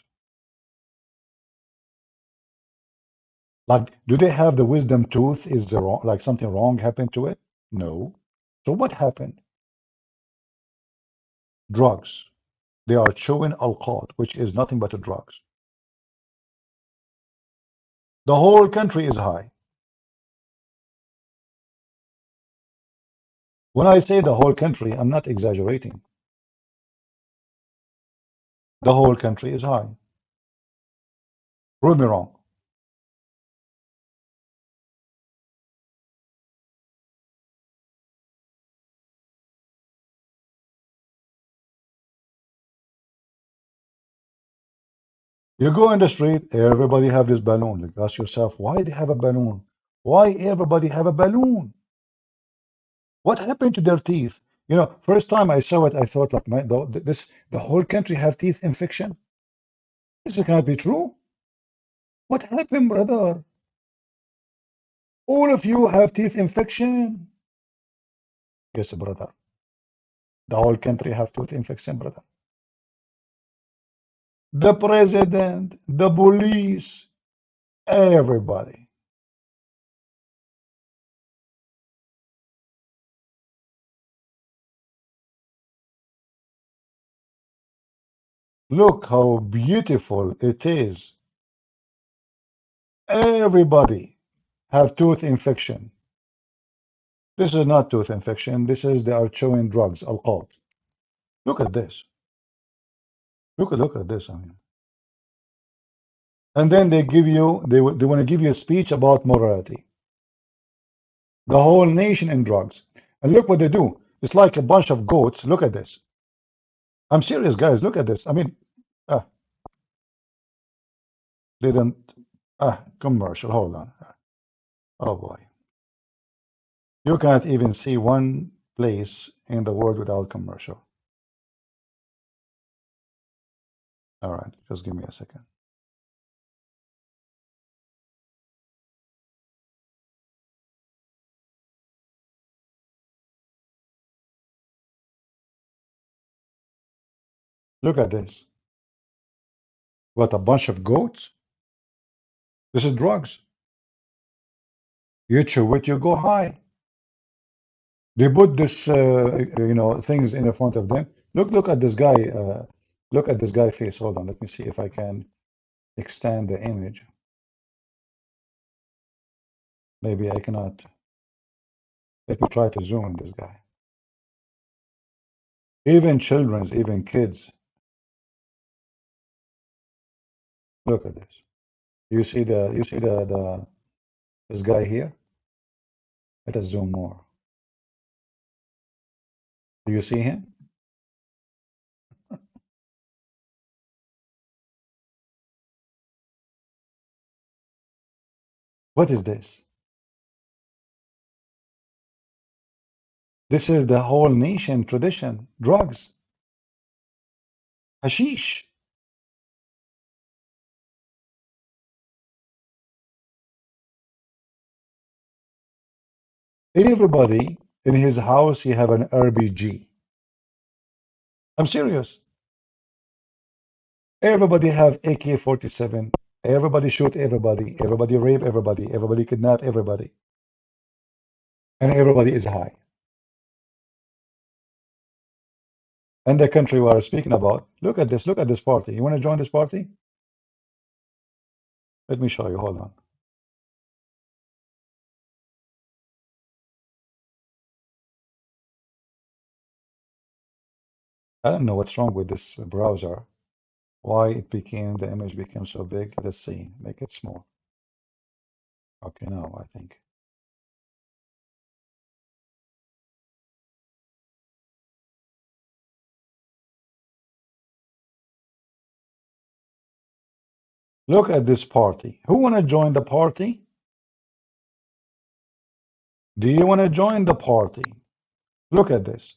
Like, do they have the wisdom tooth? Is there wrong, like something wrong happened to it? No. So what happened? Drugs. They are chewing alcohol, which is nothing but a drugs. The whole country is high. When I say the whole country, I'm not exaggerating. The whole country is high. Prove me wrong. You go in the street, everybody have this balloon. You ask yourself, why they have a balloon? Why everybody have a balloon? What happened to their teeth? First time I saw it, I thought like, man, the whole country have teeth infection. This cannot be true. What happened, brother? All of you have teeth infection. Yes, brother. The whole country have tooth infection, brother. The president, the police, everybody. Look how beautiful it is. Everybody have tooth infection. This is not tooth infection. This is they are chewing drugs, alcohol. Look at this. Look at this. I mean. And then they give you, they want to give you a speech about morality. The whole nation in drugs. And look what they do. It's like a bunch of goats. Look at this. I'm serious, guys. Look at this. I mean, they didn't. Commercial. Hold on. Oh boy. You can't even see one place in the world without commercial. All right. Just give me a second. Look at this. What, a bunch of goats? This is drugs. You chew it, you go high. They put this, things in the front of them. Look at this guy. Look at this guy face. Hold on, let me see if I can. extend the image. Maybe I cannot. Let me try to zoom in this guy. Even children's, even kids. Look at this. You see this guy here? Let us zoom more. Do you see him? What is this? This is the whole nation tradition. Drugs. Hashish. Everybody in his house, he have an RPG. I'm serious. Everybody have AK-47. Everybody shoot everybody. Everybody rape everybody. Everybody kidnap everybody. And everybody is high. And the country we are speaking about, look at this. Look at this party. You want to join this party? Let me show you. Hold on. I don't know what's wrong with this browser. Why it became, the image became so big. Let's see. Make it small. Okay, now I think. Look at this party. Who want to join the party? Do you want to join the party? Look at this.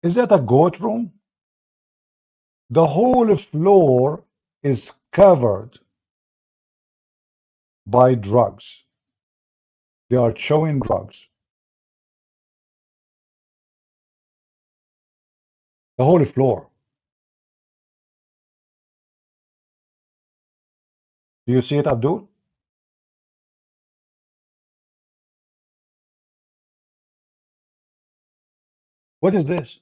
Is that a goat room? The whole floor is covered by drugs. They are showing drugs. The whole floor. Do you see it, Abdul? What is this?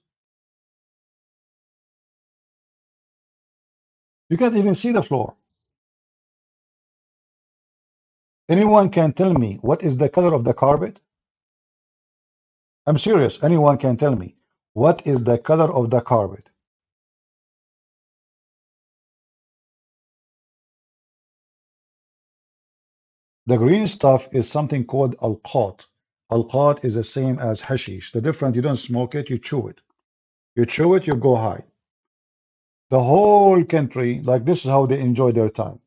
You can't even see the floor. Anyone can tell me what is the color of the carpet? I'm serious. Anyone can tell me what is the color of the carpet? The green stuff is something called al-qat. Al-qat is the same as hashish. The difference, you don't smoke it, you chew it. You chew it, you go high. The whole country, like this is how they enjoy their time.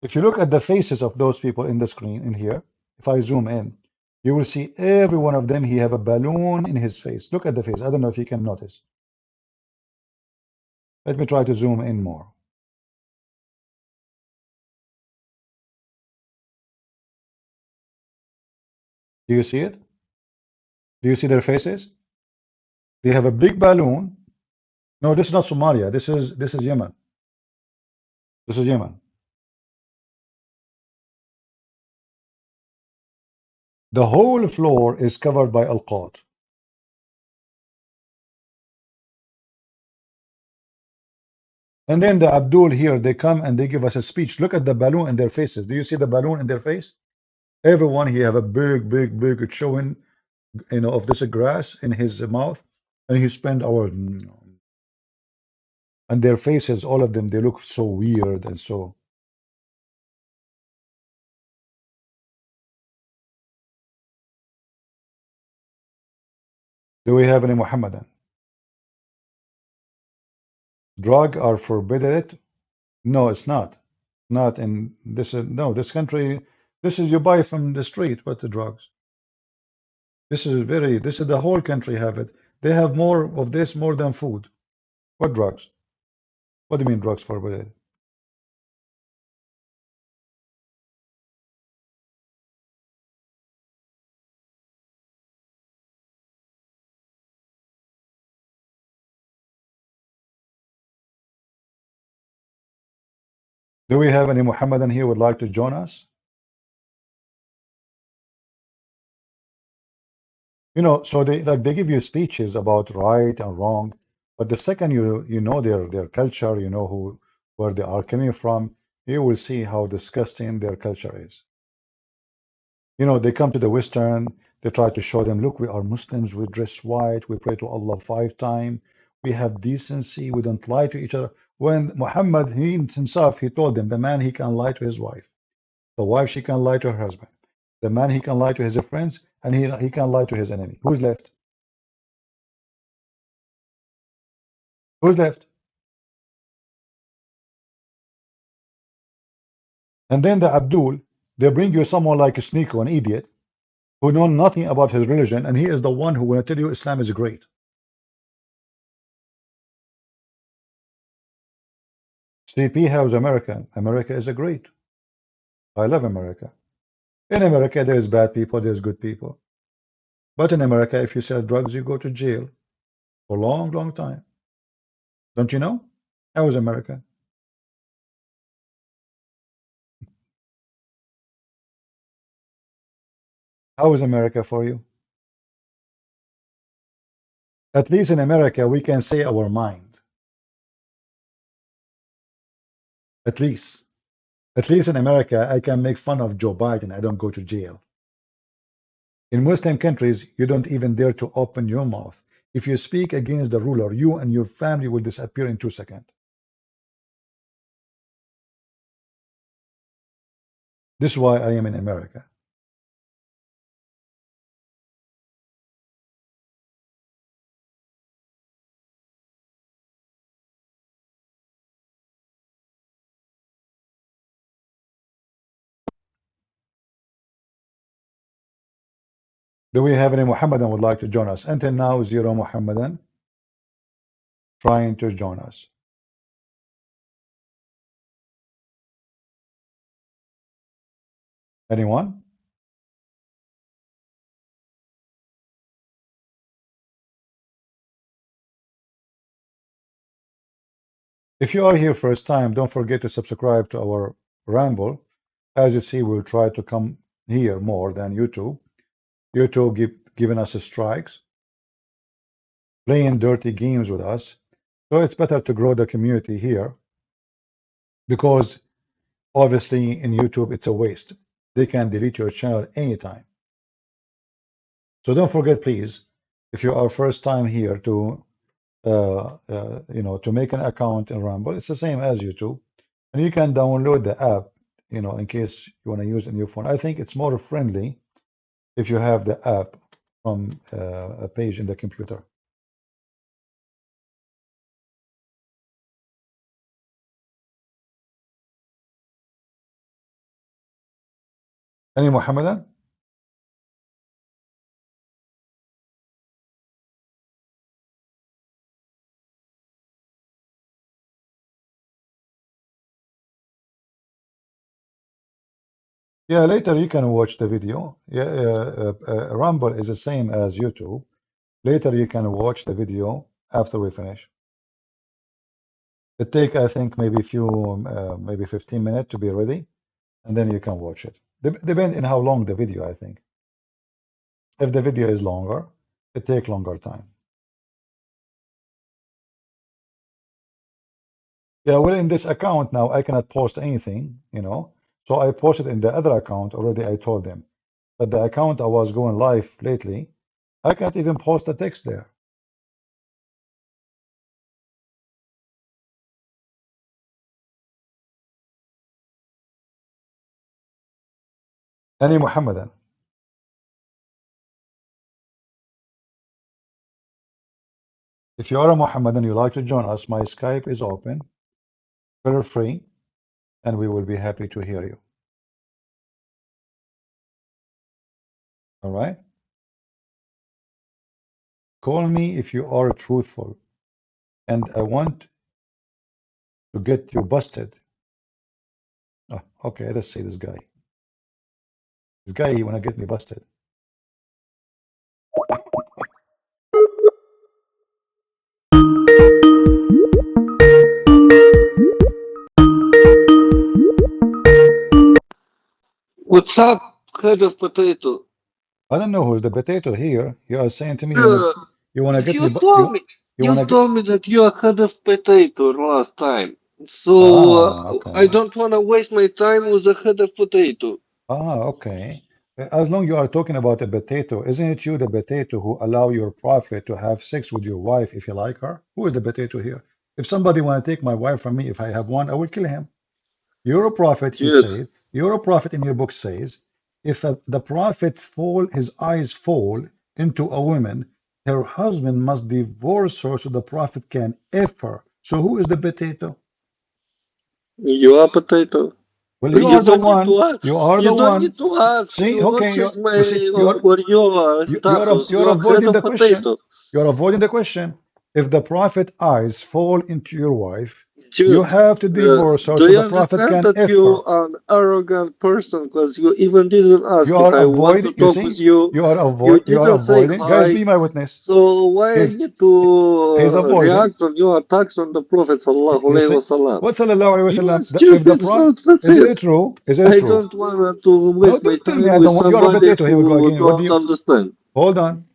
If you look at the faces of those people in the screen in here, if I zoom in, you will see every one of them, he have a balloon in his face. Look at the face. I don't know if you can notice. Let me try to zoom in more. Do you see it? Do you see their faces? They have a big balloon. No, this is not Somalia. This is Yemen. This is Yemen. The whole floor is covered by al-qat. And then the Abdul here, they come and they give us a speech. Look at the balloon in their faces. Do you see the balloon in their face? Everyone here have a big showing, you know, of this grass in his mouth, and he spent our, and their faces, all of them, they look so weird and so. Do we have any Muhammadan? Drug are forbidden? No, it's not. Not in this. No, this country. This is you buy from the street. What the drugs? This is very. This is the whole country have it. They have more of this more than food. What drugs? What do you mean drugs forbidden? Do we have any Muhammadan here would like to join us? You know, so they give you speeches about right and wrong, but the second you know their culture, you know where they are coming from, you will see how disgusting their culture is. You know, they come to the Western, they try to show them, look, we are Muslims, we dress white, we pray to Allah 5 times, we have decency, we don't lie to each other. When Muhammad, he himself, he told them, the man, he can lie to his wife. The wife, she can lie to her husband. The man, he can lie to his friends, and he can lie to his enemy. Who's left? Who's left? And then the Abdul, they bring you someone like Sneko, an idiot, who know nothing about his religion, and he is the one who will tell you Islam is great. CP has America. America is a great. I love America. In America, there's bad people, there's good people. But in America, if you sell drugs, you go to jail for a long, long time. Don't you know? How is America? How is America for you? At least in America, we can say our mind. At least. At least in America, I can make fun of Joe Biden. I don't go to jail. In Muslim countries, you don't even dare to open your mouth. If you speak against the ruler, you and your family will disappear in 2 seconds. This is why I am in America. Do we have any Muhammadan would like to join us? Until now, 0 Muhammadan trying to join us. Anyone? If you are here first time, don't forget to subscribe to our Ramble. As you see, we'll try to come here more than YouTube. YouTube giving us strikes, playing dirty games with us. So it's better to grow the community here, because obviously in YouTube it's a waste. They can delete your channel anytime. So don't forget, please, if you are first time here, to to make an account in Rumble. It's the same as YouTube, and you can download the app, in case you want to use it on your phone. I think it's more friendly if you have the app from a page in the computer. Any Muhammadan? Yeah, later you can watch the video. Yeah, Rumble is the same as YouTube. Later you can watch the video after we finish. It take, I think, maybe maybe 15 minutes to be ready, and then you can watch it. Depend on how long the video, I think. If the video is longer, it take longer time. Yeah, well, in this account now, I cannot post anything, So I posted in the other account already. I told them, but the account I was going live lately, I can't even post a text there. Any Muhammadan? If you are a Muhammadan, you like to join us, my Skype is open. Feel free, and we will be happy to hear you. All right? Call me if you are truthful, and I want to get you busted. Oh, okay, let's see this guy. This guy, he wanna get me busted. What's up, head of potato? I don't know who's the potato here. You are saying to me you wanna get You me. told me. You You wanna told me that you are head of potato last time. So Ah, okay. I don't want to waste my time with a head of potato. Ah, okay. As long you are talking about a potato, isn't it you, the potato, who allow your prophet to have sex with your wife if you like her? Who is the potato here? If somebody want to take my wife from me, if I have one, I will kill him. You're a prophet, you Dude, say. You're a prophet in your book says, if the prophet fall, his eyes fall into a woman, her husband must divorce her so the prophet can F her. So who is the potato? you are potato. Well, you You are the don't need one. to ask. You are You the don't one. need to ask. See, You not okay, change my you see, or your status. you're You are head avoiding of the question. potato. You're avoiding the question. If the prophet eyes fall into your wife, you Dude, have to divorce her do so you the prophet understand can that F her. you are an arrogant person? Because you even didn't You ask if are I want to avoiding, you talk with see, you. You you are didn't say avoiding. Guys, hi. be my witness. So why I He's need he's to avoiding. react on your attacks on the Prophet sallallahu You alaihi see, wasallam? what sallallahu alaihi You are wasallam? If the stupid, prophet, so that's is it. it true? Is it I true? don't want to No, waste my don't tell me time I with don't want. You're a somebody potato. Here we go who again. What do don't you? understand. Hold on.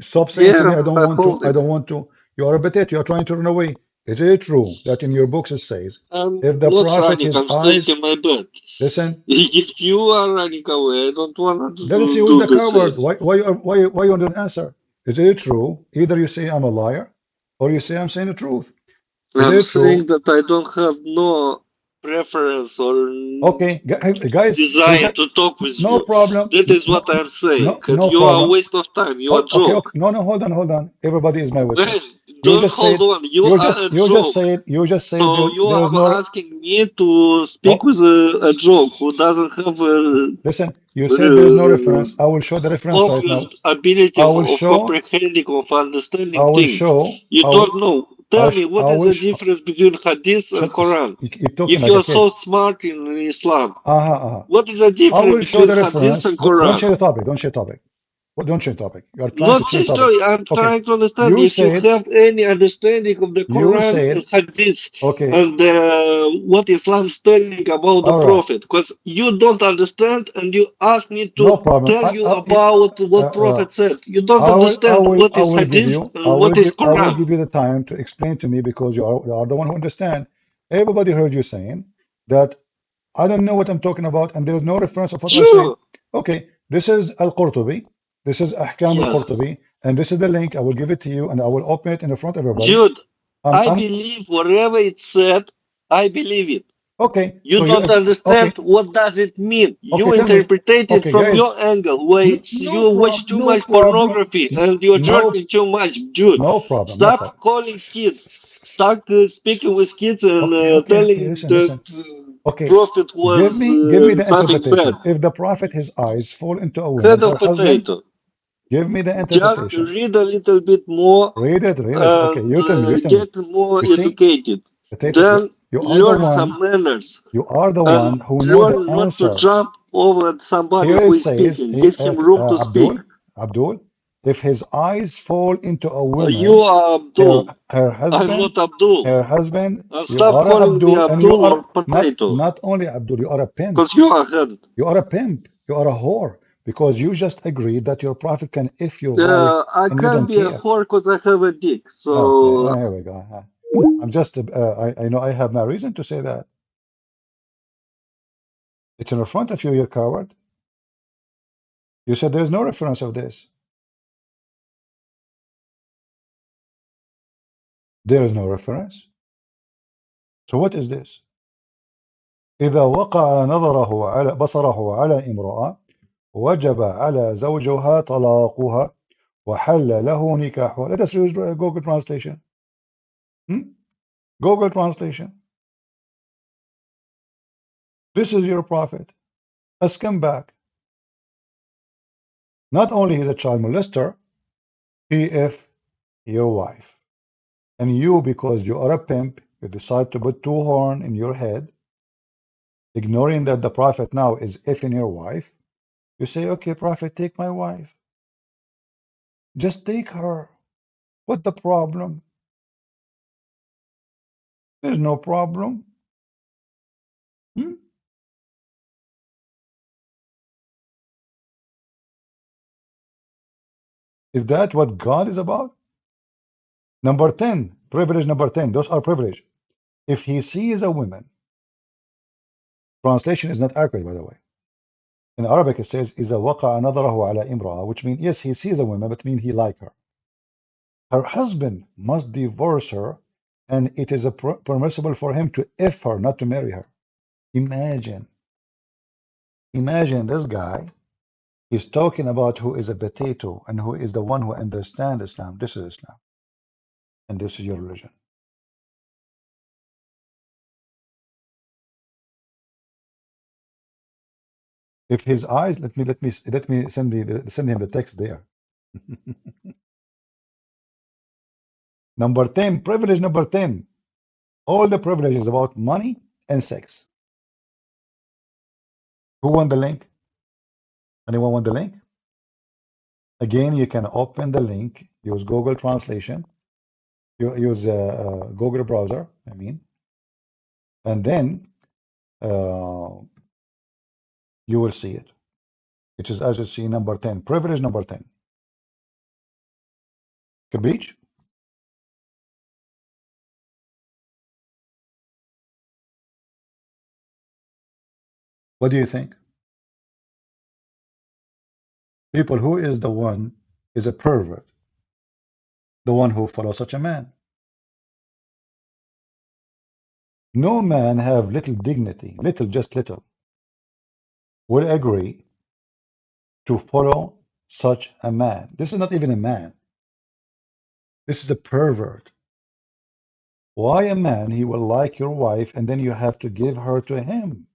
Stop saying to me, Yeah, I don't I want to. hold I it. don't want to. You are a potato. You are trying to run away. Is it true that in your books it says, I'm if the not prophet, running, his I'm staying eyes, in my bed. listen, If you are running away, I don't want to let us see who is do the the same. coward. Why you don't answer? Is it true? Either you say I'm a liar, or you say I'm saying the truth. Is I'm it true? saying that I don't have no preference or Okay, guys, is desire that to talk with no you. problem? That is No, what I'm saying. And no you are a problem. waste of time. You are a Okay, joke. no, hold on. Everybody is my Hey, witness. You don't just hold said, on. You are a joke. So you there is no. are asking me to speak No, with a joke who doesn't have listen, you said there is no uh, reference. I will show the reference right obvious now. ability I will of show, comprehending, of I understanding will things. show, You don't know. Tell me, I what is will the show. difference between Hadith and Shut, Quran? you keep talking If like you a are so kid. smart in Islam, Uh-huh. what is the I difference will show between the Hadith reference. and Don't Quran? share the topic. Don't share topic. Don't change topic. You are trying to Not change topic. history. I'm Okay. trying to understand You if you said, have any understanding of the you Quran and said, Hadith okay, and what Islam is telling about the all right, Prophet. Because you don't understand and you ask me no to problem. tell you about what Prophet said. You don't understand what is Hadith and what is I will Quran. give you the time to explain to me because you are the one who understand. Everybody heard you saying that I don't know what I'm talking about, and there is no reference of what I'm saying. Sure. Okay, this is Al-Qurtubi, this is Ahkam Yes. Al-Qurtubi, and this is the link. I will give it to you, and I will open it in the front of everybody. Jude, I I'm believe whatever it said, I believe it. okay. You So you don't understand okay? what does it mean. You Okay, tell me. interpret it Okay, from guys, your angle, where you watch too no much problem, pornography and you're no, drinking too much. Dude, no problem, no stop problem. calling kids. Stop speaking with kids and Okay. telling that Listen. Okay, prophet was give me the something bad. interpretation. If the prophet his eyes fall into a woman, Head her of husband, potato. give me the Just interpretation. read a little bit more Read it. Okay, and you tell me. get more You see, educated. potato, Then you are the learn one, some manners and who know the learn not to answer. jump over somebody Here who it is says, speaking. Give him room to speak. Abdul, if his eyes fall into a You woman, are Abdul. her I'm husband, not Abdul. you Stop are a calling me Abdul, and you Abdul are or potato. not only Abdul, you are a pimp. Because you are head. You are a pimp. You are a whore because you just agreed that your prophet can if your wife I and you can't don't be a care. whore because I have a dick. Okay, So here we go. I'm just, I know I have no reason to say that. It's in front of you, you coward. You said there's no reference of this. There is no reference. So what is this? إذا وقع نظره على بصره على امرأة وجب على زوجها طلاقها وحل له نكاحها. Let us use Google Translation. Google Translation. This is your prophet, a scumbag. Not only he's a child molester, he if your wife. And you, because you are a pimp, you decide to put two horn in your head, ignoring that the prophet now is effing your wife. You say, okay, prophet, take my wife. Just take her. What the problem? There's no problem. Hmm? Is that what God is about? Number 10, privilege number 10. Those are privilege. If he sees a woman, translation is not accurate, by the way. In Arabic, it says, إِذَا وَقَعَ نَظَرَهُ عَلَى إِمْرَأَةٍ, which means, yes, he sees a woman, but mean he like her. Her husband must divorce her, and it is permissible for him to F her, not to marry her. Imagine this guy is talking about who is a potato and who is the one who understands Islam. This is Islam, and this is your religion. If his eyes, let me send him the text there. Number 10, privilege number 10. All the privileges about money and sex. Who won the link? Anyone want the link? Again, you can open the link, use Google Translation, you use Google browser, I mean, and then you will see it. It is, as you see, number 10, privilege number 10. Capiche? What do you think? People, who is the one is a pervert? The one who follows such a man. No man have little dignity, little, just little, will agree to follow such a man. This is not even a man. This is a pervert. Why a man, he will like your wife and then you have to give her to him?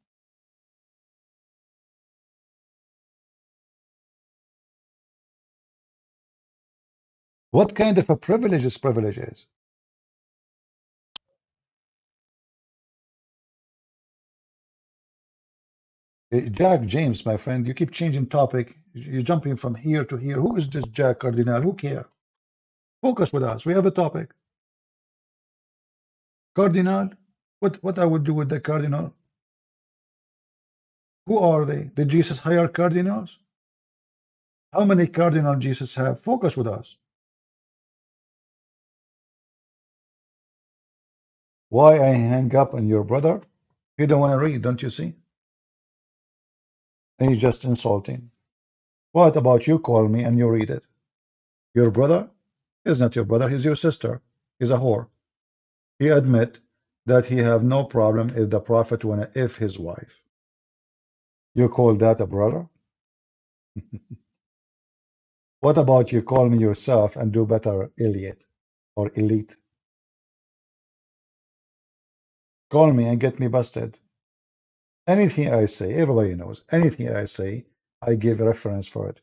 What kind of a privilege this privilege is? Jack James, my friend, you keep changing topic. You're jumping from here to here. Who is this Jack Cardinal? Who cares? Focus with us. We have a topic. Cardinal? What I would do with the cardinal? Who are they? Did Jesus hire cardinals? How many cardinal Jesus have? Focus with us. Why I hang up on your brother? He don't want to read, don't you see? And he's just insulting. What about you call me and you read it? Your brother is not your brother, he's your sister. He's a whore. He admit that he have no problem if the prophet wanna if his wife. You call that a brother? What about you call me yourself and do better, Elliot or elite? Call me and get me busted. Anything I say, everybody knows, anything I say, I give a reference for it.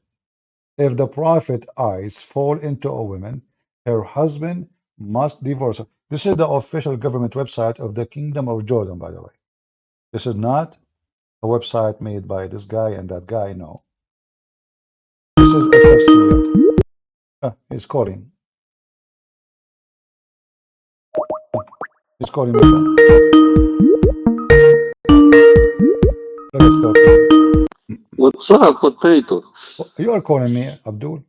If the prophet eyes fall into a woman, her husband must divorce her. This is the official government website of the Kingdom of Jordan, by the way. This is not a website made by this guy and that guy, no. This is a tafsir. He's calling. He's calling me. Let's talk. What's up, potato? You are calling me, Abdul?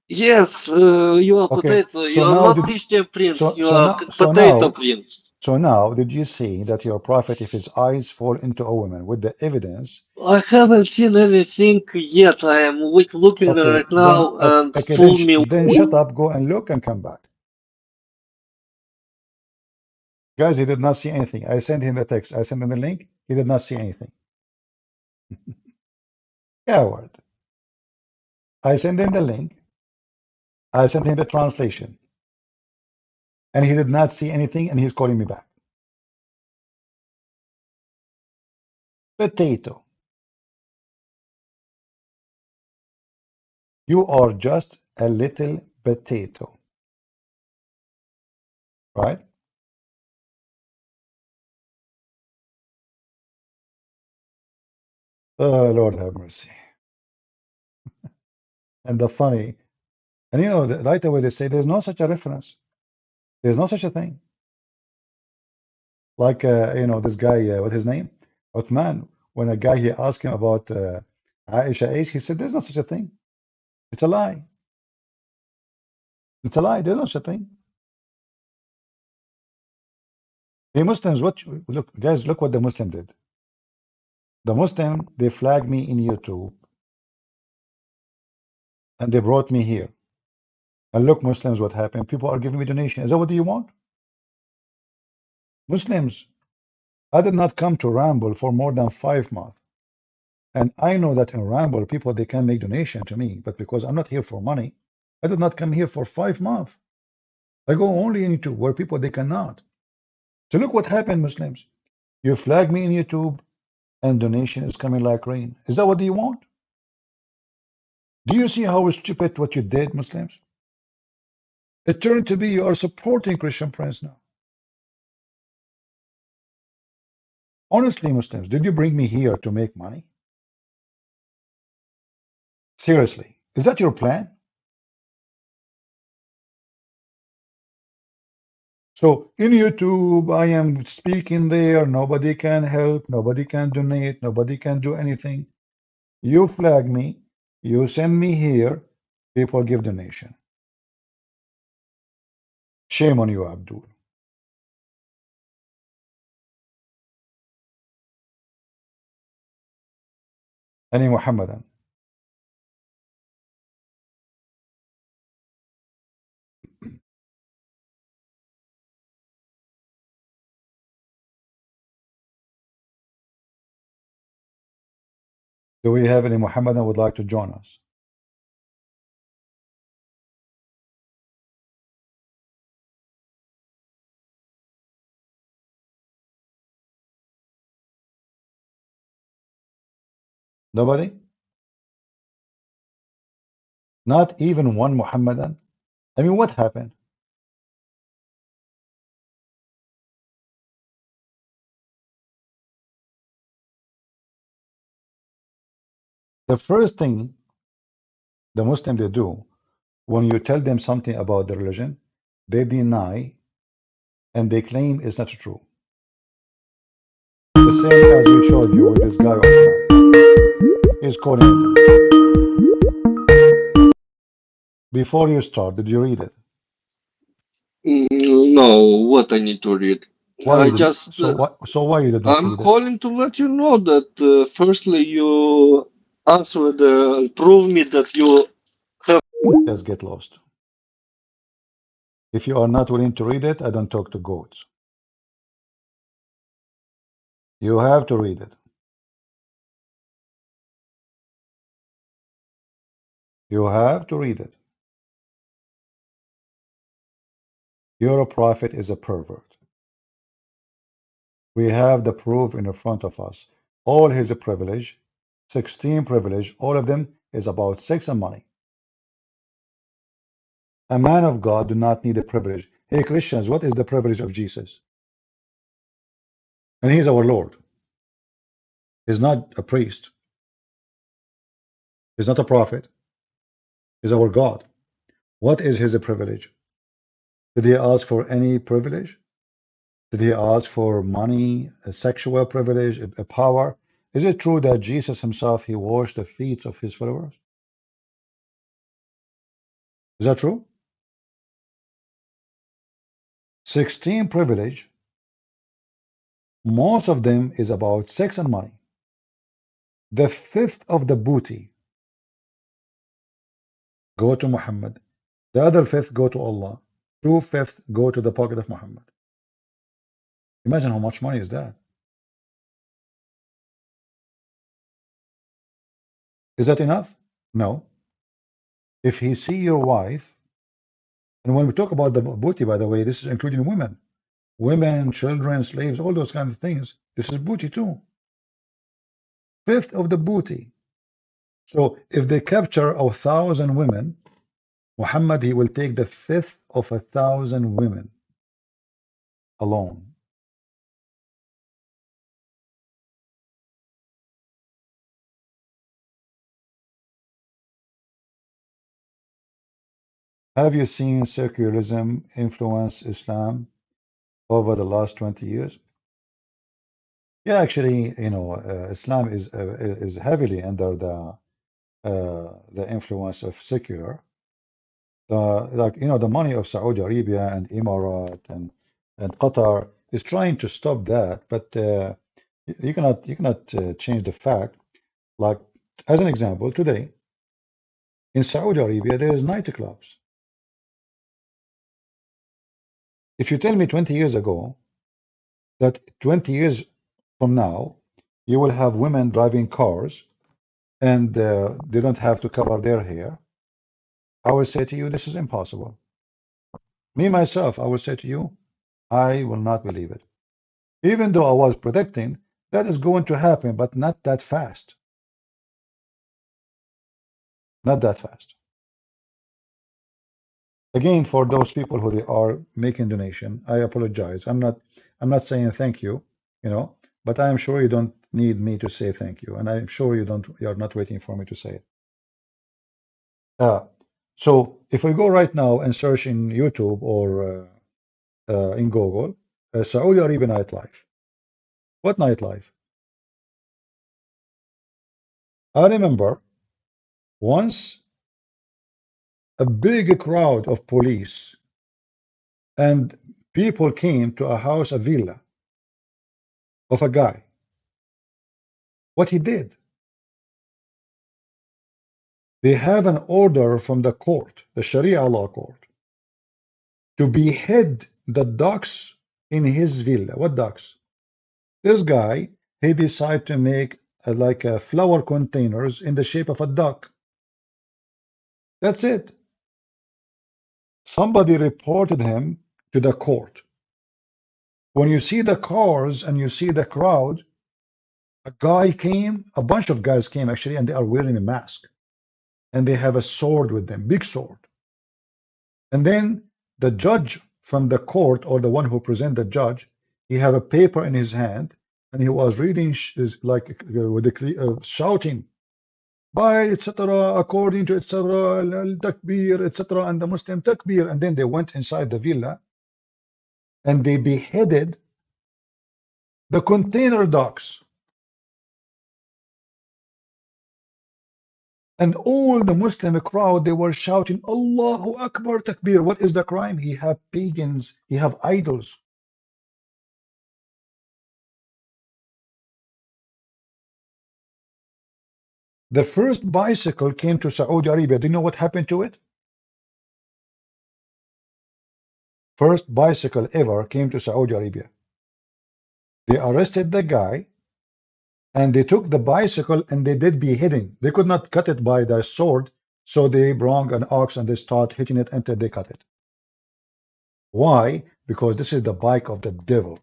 Yes, you are Okay. potato. So You are now not did, Christian prince. so, You so are now, potato prince. so now, did you see that your prophet, if his eyes fall into a woman with the evidence? I haven't seen anything yet. I am looking Okay, right now and okay, fool me. then shut up, go and look and come back. Guys, he did not see anything. I sent him the text. I sent him the link. He did not see anything. Coward. I sent him the link. I sent him the translation. And he did not see anything, and he's calling me back. Potato. You are just a little potato. Right? Oh, Lord have mercy. And the funny, and you know, right away they say there's no such a reference. There's no such a thing. Like, you know, this guy, what's his name? Uthman. When a guy, he asked him about Aisha age, he said, there's no such a thing. It's a lie. It's a lie. There's no such a thing. Hey Muslims, look, guys, look what the Muslim did. The Muslim, they flagged me in YouTube and they brought me here. And look, Muslims, what happened? People are giving me donation. Is that what you want? Muslims, I did not come to Ramble for more than 5 months. And I know that in Ramble, people, they can make donation to me. But because I'm not here for money, I did not come here for 5 months. I go only into where people, they cannot. So look what happened, Muslims. You flag me in YouTube and donation is coming like rain. Is that what you want? Do you see how stupid what you did, Muslims? It turned to be you are supporting Christian Prince now. Honestly, Muslims, did you bring me here to make money? Seriously, is that your plan? So in YouTube, I am speaking there. Nobody can help. Nobody can donate. Nobody can do anything. You flag me. You send me here. People give donation. Shame on you, Abdul. Any Muhammadan. Do we have any Muhammadan would like to join us? Nobody? Not even one Muhammadan? I mean, what happened? The first thing the Muslim they do when you tell them something about the religion, they deny and they claim it's not true. The same as we showed you with this guy on Snap. He's quoting it. Before you start, did you read it? No, what I need to read? Why I did just so why you did not I'm read it? calling to let you know that firstly you answered, prove me that you have. Just get lost. If you are not willing to read it, I don't talk to goats. You have to read it. You have to read it. Your prophet is a pervert. We have the proof in front of us. All his privilege, 16 privilege, all of them is about sex and money. A man of God do not need a privilege. Hey Christians, what is the privilege of Jesus? And he's our Lord. He's not a priest. He's not a prophet. He's our God. What is his privilege? Did he ask for any privilege? Did he ask for money, a sexual privilege, a power? Is it true that Jesus himself, he washed the feet of his followers? Is that true? 16 privilege, most of them is about sex and money. The fifth of the booty go to Muhammad. The other fifth go to Allah. 2/5 go to the pocket of Muhammad. Imagine how much money is that. Is that enough? No. If he see your wife, and when we talk about the booty, by the way, this is including women. Women, children, slaves, all those kind of things. This is booty too. Fifth of the booty. So if they capture 1,000 women, Muhammad, he will take the fifth of 1,000 women alone. Have you seen secularism influence Islam over the last 20 years? Yeah, actually, Islam is heavily under the influence of secular. The money of Saudi Arabia and Emirat and Qatar is trying to stop that, but you cannot change the fact. Like, as an example, today in Saudi Arabia there is nightclubs. If you tell me 20 years ago that 20 years from now you will have women driving cars and they don't have to cover their hair, I will say to you, this is impossible. Me, myself, I will say to you, I will not believe it. Even though I was predicting that is going to happen, but not that fast. Not that fast. Again, for those people who they are making donation, I apologize. I'm not saying thank you, you know, but I am sure you don't need me to say thank you, and I'm sure you're not waiting for me to say it. So if we go right now and search in YouTube or in Google, Saudi Arabia nightlife. What nightlife? I remember once a big crowd of police and people came to a house, a villa of a guy. What he did? They have an order from the court, the Sharia law court, to behead the ducks in his villa. What ducks? This guy, he decided to make like flower containers in the shape of a duck. That's it. Somebody reported him to the court. When you see the cars and you see the crowd, a bunch of guys came actually, and they are wearing a mask. And they have a sword with them, big sword. And then the judge from the court, or the one who present the judge, he had a paper in his hand, and he was reading like with the shouting, by etc. according to etc. al-takbir etc. and the Muslim takbir. And then they went inside the villa, and they beheaded the container ducks. And all the Muslim crowd, they were shouting, Allahu Akbar Takbir. What is the crime? He have pagans, he have idols. The first bicycle came to Saudi Arabia. Do you know what happened to it? First bicycle ever came to Saudi Arabia. They arrested the guy, and they took the bicycle and they did beheading. They could not cut it by the sword, so they brought an ox and they start hitting it until they cut it. Why? Because this is the bike of the devil.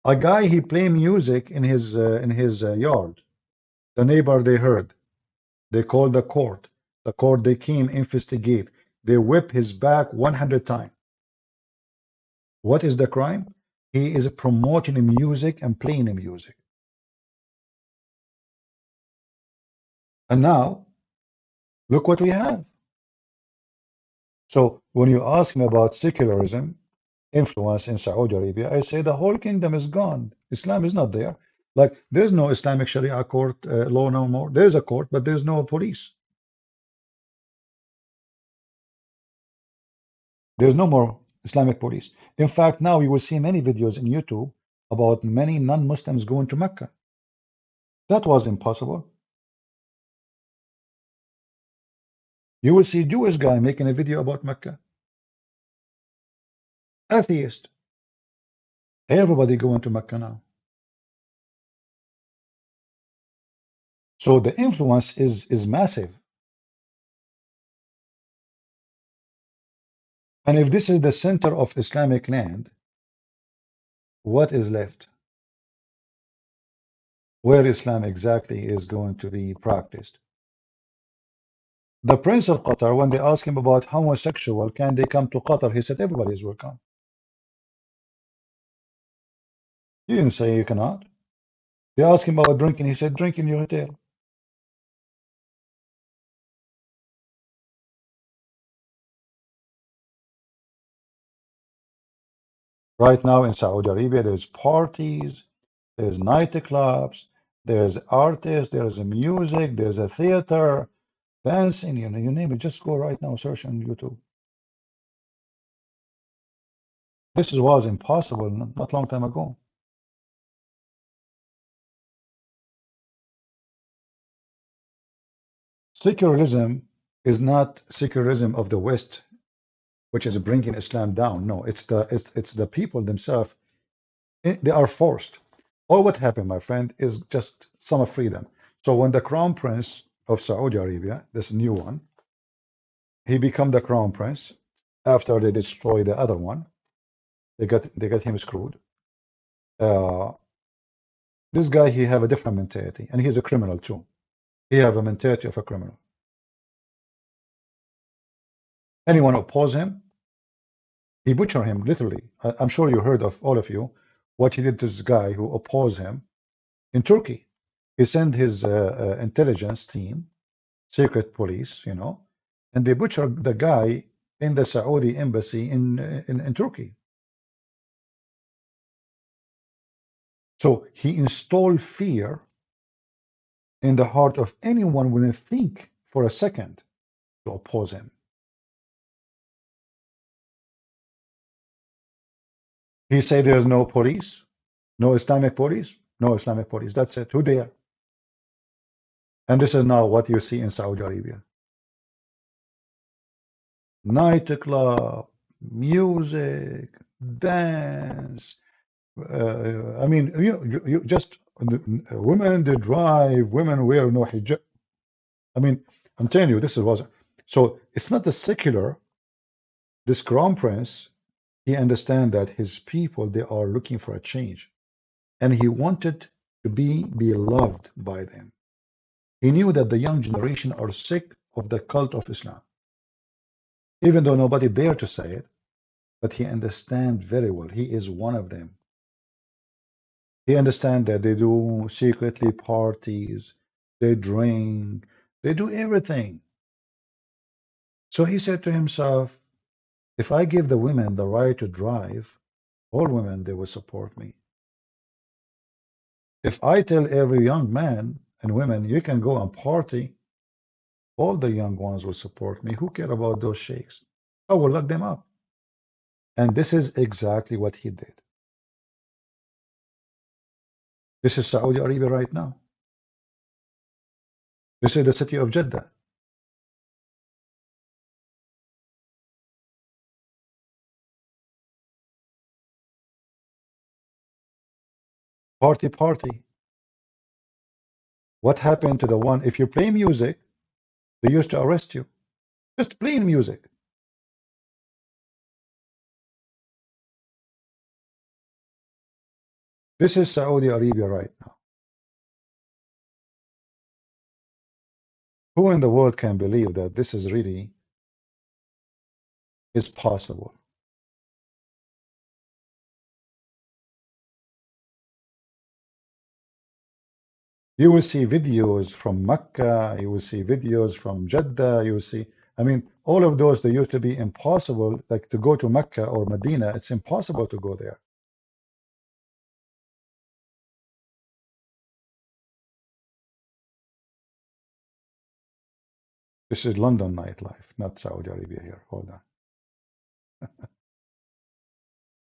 A guy, he play music in his yard. The neighbor, they heard. They called the court. The court, they came, investigate. They whip his back 100 times. What is the crime? He is promoting music and playing music. And now, look what we have. So when you ask me about secularism, influence in Saudi Arabia, I say the whole kingdom is gone. Islam is not there. Like, there's no Islamic Sharia court law no more. There's a court, but there's no police. There's no more Islamic police. In fact, now you will see many videos in YouTube about many non-Muslims going to Mecca. That was impossible. You will see Jewish guy making a video about Mecca. Atheist. Everybody going to Mecca now. So the influence is massive. And if this is the center of Islamic land, what is left? Where Islam exactly is going to be practiced? The Prince of Qatar, when they asked him about homosexual, can they come to Qatar? He said, everybody is welcome. He didn't say you cannot. They asked him about drinking. He said, drink in your hotel. Right now in Saudi Arabia, there's parties, there's nightclubs, there's artists, there's a music, there's a theater, dancing, you name it. Just go right now, search on YouTube. This was impossible not long time ago. Secularism is not secularism of the West, which is bringing Islam down. No, it's the people themselves. They are forced. All what happened, my friend, is just some of freedom. So when the crown prince of Saudi Arabia, this new one, he become the crown prince after they destroy the other one. They got him screwed. This guy, he have a different mentality, and he's a criminal too. He have a mentality of a criminal. Anyone oppose him, he butcher him literally. I'm sure you heard of, all of you, what he did to this guy who opposed him in Turkey. He sent his intelligence team, secret police, you know, and they butchered the guy in the Saudi embassy in Turkey. So he installed fear in the heart of anyone who didn't think for a second to oppose him. He said there's no police, no Islamic police, no Islamic police. That's it. Who dare? And this is now what you see in Saudi Arabia. Nightclub, music, dance. I mean, you just women they drive, women wear no hijab. I mean, I'm telling you, this was so. It's not the secular. This crown prince, he understands that his people they are looking for a change, and he wanted to be beloved by them. He knew that the young generation are sick of the cult of Islam, even though nobody dare to say it, but he understands very well. He is one of them. He understands that they do secretly parties, they drink, they do everything. So he said to himself, if I give the women the right to drive, all women, they will support me. If I tell every young man and women, you can go and party, all the young ones will support me. Who care about those sheikhs? I will lock them up. And this is exactly what he did. This is Saudi Arabia right now. This is the city of Jeddah. Party, party. What happened to the one, if you play music, they used to arrest you. Just playing music. This is Saudi Arabia right now. Who in the world can believe that this is really is possible? You will see videos from Mecca, you will see videos from Jeddah, you will see, I mean, all of those, they used to be impossible, like to go to Mecca or Medina, it's impossible to go there. This is London nightlife, not Saudi Arabia here. Hold on.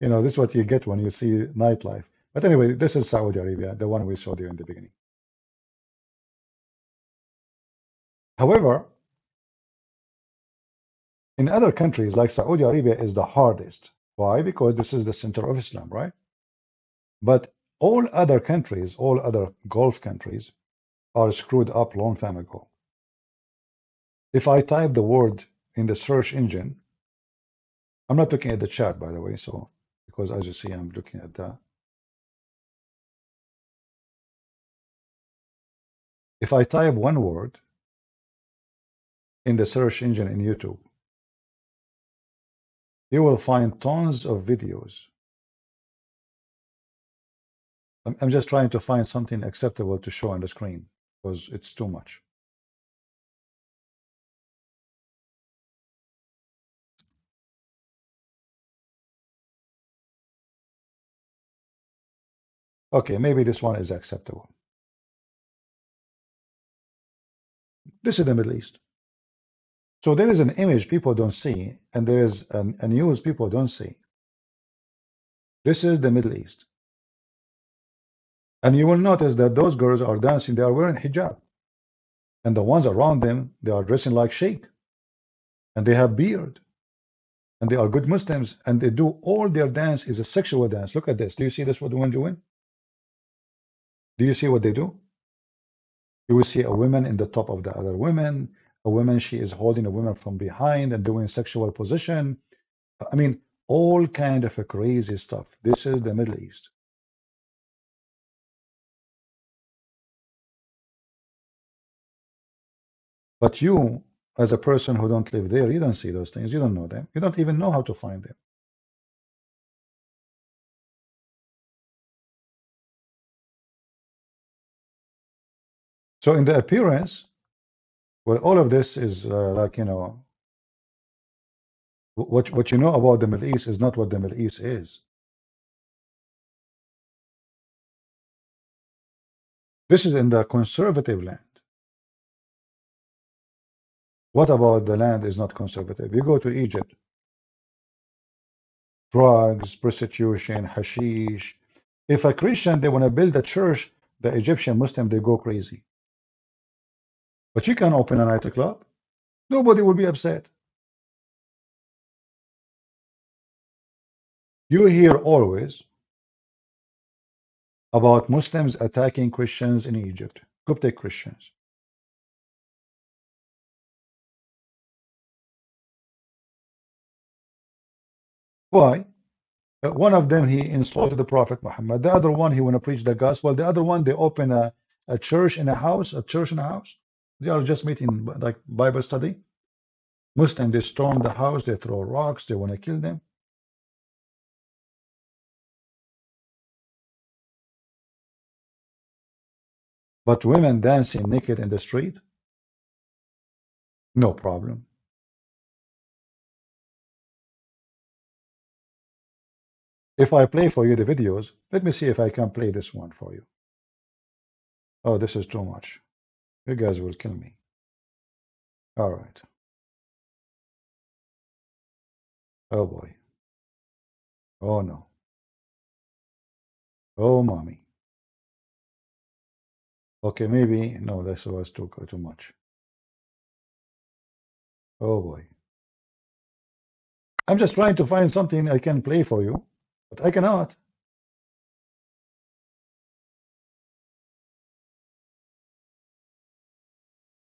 You know, this is what you get when you see nightlife. But anyway, this is Saudi Arabia, the one we saw there in the beginning. However, in other countries like Saudi Arabia is the hardest. Why? Because this is the center of Islam, right? But all other countries, all other Gulf countries are screwed up long time ago. If I type the word in the search engine, I'm not looking at the chat, by the way, so because as you see, I'm looking at that. If I type one word in the search engine in YouTube, you will find tons of videos. I'm just trying to find something acceptable to show on the screen because it's too much. Okay, maybe this one is acceptable. This is the Middle East. So there is an image people don't see, and there is a news people don't see. This is the Middle East. And you will notice that those girls are dancing, they are wearing hijab. And the ones around them, they are dressing like sheikh. And they have beard. And they are good Muslims. And they do all their dance is a sexual dance. Look at this. Do you see this what the women doing? Do you see what they do? You will see a woman in the top of the other women. A woman, she is holding a woman from behind and doing sexual position. I mean, all kind of a crazy stuff. This is the Middle East. But you, as a person who don't live there, you don't see those things. You don't know them. You don't even know how to find them. So in the appearance, well, all of this is like, you know, what you know about the Middle East is not what the Middle East is. This is in the conservative land. What about the land is not conservative? You go to Egypt, drugs, prostitution, hashish. If a Christian, they want to build a church, the Egyptian Muslim, they go crazy. But you can open a nightclub. Nobody will be upset. You hear always about Muslims attacking Christians in Egypt, Coptic Christians. Why? One of them, he insulted the Prophet Muhammad. The other one, he want to preach the gospel. The other one, they open a church in a house, a church in a house. They are just meeting like Bible study. Muslims, they storm the house, they throw rocks, they want to kill them. But women dancing naked in the street, no problem. If I play for you the videos, let me see if I can play this one for you. Oh, this is too much. You guys will kill me. All right. Oh boy. Oh no. Oh mommy. Okay, maybe no, this was too much. Oh boy. I'm just trying to find something I can play for you, but I cannot.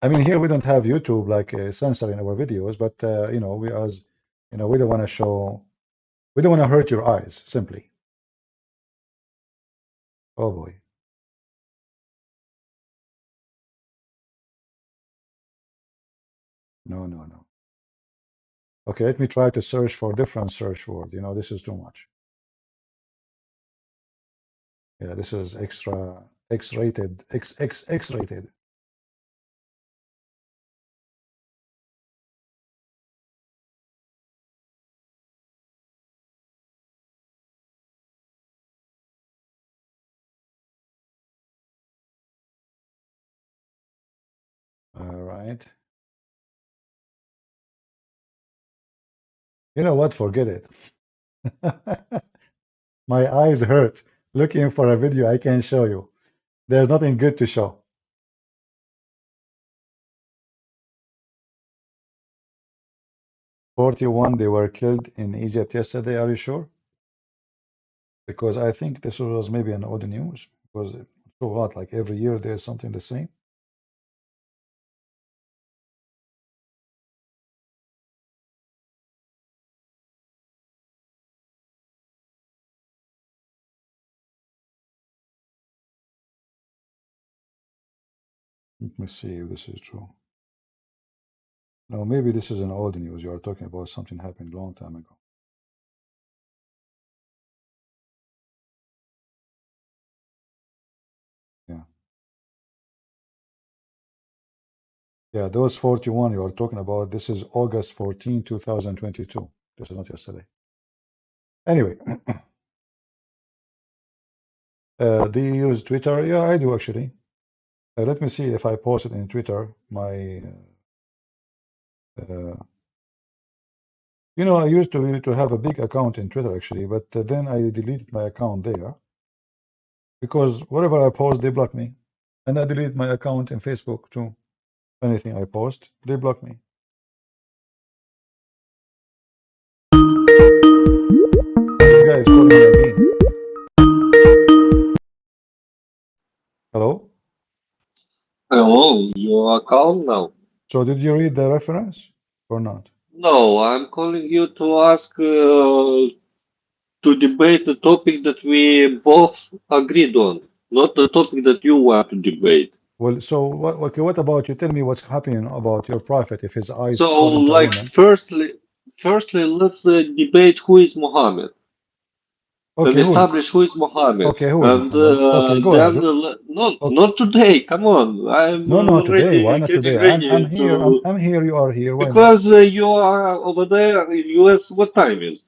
I mean, here we don't have YouTube like censoring our videos, but you know, we as you know, we don't want to show, we don't want to hurt your eyes, simply. Oh boy. No, no, no. Okay, let me try to search for different search word. You know, this is too much. Yeah, this is extra X-rated, X-rated. All right. You know what? Forget it. My eyes hurt looking for a video I can show you. There's nothing good to show. "41, they were killed in Egypt yesterday." Are you sure? Because I think this was maybe an old news. Because so what? Like every year there's something the same. Let me see if this is true. No, maybe this is an old news. You are talking about something happened a long time ago. Yeah. Yeah, those 41 you are talking about, this is August 14, 2022. This is not yesterday. Anyway, do you use Twitter? Yeah, I do actually. Let me see if I posted in Twitter my You know, I used to have a big account in Twitter actually, but then I deleted my account there because whatever I post, they block me. And I deleted my account in Facebook too. Anything I post, they block me. This guy is calling me again. Hello? Oh, you are calm now. So did you read the reference or not? No, I'm calling you to ask to debate the topic that we both agreed on, not the topic that you want to debate. Well, so okay, what about you? Tell me what's happening about your prophet if his eyes So, fall into a like, woman. firstly, let's debate who is Muhammad and Okay, who is? establish who is Muhammad, Okay, who is and Muhammad? Okay, go then ahead. Okay. not today. Come on, I'm No, today. Why already not getting today? ready I'm here. to I'm here. You are here. Why not? because you are over there in US. What time is?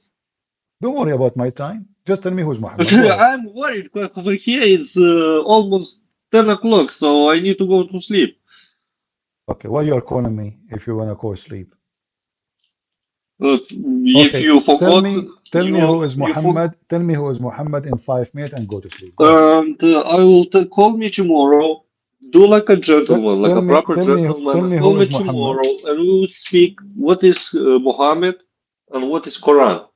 Don't worry about my time. Just tell me who's Muhammad. Go ahead. I'm worried because over here it's almost 10 o'clock, so I need to go to sleep. Okay, why you are calling me if you wanna go sleep? If Okay, you forgot, tell me who is you forgot. Muhammad. Tell me who is Muhammad in 5 minutes and go to sleep. Go ahead. And I will call me tomorrow. Do like a gentleman, like a proper Tell gentleman. me Call who me is Muhammad. tomorrow, and we will speak what is Muhammad and what is Quran.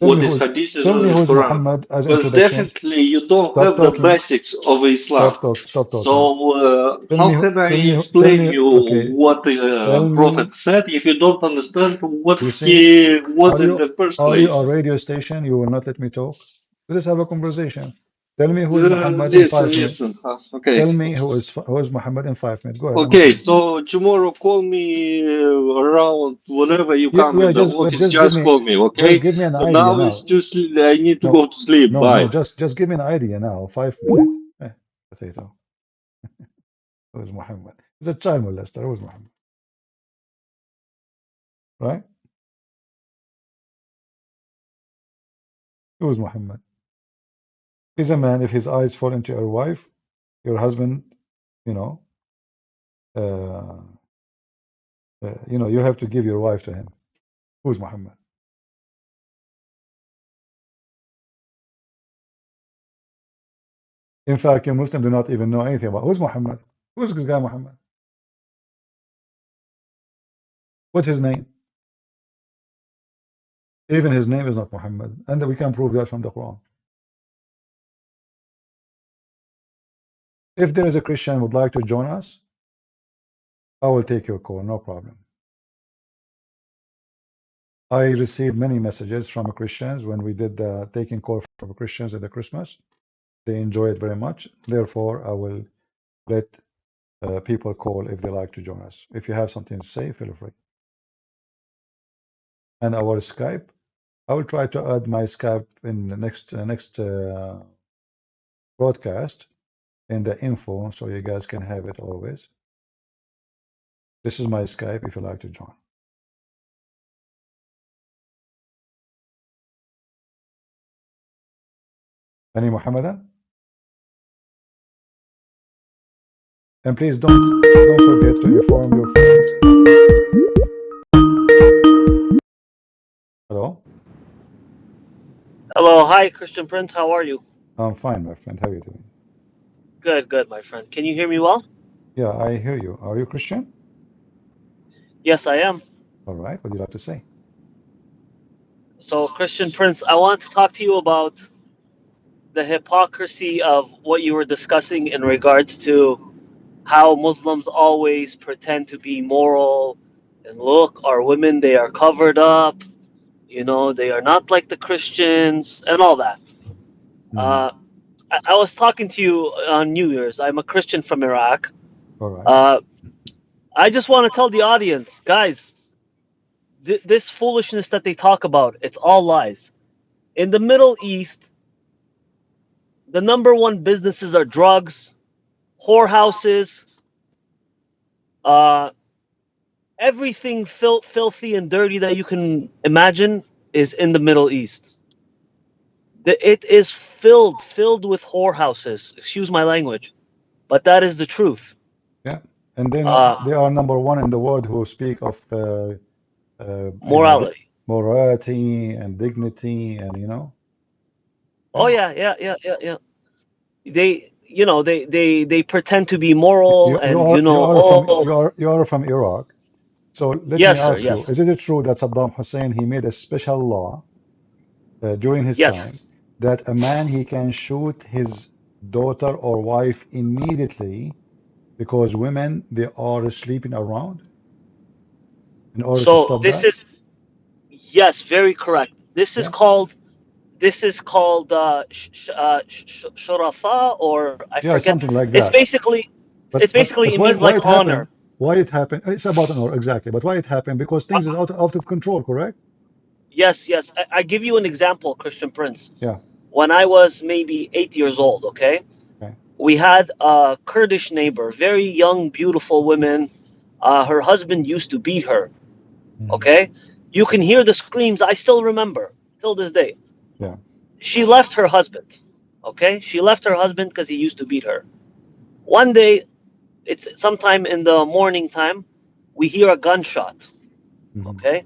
Tell me What who is is. Hadith and Tell what me who is is Quran. Muhammad as Because introduction. definitely you don't Stop have the talking. basics of Islam. Stop talking. So Tell how me. can I Tell me. Tell explain me. you Okay. what the Tell me. Prophet said if you don't understand what You see? he was in the first Are you place? a radio station? You will not let me talk. Let us have a conversation. Tell me who is Muhammad in 5 minutes. Listen. Okay. Tell me who is Muhammad in 5 minutes. Go ahead. I'm Okay, listening. so tomorrow call me around whenever you come Yeah. in the office. Just Just call me, okay? give me an But idea now now. it's too sleep. I need to No, go to sleep. Bye. Just give me an idea now. 5 minutes. Potato. Who is Muhammad? He's a child molester. Who is Muhammad? Right? Who is Muhammad? He's a man. If his eyes fall into your wife, your husband, you know, you have to give your wife to him. Who's Muhammad? In fact, you Muslims do not even know anything about who's Muhammad. Who's this guy Muhammad? What's his name? Even his name is not Muhammad, and we can prove that from the Quran. If there is a Christian who would like to join us, I will take your call, no problem. I received many messages from Christians when we did the taking call from Christians at the Christmas. They enjoy it very much. Therefore, I will let people call if they like to join us. If you have something to say, feel free. And our Skype, I will try to add my Skype in the next broadcast in the info so you guys can have it always. This is my Skype if you like to join. Any Muhammadan? And please don't forget to inform your friends. Hello? Hello, hi, Christian Prince. How are you? I'm fine, my friend. How are you doing? Good, my friend. Can you hear me well? Yeah, I hear you. Are you Christian? Yes, I am. All right. What do you like to say? So, Christian Prince, I want to talk to you about the hypocrisy of what you were discussing in regards to how Muslims always pretend to be moral and look, our women, they are covered up, they are not like the Christians and all that. I was talking to you on New Year's. I'm a Christian from Iraq. All right. I just want to tell the audience, guys, this foolishness that they talk about, it's all lies. In the Middle East, the number one businesses are drugs, whorehouses, everything filthy and dirty that you can imagine is in the Middle East. It is filled with whorehouses. Excuse my language, but that is the truth. Yeah. And then they are number one in the world who speak of morality. morality and dignity, and Oh yeah. yeah. They, they pretend to be moral, You and are oh you are from Iraq. So let me yes, sir, ask you, yes, is it true that Saddam Hussein he made a special law during his time yes. that a man he can shoot his daughter or wife immediately because women they are sleeping around in order to So stop this that? is, yes, very correct. Yeah, This is called shurafa, or I yeah, forget. something like It's that. basically, But it means why like it honor. happened? Why it happened? It's about an hour exactly. But why it happened? Because Uh, things is out of control, correct? yes, yes. I give you an example, Christian Prince. Yeah. When I was maybe 8 years old, okay, Okay. we had a Kurdish neighbor, very young, beautiful woman. Her husband used to beat her. Mhm. Okay, you can hear the screams. I still remember till this day. Yeah. She left her husband. Okay, she left her husband because he used to beat her. One day, it's sometime in the morning time, we hear a gunshot. Hmm. Okay,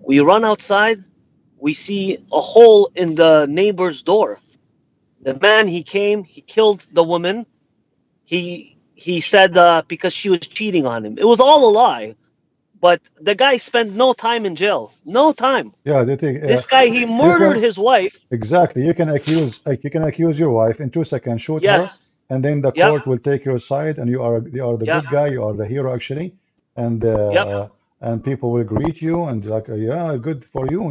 we run outside. We see a hole in the neighbor's door. The man, he came, he killed the woman. He said because she was cheating on him. It was all a lie. But the guy spent no time in jail. No time. Yeah. They think This guy, he you murdered can his wife. exactly you can accuse your wife in 2 seconds, shoot her, Yes. and then the Yep. court will take your side, and you are the Yep. good guy, you are the hero actually, and Yep. people will greet you and like yeah, good for you,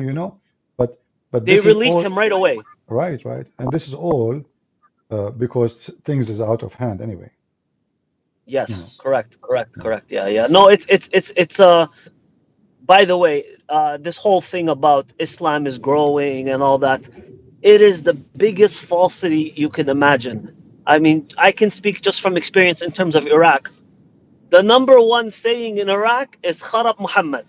But They this is released all him right away. right, right, and this is all because things is out of hand anyway. Yes. Correct. Correct. Yeah. Correct. Yeah. Yeah. No, it's. By the way, this whole thing about Islam is growing and all that, it is the biggest falsity you can imagine. I mean, I can speak just from experience in terms of Iraq. The number one saying in Iraq is Kharab Muhammad,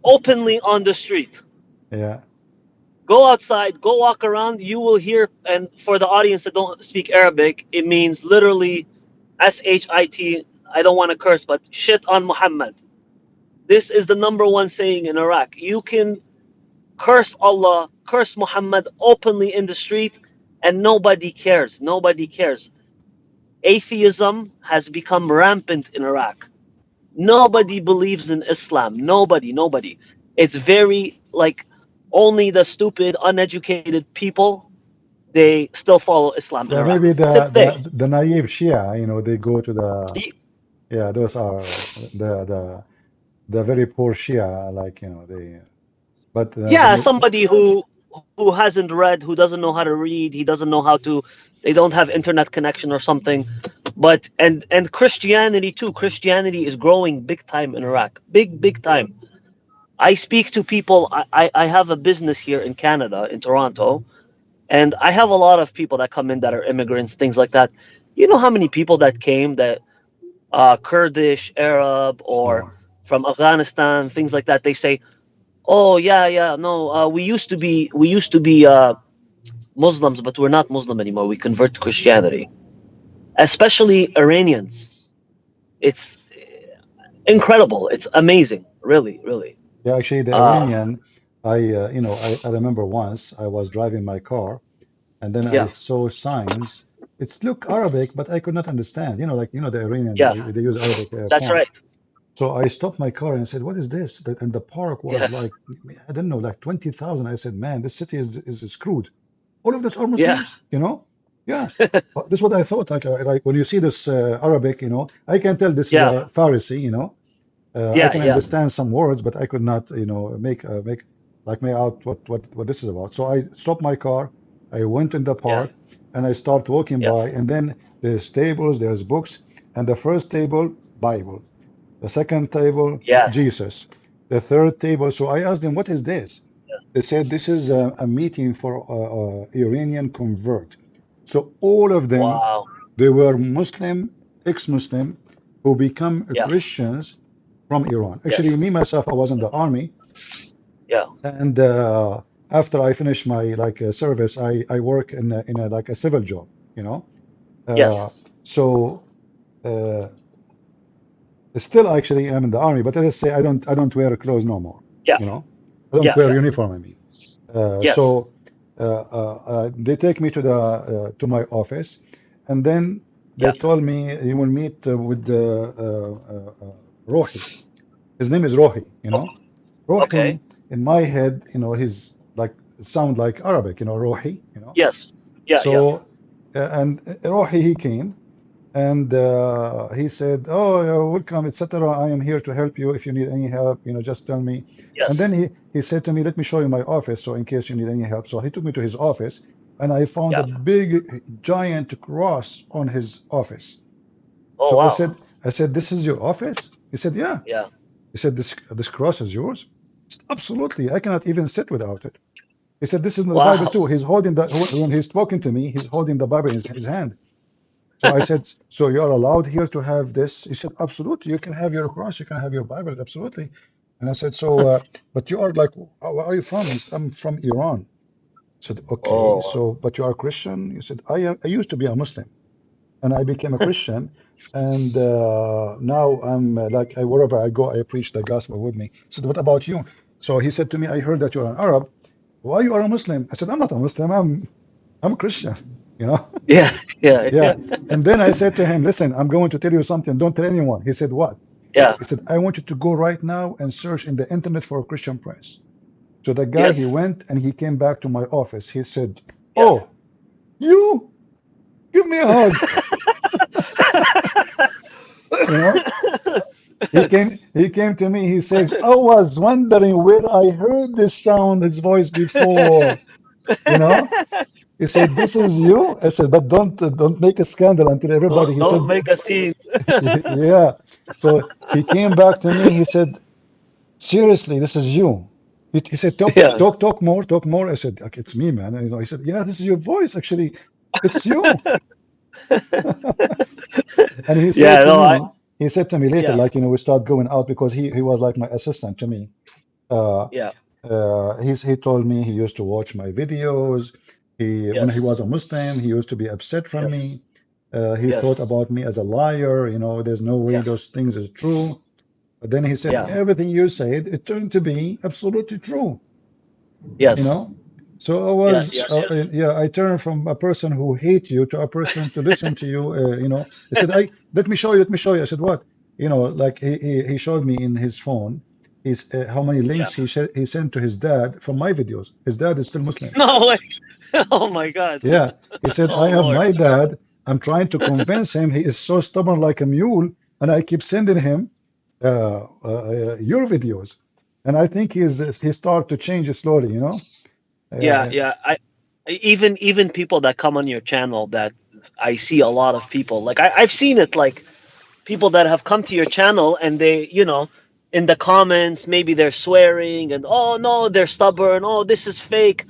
openly on the street. Yeah. Go outside, go walk around, you will hear, and for the audience that don't speak Arabic, it means literally shit. I don't want to curse, but shit on Muhammad. This is the number one saying in Iraq. You can curse Allah, curse Muhammad openly in the street, and nobody cares. Nobody cares. Atheism has become rampant in Iraq. Nobody believes in Islam. Nobody. It's very like only the stupid, uneducated people, they still follow Islam in Yeah, Iraq maybe today. the naive Shia, they go to the Y- yeah, those are the very poor Shia, like they. But Yeah, somebody who hasn't read, who doesn't know how to read, he doesn't know how to, they don't have internet connection or something. But and Christianity too. Christianity is growing big time in Iraq. Big time. I speak to people. I have a business here in Canada, in Toronto, and I have a lot of people that come in that are immigrants, things like that. You know how many people that came that Kurdish, Arab, or yeah, from Afghanistan, things like that. They say, "Oh yeah, no, we used to be Muslims, but we're not Muslim anymore. We convert to Christianity." Especially Iranians. It's incredible. It's amazing. Really, really. yeah. Actually, the Uh, Iranian, I remember once I was driving my car, and then I yeah, saw signs. It's look Arabic, but I could not understand. Like the Iranian, yeah, they use Arabic that's fonts. right. So I stopped my car and said, "What is this?" And the park was Yeah, like, I don't know, like 20,000. I said, "Man, this city is screwed. All of those are yeah, Muslims, Yeah, this is what I thought. Like when you see this Arabic, I can tell this is yeah, a Pharisee, I can yeah. understand some words, but I could not, make out what this is about. So I stopped my car. I went in the Yeah, park, and I start walking yeah, by, and then there's tables, there's books, and the first table, Bible. The second table, yes. Jesus. The third table. So I asked them, "What is this?" They said, "This is a meeting for Iranian convert." So all of them, Wow. they were Muslim, ex-Muslim, who become Yeah, Christians from Iran. Actually, yes, me myself, I was in the army, yeah, and after I finished my service, I work in a like a civil job, you know. Uh, yes. so still, actually, I'm in the army, but let's say I don't wear clothes no more. Yeah. You know, I don't Yeah. wear Yeah. uniform. I mean, Yes. so they take me to the to my office, and then they Yeah. told me you will meet with the Rohi. His name is Rohi. You know, Okay. Rohi in my head, you know, he's like sound like Arabic. You know, Rohi. You know, Yes. Yeah. Yeah. so and Rohi he came. And he said, "Oh, welcome, etc. I am here to help you. If you need any help, you know, just tell me." And Yes. then he said to me, "Let me show you my office, so in case you need any help." So he took me to his office, and I found a Yeah. big, giant cross on his office. Oh So wow. I said, "This is your office?" He said, "Yeah." Yeah. He said, "This cross is yours?" I said, "Absolutely. I cannot even sit without it." He said, "This is in the Bible Wow. too." He's holding the when he's talking to me, he's holding the Bible in his hand. So I said, "So you're allowed here to have this?" He said, "Absolutely. You can have your cross. You can have your Bible. Absolutely." And I said, "So, but you are like, where are you from?" He said, "I'm from Iran." I said, "Okay. Oh. So, but you are Christian?" He said, I used to be a Muslim, and I became a Christian, and now I'm like, wherever I go, I preach the gospel with me." I said, "What about you?" So he said to me, "I heard that you're an Arab. Why you are a Muslim?" I said, "I'm not a Muslim. I'm a Christian." You know. Yeah. Yeah. Yeah. And then I said to him, "Listen, I'm going to tell you something. Don't tell anyone." He said, "What?" Yeah. He said, "I want you to go right now and search in the internet for a Christian Prince." So the guy, he Yes. went and he came back to my office. He said, Yeah. "Oh, you give me a hug." You know, he came to me. He says, "I was wondering where I heard this sound, his voice before." You know, he said, "This is you." I said, "But don't make a scandal until everybody." He Don't said, make a scene. "Yeah." So he came back to me. He said, "Seriously, this is you." He said, Yeah. talk more, talk more." I said, "Okay, it's me, man." And, you know, he said, "Yeah, this is your voice. Actually, it's you." And Yeah. No. he said to me later, Yeah. like, you know, we start going out because he was like my assistant to me. Uh, Yeah. he told me he used to watch my videos. When he Yes. was a Muslim, he used to be upset from me. Yes. He thought Yes. about me as a liar. You know, there's no way Yeah. those things is true. But then he said, Yeah. everything you said, it turned to be absolutely true. You Yes. know, so I Yeah. was, Yeah. yeah, I turned from a person who hate you to a person to listen to you. You know, he said, let me show you, let me show you." I said, "What?" You know, like he showed me in his phone, how many Yeah. links he sent to his dad from my videos. His dad is still Muslim. No way. Oh my God. Yeah, he said, Oh "I have Lord. my dad. I'm trying to convince him. He is so stubborn like a mule, and I keep sending him your videos." And I think he started to change slowly. You know. Yeah. Uh, Yeah. Even people that come on your channel, that I see a lot of people, like I've seen it, like people that have come to your channel and they, in the comments, maybe they're swearing and, oh no, they're stubborn, oh this is fake,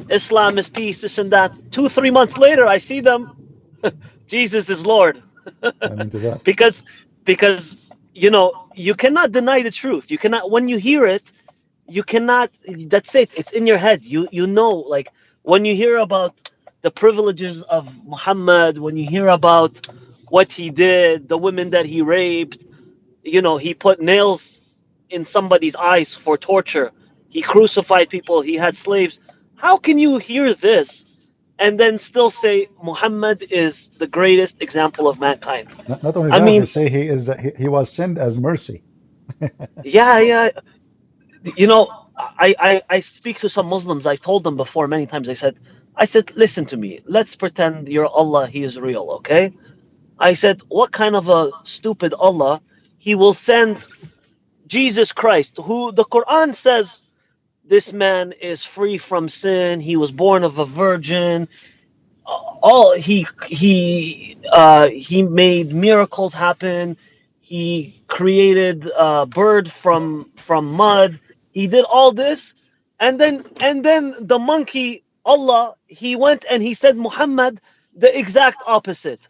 Islam is peace, this and that. 2 3 months later I see them, Jesus is Lord. I'm into that. because you cannot deny the truth. You cannot, when you hear it, you cannot, that's it, it's in your head. You know, like when you hear about the privileges of Muhammad, when you hear about what he did, the women that he raped, he put nails in somebody's eyes for torture, he crucified people, he had slaves. How can you hear this and then still say Muhammad is the greatest example of mankind? Not only I that, they mean, say he was sent as mercy. yeah, yeah. you know I speak to some Muslims. I told them before many times, I said, listen to me, let's pretend you're Allah, he is real, okay? I said, what kind of a stupid Allah? He will send Jesus Christ, who the Quran says this man is free from sin, he was born of a virgin, all he made miracles happen, he created a bird from mud, he did all this, and then the monkey Allah, he went and he said Muhammad the exact opposite.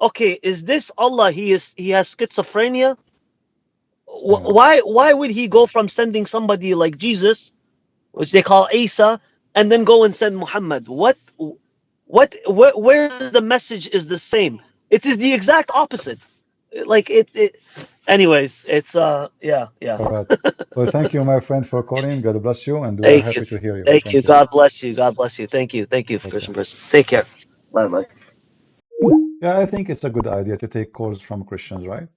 Okay, is this Allah, he has schizophrenia? I know. Why would he go from sending somebody like Jesus, which they call Isa, and then go and send Muhammad? Where the message is the same? It is the exact opposite. like it. Anyways, it's yeah. All right. Well, thank you, my friend, for calling. God bless you, and we are Thank you. happy to hear you. Thank you. Thank you. God bless you. God bless you. Thank you. Thank you, Okay. Christian Persons. Take care. Bye bye. Yeah, I think it's a good idea to take calls from Christians, right?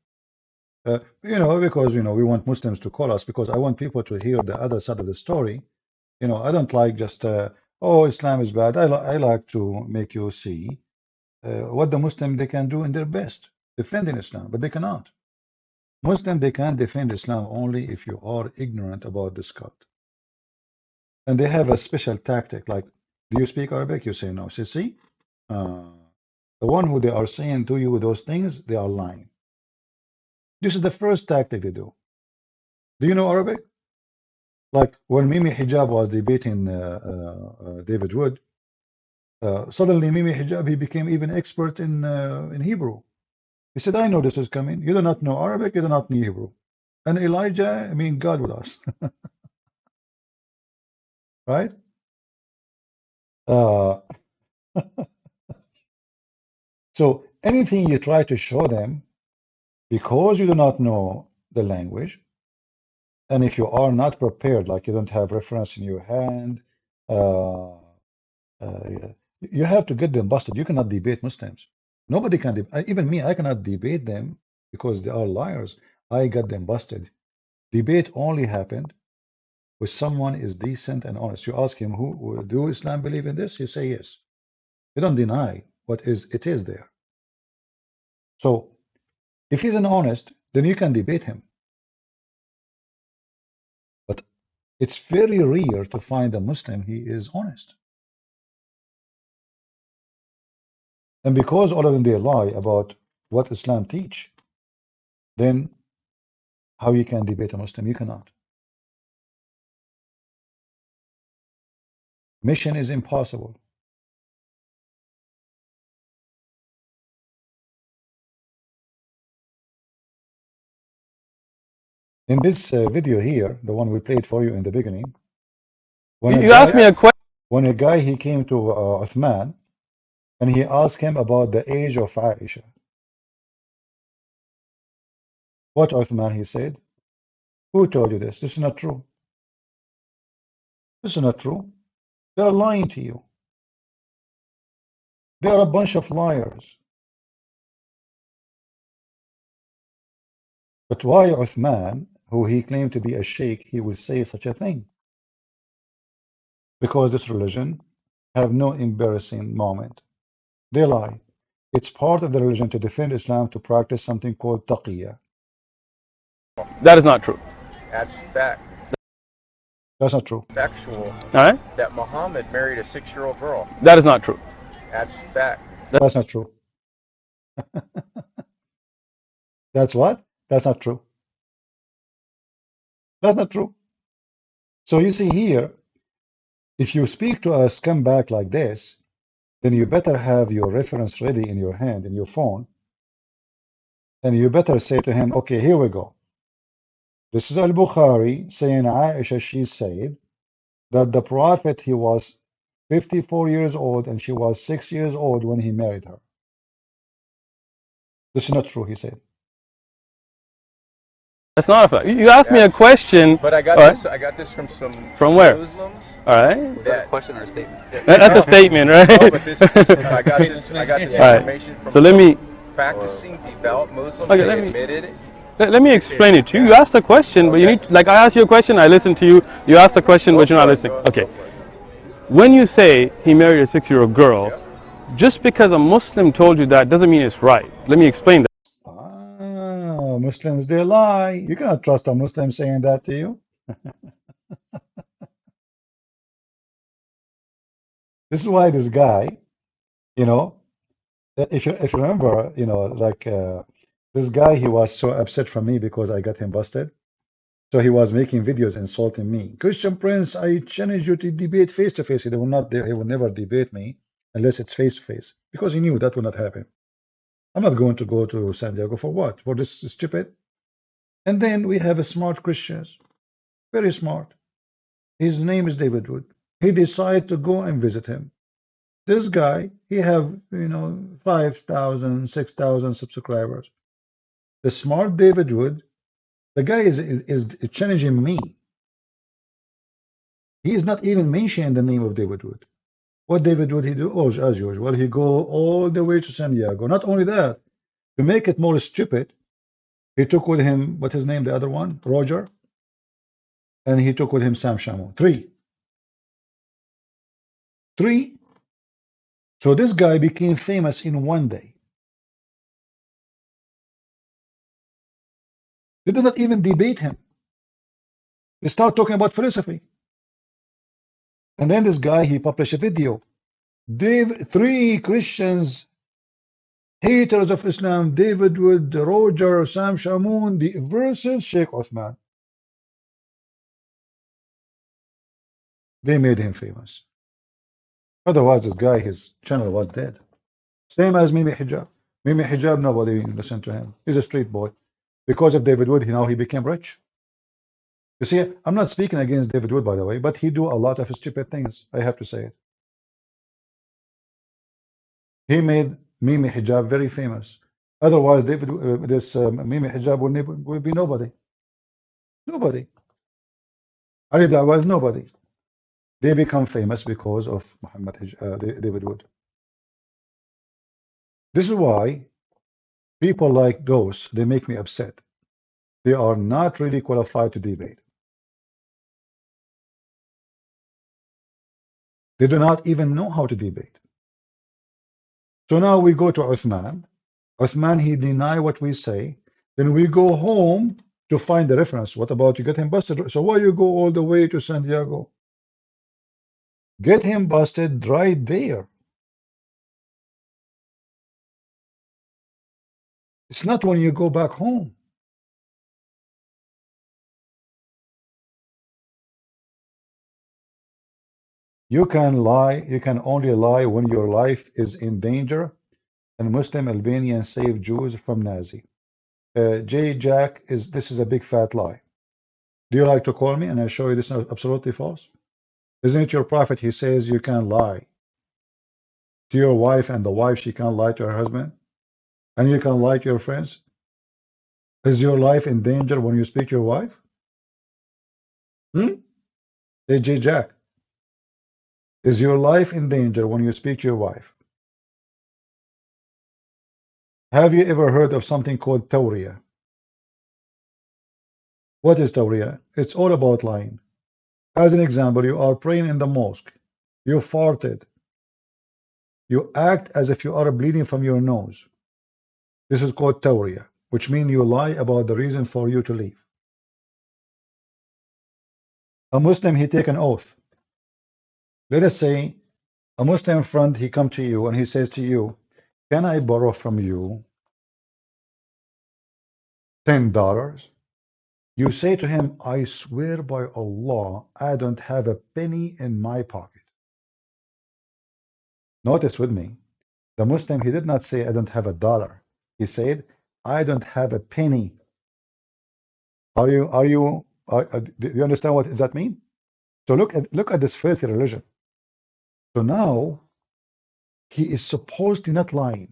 Because we want Muslims to call us because I want people to hear the other side of the story. I don't like just oh, Islam is bad. I like to make you see what the Muslim they can do in their best defending Islam, but they cannot. Muslim they can defend Islam only if you are ignorant about this God. And they have a special tactic like, do you speak Arabic? You say no. Say, see, uh, the one who they are saying to you those things, they are lying. This is the first tactic they do. Do you know Arabic? Like when Mimi Hijab was debating David Wood, suddenly Mimi Hijab he became even expert in Hebrew. He said, I know this is coming. You do not know Arabic, you do not know Hebrew. And Elijah, I mean God with us. Right? Uh, so anything you try to show them, because you do not know the language, and if you are not prepared, like you don't have reference in your hand, uh, you have to get them busted. You cannot debate Muslims. Nobody can, even me, I cannot debate them because they are liars. I got them busted. Debate only happened when someone is decent and honest. You ask him, do Islam believe in this? He say yes. You don't deny what it is there. So if he's an honest, then you can debate him. But it's very rare to find a Muslim he is honest. And because all of them they lie about what Islam teach, then how you can debate a Muslim? You cannot. Mission is impossible. In this video here, the one we played for you in the beginning, You asked me a question. when a guy he came to Uthman and he asked him about the age of Aisha. What Uthman he said? Who told you this? This is not true. This is not true. They are lying to you. They are a bunch of liars. But why Uthman, who he claimed to be a sheikh, he would say such a thing? Because this religion have no embarrassing moment. They lie. It's part of the religion to defend Islam to practice something called taqiyya. That is not true. That's fact. That's not true. Factual. All right? That Muhammad married a 6-year-old girl. That is not true. That's fact. That's not true. That's what? That's not true. That's not true. So you see here, if you speak to a scumbag like this, then you better have your reference ready in your hand, in your phone, and you better say to him, okay, here we go. This is Al-Bukhari saying Aisha, she said that the Prophet, he was 54 years old and she was 6 years old when he married her. This is not true, he said. That's not a fact. You asked me a question. But I got this. I got this from some where? Muslims. All right. Was that a question or a statement? That's a statement, right? No, but I got this information from so let me practicing devout Muslims. Okay, They admitted it. let me explain it to you. You asked a question, but you need, like, I asked you a question, I listened to you. You asked a question, but you're not listening. Okay. When you say he married a 6-year-old girl, just because a Muslim told you that doesn't mean it's right. Let me explain that. Muslims, they lie. You cannot trust a Muslim saying that to you. This is why this guy, if you remember, this guy, he was so upset from me because I got him busted. So he was making videos insulting me. Christian Prince, I challenge you to debate face to face. He will never debate me unless it's face to face because he knew that would not happen. I'm not going to go to San Diego for what? For this stupid? And then we have a smart Christians, very smart. His name is David Wood. He decided to go and visit him. This guy, he have 5,000, 6,000 subscribers. The smart David Wood, the guy is challenging me. He is not even mentioning the name of David Wood. What David Wood he do? Oh, as usual, he go all the way to San Diego. Not only that, to make it more stupid, he took with him, what's his name, the other one? Roger. And he took with him Sam Shamoun. Three. So this guy became famous in one day. They did not even debate him. They start talking about philosophy. And then this guy, he published a video. Three Christians, haters of Islam, David Wood, Roger, Sam Shamoun, versus Sheikh Uthman. They made him famous. Otherwise, this guy, his channel was dead. Same as Mimi Hijab. Mimi Hijab, nobody listened to him. He's a street boy. Because of David Wood, now he became rich. You see, I'm not speaking against David Wood, by the way, but he do a lot of stupid things. I have to say it. He made Mimi Hijab very famous. Otherwise, Mimi Hijab will be nobody. Nobody. Ali Dawah is nobody. They become famous because of David Wood. This is why people like those, they make me upset. They are not really qualified to debate. They do not even know how to debate. So now we go to Uthman. Uthman, he deny what we say. Then we go home to find the reference. What about you get him busted? So why you go all the way to San Diego? Get him busted right there. It's not when you go back home. You can lie. You can only lie when your life is in danger. And Muslim Albanians save Jews from Nazi. J. Jack, this is a big fat lie. Do you like to call me and I show you this is absolutely false? Isn't it your prophet? He says you can lie to your wife, and the wife, she can't lie to her husband, and you can lie to your friends. Is your life in danger when you speak to your wife? Hey, J. Jack, is your life in danger when you speak to your wife? Have you ever heard of something called Tawriya? What is Tawriya? It's all about lying. As an example, you are praying in the mosque. You farted. You act as if you are bleeding from your nose. This is called Tawriya, which means you lie about the reason for you to leave. A Muslim, he take an oath. Let us say a Muslim friend, he come to you and he says to you, can I borrow from you $10? You say to him, I swear by Allah, I don't have a penny in my pocket. Notice with me, the Muslim, he did not say, I don't have $1. He said, I don't have a penny. Do you understand what does that mean? So look at this filthy religion. So now he is supposedly not lying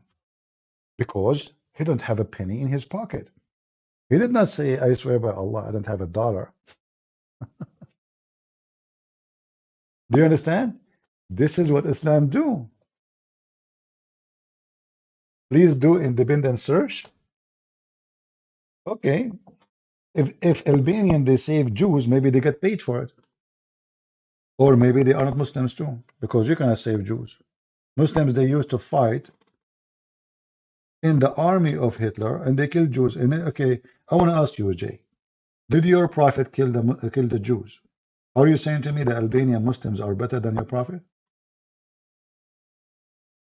because he don't have a penny in his pocket. He did not say, I swear by Allah, I don't have $1. Do you understand? This is what Islam do. Please do independent search. Okay. If Albanian they save Jews, maybe they get paid for it. Or maybe they are not Muslims too, because you cannot save Jews. Muslims, they used to fight in the army of Hitler and they killed Jews. And okay, I want to ask you, Jay, did your prophet kill the Jews? Are you saying to me the Albanian Muslims are better than your prophet?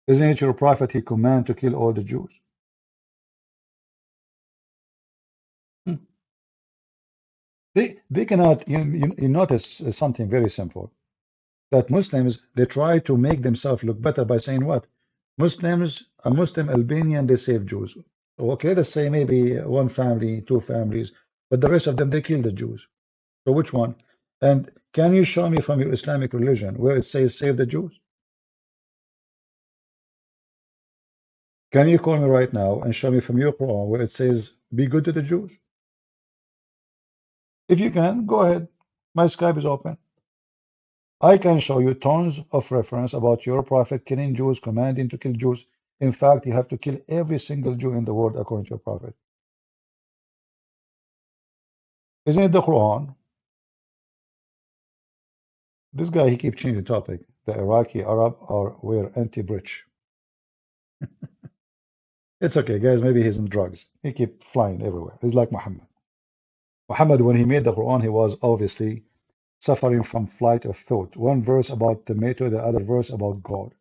Isn't it your prophet he commanded to kill all the Jews? They cannot. You notice something very simple, that Muslims, they try to make themselves look better by saying what? Muslims, a Muslim Albanian, they save Jews. Okay, let's say maybe one family, two families, but the rest of them, they kill the Jews. So which one? And can you show me from your Islamic religion where it says save the Jews? Can you call me right now and show me from your Quran where it says be good to the Jews? If you can, go ahead. My Skype is open. I can show you tons of reference about your prophet killing Jews, commanding to kill Jews. In fact, you have to kill every single Jew in the world according to your prophet. Isn't it the Quran? This guy, he keeps changing the topic. The Iraqi Arab were anti-British. It's okay, guys. Maybe he's in drugs. He keep flying everywhere. He's like Muhammad. Muhammad, when he made the Quran, he was obviously suffering from flight of thought. One verse about tomato, the other verse about God.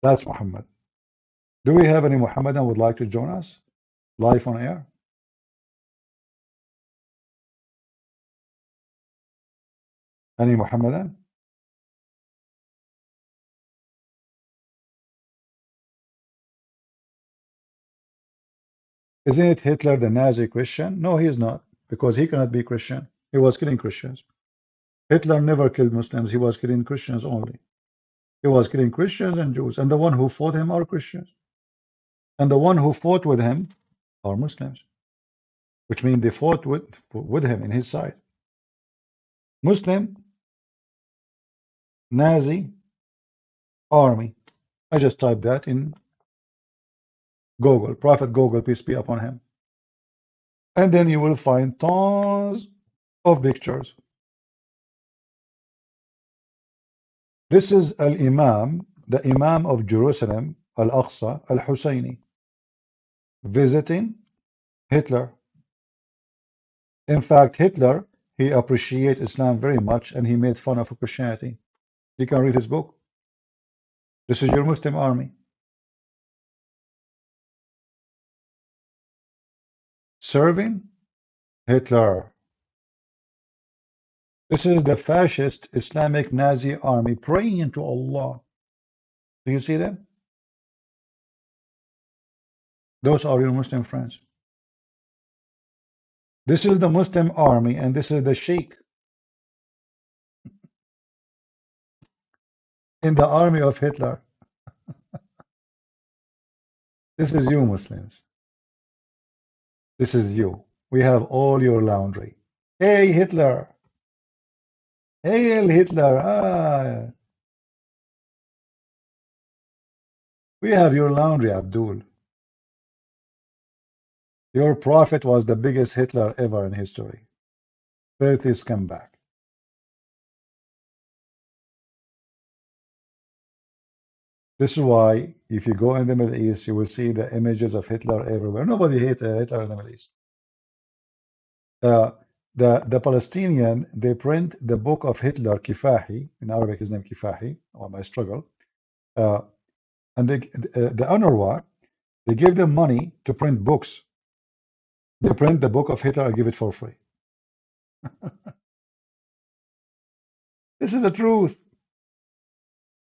That's Muhammad. Do we have any Muhammadan would like to join us live on air? Any Muhammadan? Isn't it Hitler the Nazi Christian? No, he is not, because he cannot be Christian. He was killing Christians. Hitler never killed Muslims. He was killing Christians only. He was killing Christians and Jews, and the one who fought him are Christians. And the one who fought with him are Muslims, which means they fought with him in his side. Muslim, Nazi, army. I just typed that in Google, Prophet Google, peace be upon him. And then you will find tons of pictures. This is Al-Imam, the Imam of Jerusalem, Al-Aqsa, Al-Husayni, visiting Hitler. In fact, Hitler, he appreciated Islam very much and he made fun of Christianity. You can read his book. This is your Muslim army. Serving Hitler. This is the fascist Islamic Nazi army praying to Allah. Do you see them? Those are your Muslim friends. This is the Muslim army, and this is the Sheikh in the army of Hitler. This is you, Muslims. This is you. We have all your laundry. Hey, Hitler. Hail Hitler. Ah. We have your laundry, Abdul. Your prophet was the biggest Hitler ever in history. Filthy scumbag. This is why, if you go in the Middle East, you will see the images of Hitler everywhere. Nobody hates Hitler in the Middle East. The Palestinian, they print the book of Hitler, Kifahi, in Arabic his name Kifahi, or My Struggle, and the UNRWA, they give them money to print books. They print the book of Hitler and give it for free. This is the truth.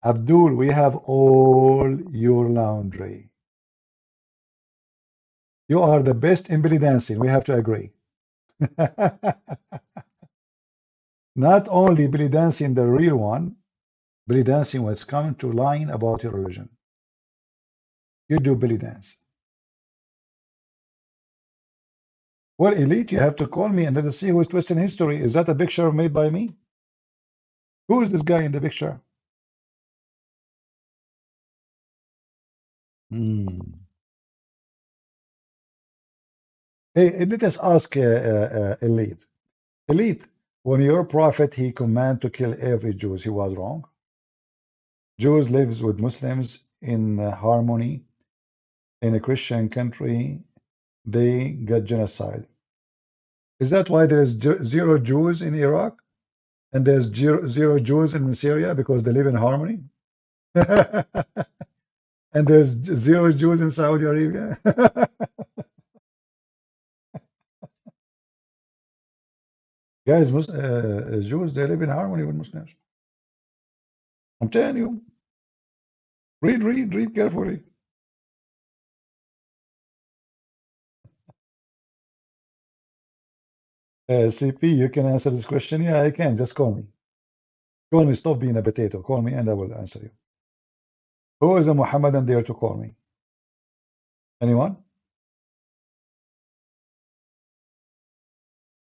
Abdul, we have all your laundry. You are the best in belly dancing. We have to agree. Not only belly dancing, the real one, belly dancing when it's coming to lying about your religion. You do belly dance. Well, Elite, you have to call me and let us see who is twisting history. Is that a picture made by me? Who is this guy in the picture? Hey, let us ask Elite. Elite, when your prophet, he commanded to kill every Jew, he was wrong? Jews lives with Muslims in harmony. In a Christian country, they get genocide. Is that why there is zero Jews in Iraq? And there's zero Jews in Syria because they live in harmony? And there's zero Jews in Saudi Arabia? Guys, Jews, they live in harmony with Muslims. I'm telling you. Read carefully. CP, you can answer this question? Yeah, I can. Just call me. Call me. Stop being a potato. Call me and I will answer you. Who is a Muhammadan dare to call me? Anyone?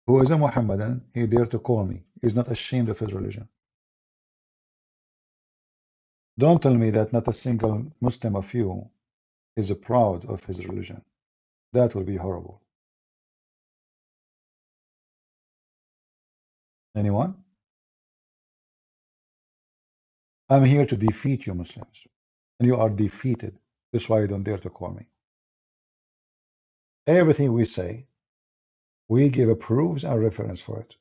Who is a Muhammadan? He dare to call me. He's not ashamed of his religion. Don't tell me that not a single Muslim of you is proud of his religion. That will be horrible. Anyone? I'm here to defeat you Muslims. And you are defeated. That's why you don't dare to call me. Everything we say, we give proofs and reference for it.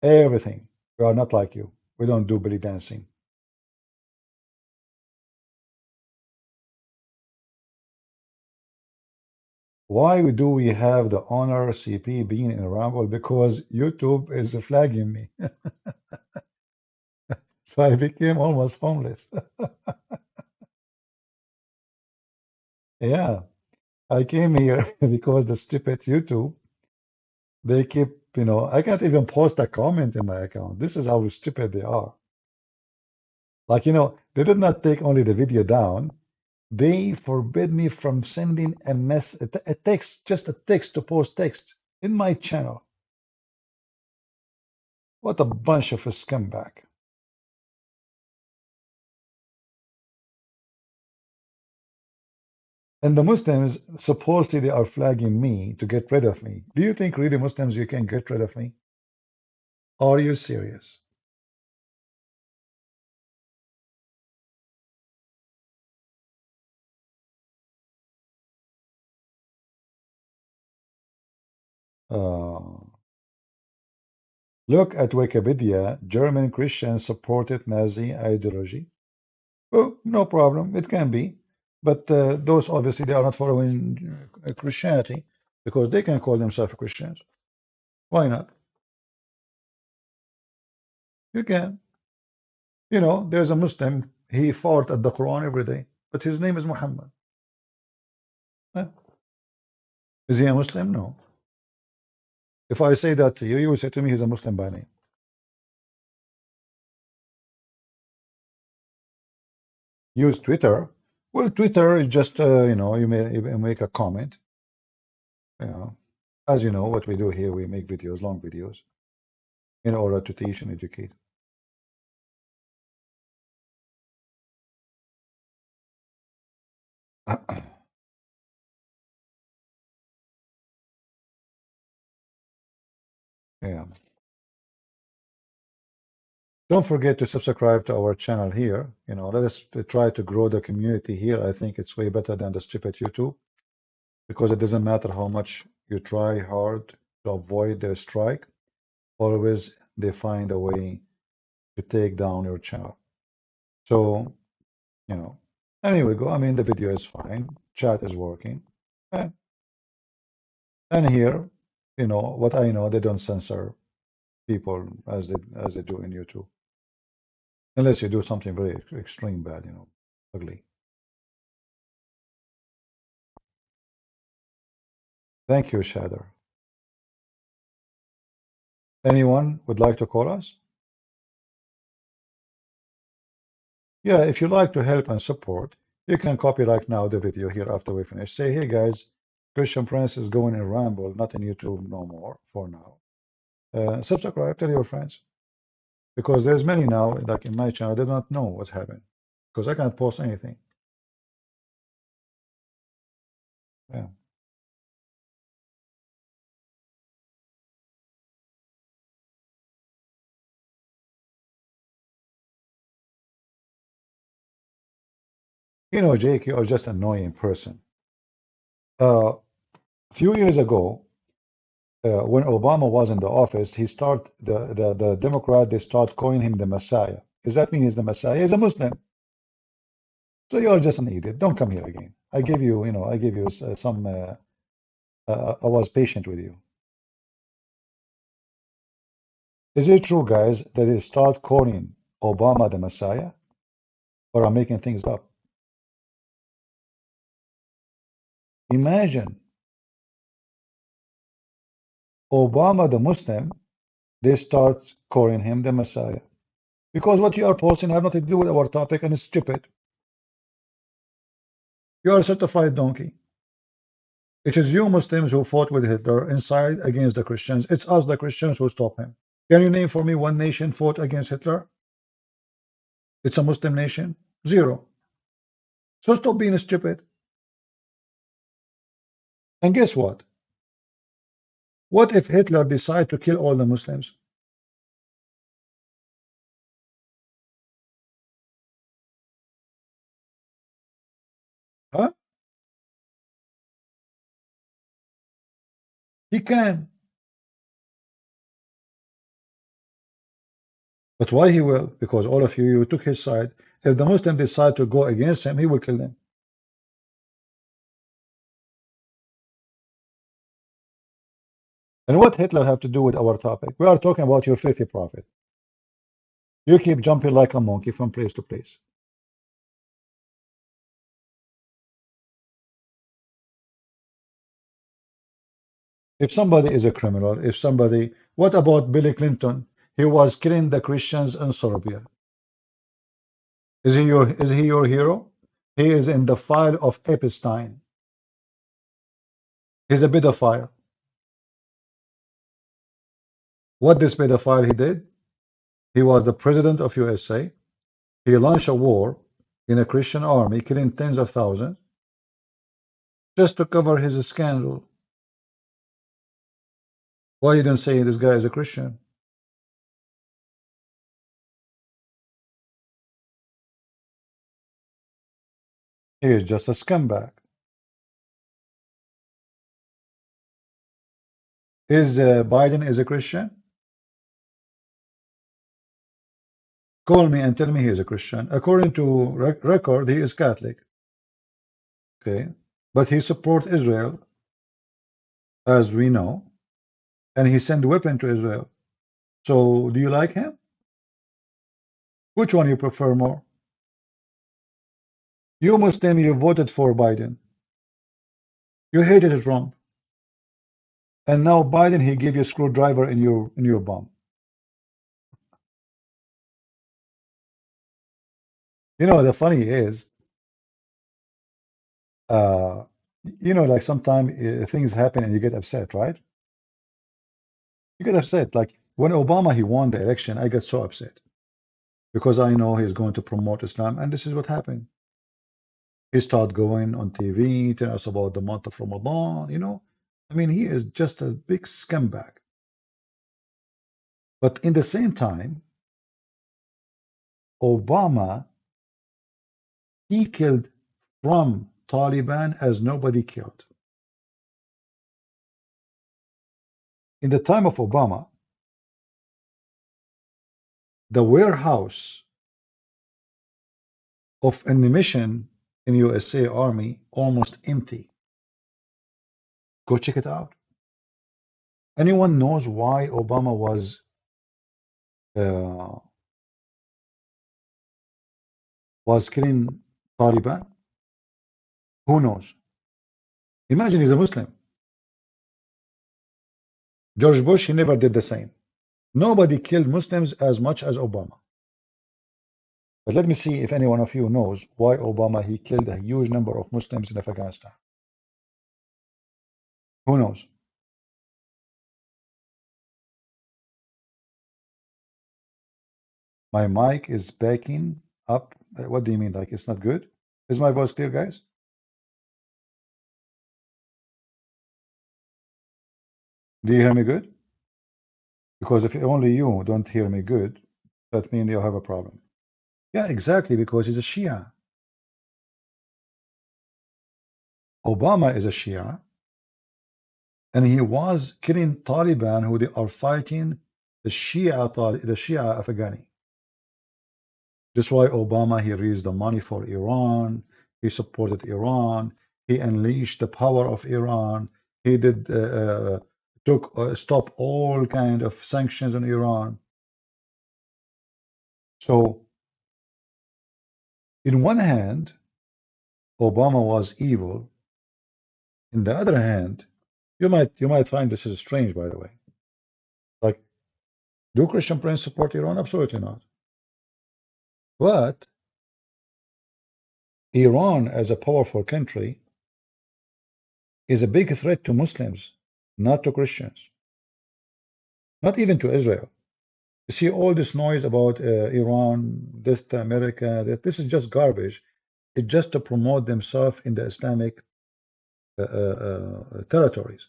Everything. We are not like you. We don't do belly dancing. Why do we have the honor CP being in Rumble? Because YouTube is flagging me. So I became almost homeless. Yeah, I came here because the stupid YouTube, they keep, I can't even post a comment in my account. This is how stupid they are. Like, they did not take only the video down, they forbid me from sending a text, just a text to post text in my channel. What a bunch of a scumbag. And the Muslims, supposedly they are flagging me to get rid of me. Do you think really Muslims you can get rid of me? Are you serious? Look at Wikipedia. German Christians supported Nazi ideology. Oh, no problem. It can be. But those obviously they are not following Christianity because they can call themselves Christians. Why not? You can. There's a Muslim. He fought at the Quran every day, but his name is Muhammad. Huh? Is he a Muslim? No. If I say that to you, you will say to me he's a Muslim by name. Use Twitter. Well, Twitter is just you make a comment. As you know, what we do here, we make videos, long videos, in order to teach and educate. Yeah. Don't forget to subscribe to our channel here. Let us try to grow the community here. I think it's way better than the stupid YouTube because it doesn't matter how much you try hard to avoid their strike. Always they find a way to take down your channel. So, and here we go. I mean, the video is fine. Chat is working. And here, what I know, they don't censor people as they do in YouTube. Unless you do something very extreme bad, ugly. Thank you, Shader. Anyone would like to call us? Yeah, if you like to help and support, you can copy right now the video here after we finish. Say, hey guys, Christian Prince is going in Ramble, not in YouTube no more for now. Subscribe, tell your friends. Because there's many now, like in my channel, they don't know what's happening. Because I can't post anything. Yeah. Jake, you are just an annoying person. A few years ago, when Obama was in the office, the Democrat, they start calling him the Messiah. Does that mean he's the Messiah? He's a Muslim. So you're just an idiot. Don't come here again. I gave you, I gave you some, I was patient with you. Is it true, guys, that they start calling Obama the Messiah? Or I'm making things up? Imagine Obama the Muslim, they start calling him the Messiah. Because what you are posting have nothing to do with our topic and it's stupid. You are a certified donkey. It is you Muslims who fought with Hitler inside against the Christians. It's us, the Christians, who stop him. Can you name for me one nation fought against Hitler? It's a Muslim nation? Zero. So stop being stupid. And guess what? What if Hitler decided to kill all the Muslims? Huh? He can. But why he will? Because all of you took his side. If the Muslim decide to go against him, he will kill them. And what Hitler have to do with our topic? We are talking about your filthy prophet. You keep jumping like a monkey from place to place. If somebody is a criminal, if somebody, what about Bill Clinton? He was killing the Christians in Serbia. Is he your hero? He is in the file of Epstein. He's a pedophile. What this pedophile he did? He was the president of USA. He launched a war in a Christian army, killing tens of thousands, just to cover his scandal. Why you didn't say this guy is a Christian? He is just a scumbag. Is Biden is a Christian? Call me and tell me he is a Christian. According to record, he is Catholic. Okay, but he supports Israel, as we know, and he sent weapon to Israel. So, do you like him? Which one you prefer more? You Muslim, you voted for Biden. You hated Trump, and now Biden he gave you a screwdriver in your bum. You know the funny is, you know, like sometimes things happen and you get upset, right? You get upset. Like when Obama he won the election, I got so upset because I know he's going to promote Islam, and this is what happened. He started going on TV, telling us about the month of Ramadan. You know, I mean, he is just a big scumbag. But in the same time, Obama he killed from Taliban as nobody killed. In the time of Obama, the warehouse of ammunition in USA Army almost empty. Go check it out. Anyone knows why Obama was killing Taliban? Who knows? Imagine he's a Muslim. George Bush, he never did the same. Nobody killed Muslims as much as Obama. But let me see if any one of you knows why Obama he killed a huge number of Muslims in Afghanistan. Who knows? My mic is backing up. What do you mean? Like it's not good? Is my voice clear, guys? Do you hear me good? Because if only you don't hear me good, that means you have a problem. Yeah, exactly, because he's a Shia. Obama is a Shia, and he was killing Taliban who they are fighting the Shia Afghani. That's why Obama he raised the money for Iran. He supported Iran. He unleashed the power of Iran. He did stop all kind of sanctions on Iran. So, in one hand, Obama was evil. In the other hand, you might find this is strange, by the way. Like, do Christian Prince support Iran? Absolutely not. But Iran, as a powerful country, is a big threat to Muslims, not to Christians, not even to Israel. You see all this noise about Iran, this to America, that this is just garbage. It's just to promote themselves in the Islamic territories.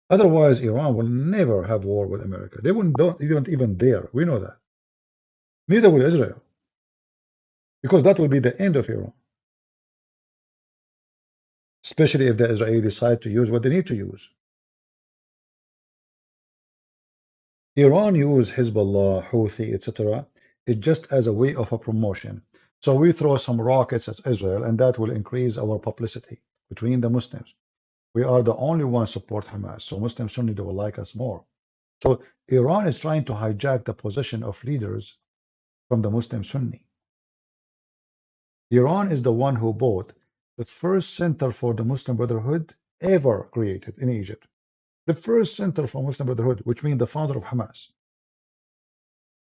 Otherwise, Iran will never have war with America. They don't even dare. We know that. Neither will Israel, because that will be the end of Iran, especially if the Israelis decide to use what they need to use. Iran use Hezbollah, Houthi, etc. It's just as a way of a promotion. So we throw some rockets at Israel, and that will increase our publicity between the Muslims. We are the only ones support Hamas, so Muslim Sunni they will like us more. So Iran is trying to hijack the position of leaders from the Muslim Sunni. Iran is the one who bought the first center for the Muslim Brotherhood ever created in Egypt. The first center for Muslim Brotherhood, which means the founder of Hamas.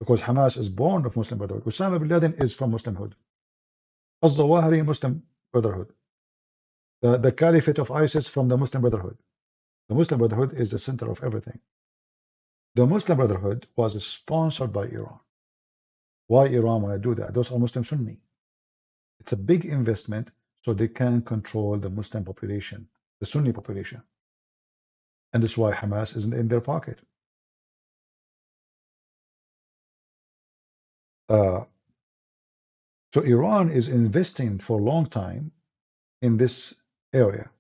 Because Hamas is born of Muslim Brotherhood. Osama bin Laden is from Muslimhood. Al-Zawahiri, Muslim Brotherhood. The Caliphate of ISIS from the Muslim Brotherhood. The Muslim Brotherhood is the center of everything. The Muslim Brotherhood was sponsored by Iran. Why Iran want to do that? Those are Muslim Sunni. It's a big investment so they can control the Muslim population, the Sunni population. And that's why Hamas isn't in their pocket. So Iran is investing for a long time in this area.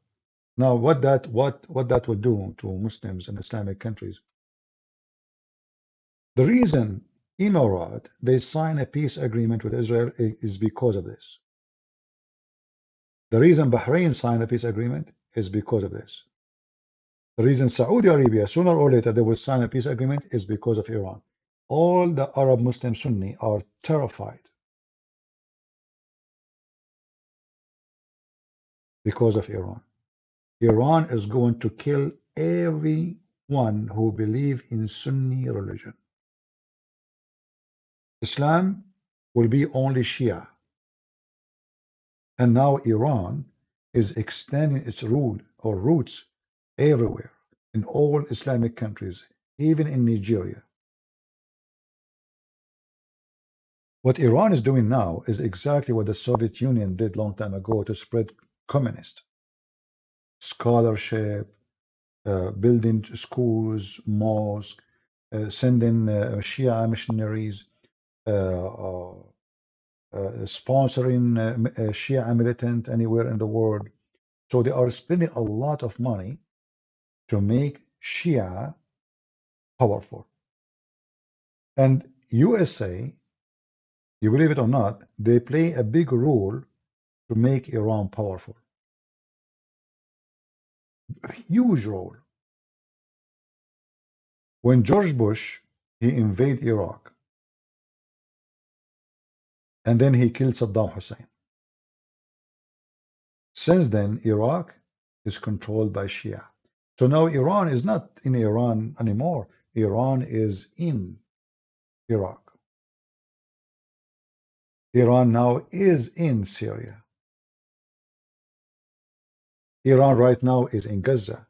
Now, what that will do to Muslims in Islamic countries? The reason Emirat they sign a peace agreement with Israel is because of this. The reason Bahrain signed a peace agreement is because of this. The reason Saudi Arabia sooner or later they will sign a peace agreement is because of Iran. All the Arab Muslim Sunni are terrified because of Iran. Iran is going to kill everyone who believes in Sunni religion. Islam will be only Shia. And now Iran is extending its rule or roots everywhere in all Islamic countries, even in Nigeria. What Iran is doing now is exactly what the Soviet Union did long time ago to spread communist scholarship, building schools, mosques, sending Shia missionaries, sponsoring Shia militant anywhere in the world. So they are spending a lot of money to make Shia powerful. And USA, you believe it or not, they play a big role to make Iran powerful. A huge role. When George Bush, he invaded Iraq, and then he killed Saddam Hussein. Since then, Iraq is controlled by Shia. So now Iran is not in Iran anymore. Iran is in Iraq. Iran now is in Syria. Iran right now is in Gaza.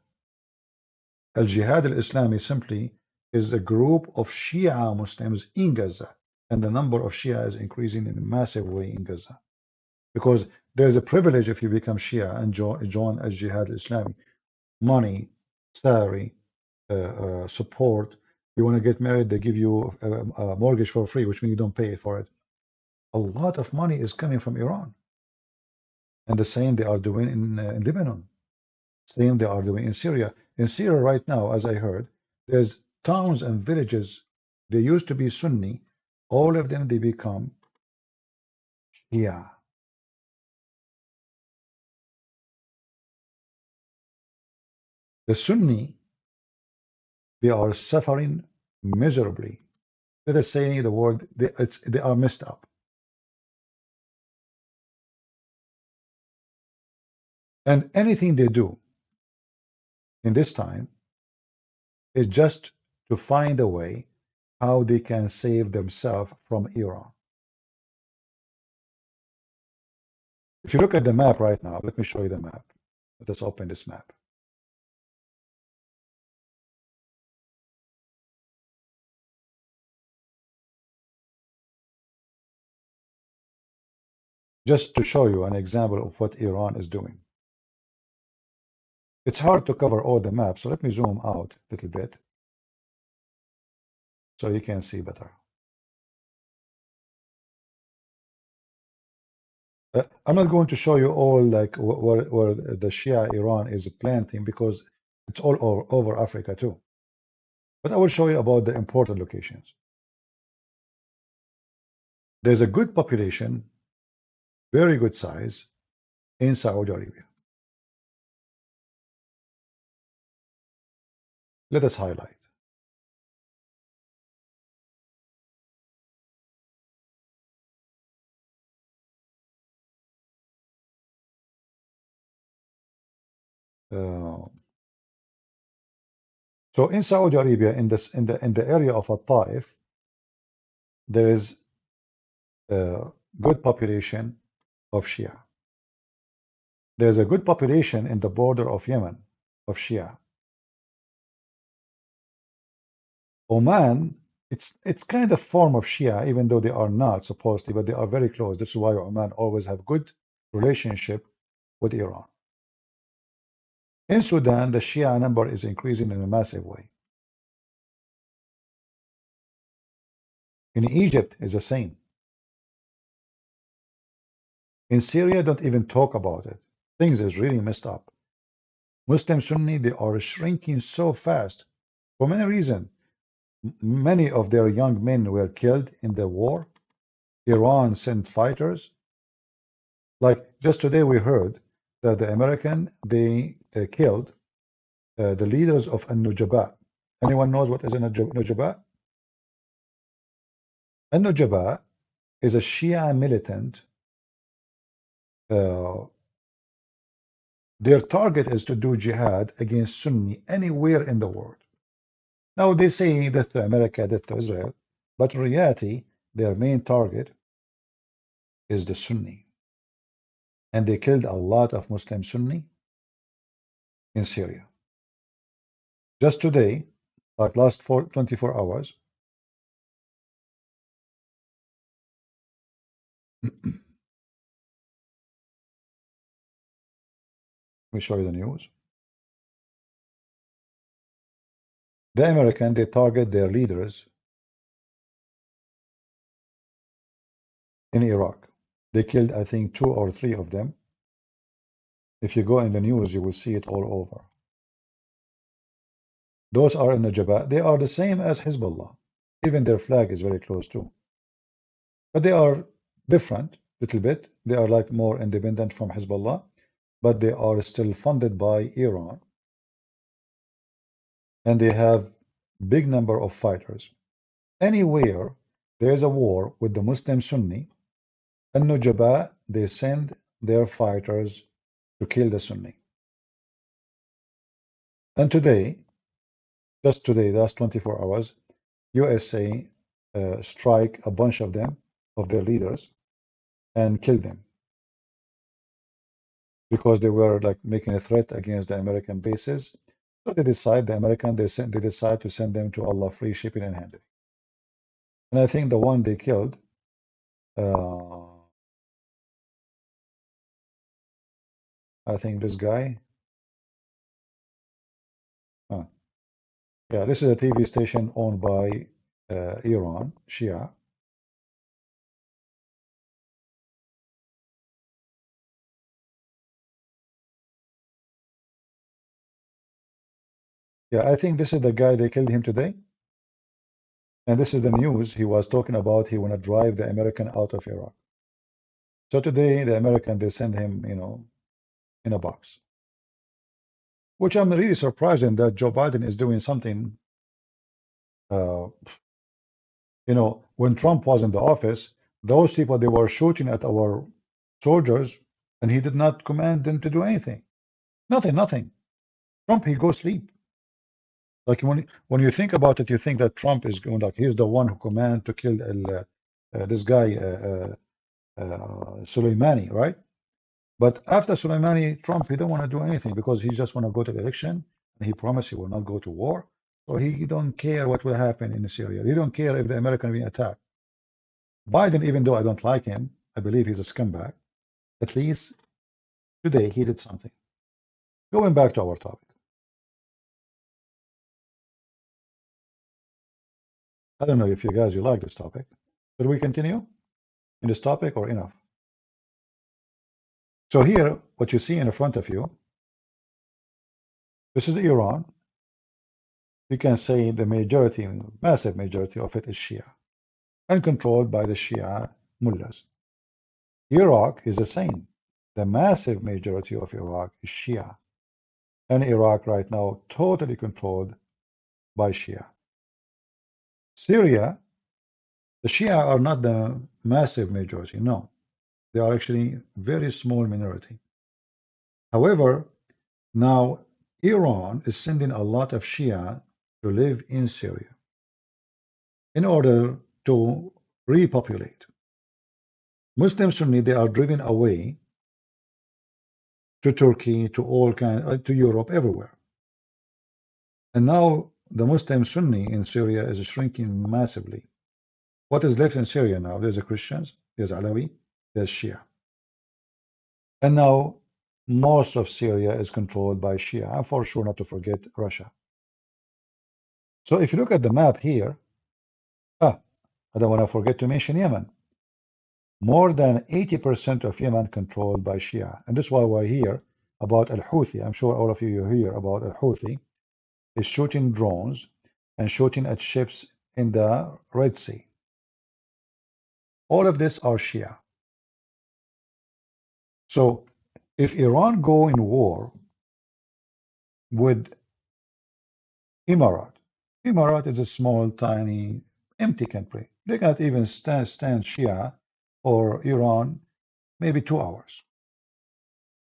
Al-Jihad al-Islami simply is a group of Shia Muslims in Gaza. And the number of Shia is increasing in a massive way in Gaza. Because there's a privilege if you become Shia and join Al-Jihad al-Islami. Money, salary, support. You want to get married, they give you a mortgage for free, which means you don't pay for it. A lot of money is coming from Iran. And the same they are doing in Lebanon. Same they are doing in Syria. In Syria right now, as I heard, there's towns and villages, they used to be Sunni, all of them, they become Shia. The Sunni, they are suffering miserably. Let us say the word, they are messed up. And anything they do in this time is just to find a way how they can save themselves from Iran. If you look at the map right now, let me show you the map. Let us open this map. Just to show you an example of what Iran is doing. It's hard to cover all the maps, so let me zoom out a little bit so you can see better. I'm not going to show you all like where the Shia Iran is planting because it's all over Africa too. But I will show you about the important locations. There's a good population, very good size in Saudi Arabia. Let us highlight. So in Saudi Arabia, in the area of Al-Taif, there is a good population of Shia. There's a good population in the border of Yemen of Shia. Oman, it's kind of form of Shia, even though they are not supposedly, but they are very close. This is why Oman always have good relationship with Iran. In Sudan, the Shia number is increasing in a massive way. In Egypt, is the same. In Syria, don't even talk about it. Things is really messed up. Muslim Sunni, they are shrinking so fast for many reasons. Many of their young men were killed in the war. Iran sent fighters. Like just today, we heard that the American they killed the leaders of An-Nujaba. Anyone knows what is a Nujaba? An-Nujaba is a Shia militant. Their target is to do jihad against Sunni anywhere in the world. Now they say death to America, death to Israel, but in reality, their main target is the Sunni. And they killed a lot of Muslim Sunni in Syria. Just today, like last 24 hours, let me show you the news. The American, they target their leaders in Iraq. They killed, I think, 2 or 3 of them. If you go in the news, you will see it all over. Those are in the Jabhat. They are the same as Hezbollah. Even their flag is very close too. But they are different, little bit. They are like more independent from Hezbollah, but they are still funded by Iran. And they have big number of fighters. Anywhere there is a war with the Muslim Sunni, and Nujaba, they send their fighters to kill the Sunni. And today, just today, last 24 hours, USA strike a bunch of them, of their leaders, and kill them. Because they were like making a threat against the American bases. So they decide, the American, they decide to send them to Allah free shipping and handling. And I think the one they killed, I think this guy, yeah, this is a TV station owned by Iran, Shia. Yeah, I think this is the guy, they killed him today. And this is the news he was talking about. He want to drive the American out of Iraq. So today, the American, they send him, you know, in a box. Which I'm really surprised in that Joe Biden is doing something. You know, when Trump was in the office, those people, they were shooting at our soldiers, and he did not command them to do anything. Nothing. Trump, he go sleep. Like when you think about it, you think that Trump is going like he's the one who commanded to kill this guy Soleimani, right? But after Soleimani, Trump he don't want to do anything because he just want to go to the election and he promised he will not go to war. So he don't care what will happen in Syria. He don't care if the American will be attacked. Biden, even though I don't like him, I believe he's a scumbag. At least today he did something. Going back to our topic. I don't know if you guys you like this topic. Should we continue in this topic or enough? So here, what you see in front of you, this is Iran. You can say the majority, massive majority of it is Shia and controlled by the Shia mullahs. Iraq is the same. The massive majority of Iraq is Shia. And Iraq right now totally controlled by Shia. Syria, the Shia are not the massive majority, no. They are actually very small minority. However, now Iran is sending a lot of Shia to live in Syria in order to repopulate. Muslim Sunni, they are driven away to Turkey, to all kind, to Europe, everywhere. And now the Muslim Sunni in Syria is shrinking massively. What is left in Syria now? There's the Christians, there's Alawi, there's Shia. And now most of Syria is controlled by Shia, and for sure not to forget Russia. So if you look at the map here, I don't want to forget to mention Yemen. More than 80% of Yemen controlled by Shia. And this is why we're here about Al-Houthi. I'm sure all of you hear about Al-Houthi is shooting drones and shooting at ships in the Red Sea. All of this are Shia. So if Iran go in war with Emirat is a small, tiny, empty country. They cannot even stand Shia or Iran maybe 2 hours.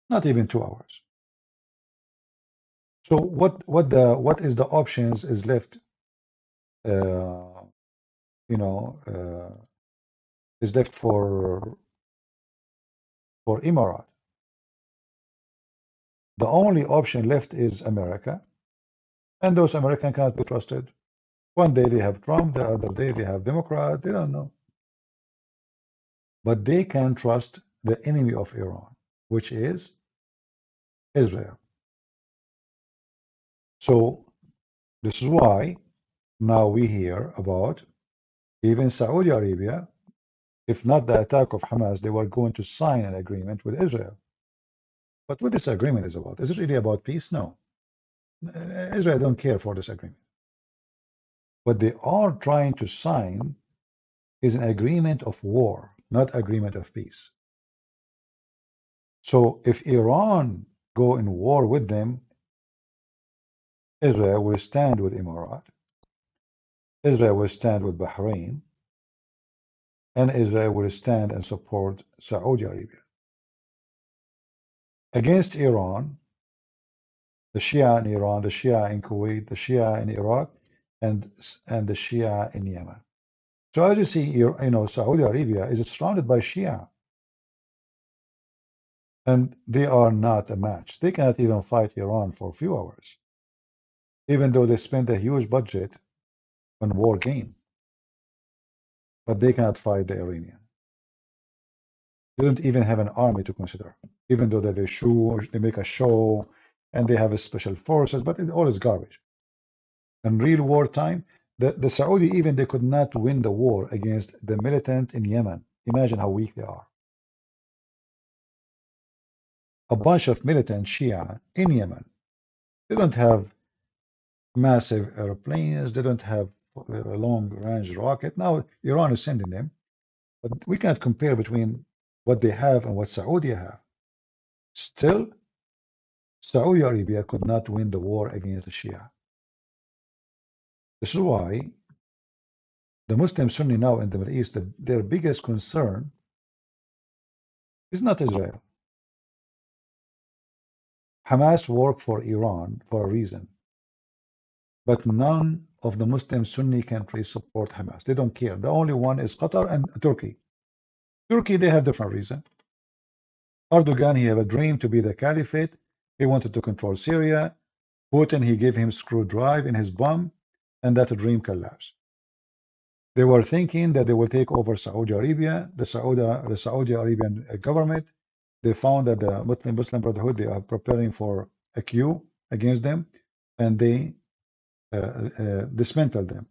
Not even 2 hours. So what is the options is left? Is left for Emirat. The only option left is America, and those Americans cannot be trusted. One day they have Trump, the other day they have Democrat. They don't know, but they can trust the enemy of Iran, which is Israel. So this is why now we hear about even Saudi Arabia. If not the attack of Hamas, they were going to sign an agreement with Israel. But what this agreement is about? Is it really about peace? No. Israel don't care for this agreement. What they are trying to sign is an agreement of war, not agreement of peace. So if Iran go in war with them, Israel will stand with Emirat, Israel will stand with Bahrain, and Israel will stand and support Saudi Arabia. Against Iran, the Shia in Iran, the Shia in Kuwait, the Shia in Iraq, and the Shia in Yemen. So as you see, Saudi Arabia is surrounded by Shia. And they are not a match. They cannot even fight Iran for a few hours, even though they spend a huge budget on war game. But they cannot fight the Iranian. They don't even have an army to consider, even though they make a show, and they have a special forces, but it all is garbage. In real wartime, the Saudi even they could not win the war against the militant in Yemen. Imagine how weak they are. A bunch of militant Shia in Yemen. They don't have massive airplanes. They don't have a long-range rocket. Now Iran is sending them, but we cannot compare between what they have and what Saudi have. Still, Saudi Arabia could not win the war against the Shia. This is why the Muslim Sunni now in the Middle East, their biggest concern is not Israel. Hamas work for Iran for a reason. but none of the Muslim Sunni countries support Hamas. They don't care. The only one is Qatar and Turkey. Turkey, they have different reason. Erdogan, he have a dream to be the caliphate. He wanted to control Syria. Putin, he gave him screw drive in his bum, and that dream collapsed. They were thinking that they will take over Saudi Arabia, the Saudi Arabian government. They found that the Muslim Brotherhood, they are preparing for a coup against them, and they dismantled them.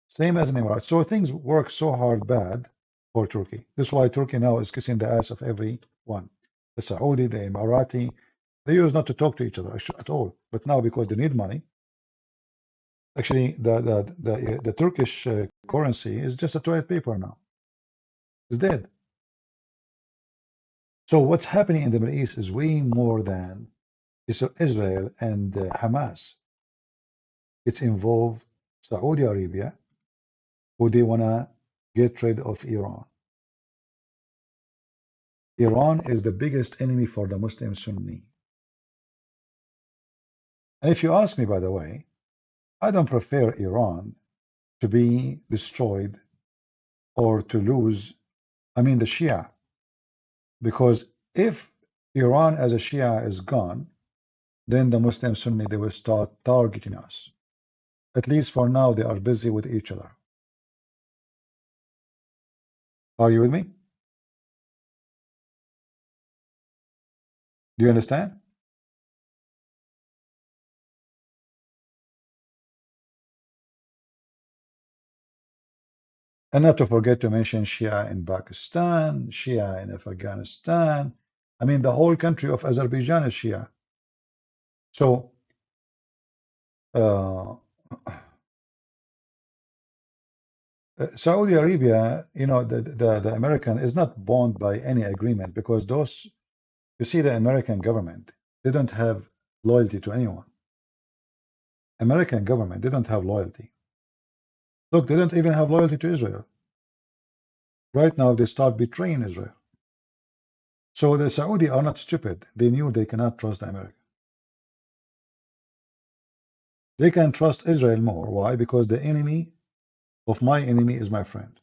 Same as in Emirates. So things work so hard bad for Turkey. This is why Turkey now is kissing the ass of everyone. The Saudi, the Emirati, they used not to talk to each other at all. But now because they need money, actually the Turkish currency is just a toilet paper now. It's dead. So what's happening in the Middle East is way more than Israel and Hamas. It's involved Saudi Arabia, who they want to get rid of Iran. Iran is the biggest enemy for the Muslim Sunni. And if you ask me, by the way, I don't prefer Iran to be destroyed or to lose, I mean the Shia. Because if Iran as a Shia is gone, then the Muslim Sunni, they will start targeting us. At least for now, they are busy with each other. Are you with me? Do you understand? And not to forget to mention Shia in Pakistan, Shia in Afghanistan. I mean, the whole country of Azerbaijan is Shia. So, Saudi Arabia, you know, the American is not bound by any agreement because those, you see, the American government, they don't have loyalty to anyone. American government, they don't have loyalty. Look, they don't even have loyalty to Israel. Right now, they start betraying Israel. So the Saudi are not stupid. They knew they cannot trust the American. They can trust Israel more. Why? Because the enemy of my enemy is my friend.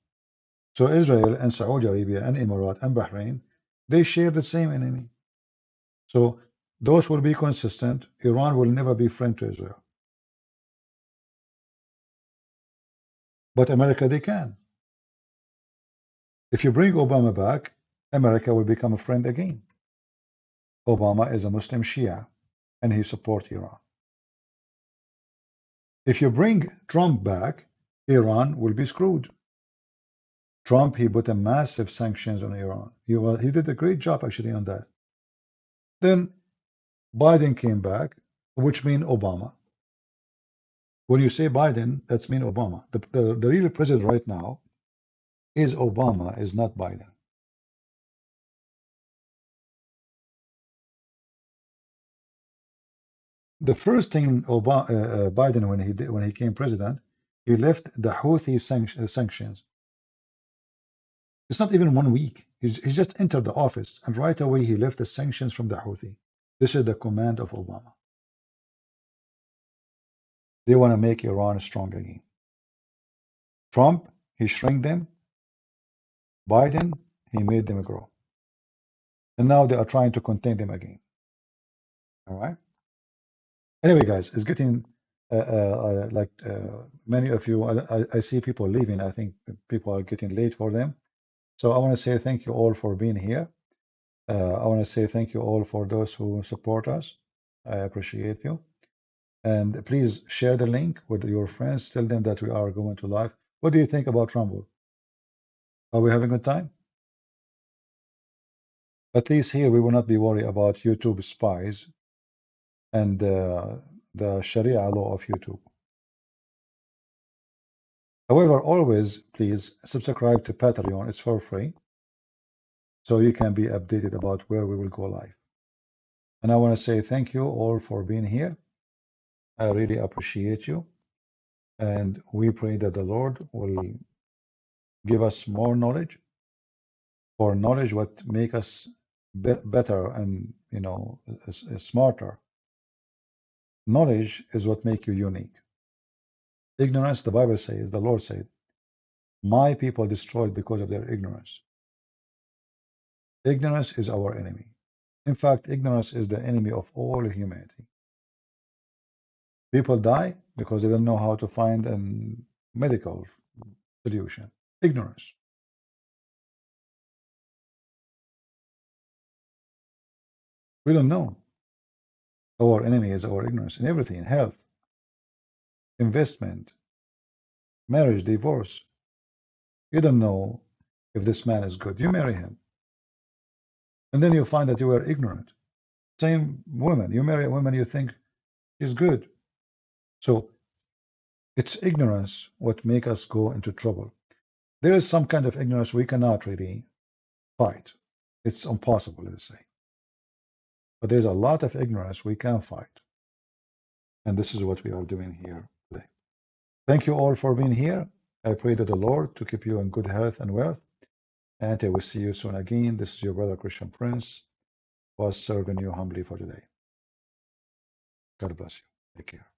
So Israel and Saudi Arabia and Emirates and Bahrain, they share the same enemy. So those will be consistent. Iran will never be friend to Israel. But America, they can. If you bring Obama back, America will become a friend again. Obama is a Muslim Shia, and he supports Iran. If you bring Trump back, Iran will be screwed. Trump, he put a massive sanctions on Iran. He did a great job actually on that. Then Biden came back, which means Obama. When you say Biden, that's mean Obama. The real president right now is Obama, is not Biden. The first thing Biden, when he came president, he left the Houthi sanctions. It's not even 1 week. He just entered the office, and right away he left the sanctions from the Houthi. This is the command of Obama. They want to make Iran strong again. Trump, he shrank them. Biden, he made them grow. And now they are trying to contain them again. All right. Anyway, guys, it's getting many of you, I see people leaving. I think people are getting late for them. So I want to say thank you all for being here. I want to say thank you all for those who support us. I appreciate you. And please share the link with your friends. Tell them that we are going to live. What do you think about Rumble? Are we having a good time? At least here we will not be worried about YouTube spies and the Sharia law of YouTube. However, always please subscribe to Patreon. It's for free, so you can be updated about where we will go live. And I want to say thank you all for being here. I really appreciate you, and we pray that the Lord will give us more knowledge. For knowledge, what make us better and smarter. Knowledge is what make you unique. Ignorance, the Bible says, the Lord said, my people destroyed because of their ignorance. Ignorance is our enemy. In fact, ignorance is the enemy of all humanity. People die because they don't know how to find a medical solution. Ignorance. We don't know. Our enemy is our ignorance in everything, in health, investment, marriage, divorce. You don't know if this man is good. You marry him. And then you find that you are ignorant. Same woman. You marry a woman you think she's good. So it's ignorance what make us go into trouble. There is some kind of ignorance we cannot really fight. It's impossible, let's say. But there's a lot of ignorance we can fight. And this is what we are doing here today. Thank you all for being here. I pray to the Lord to keep you in good health and wealth. And I will see you soon again. This is your brother Christian Prince, was serving you humbly for today. God bless you. Take care.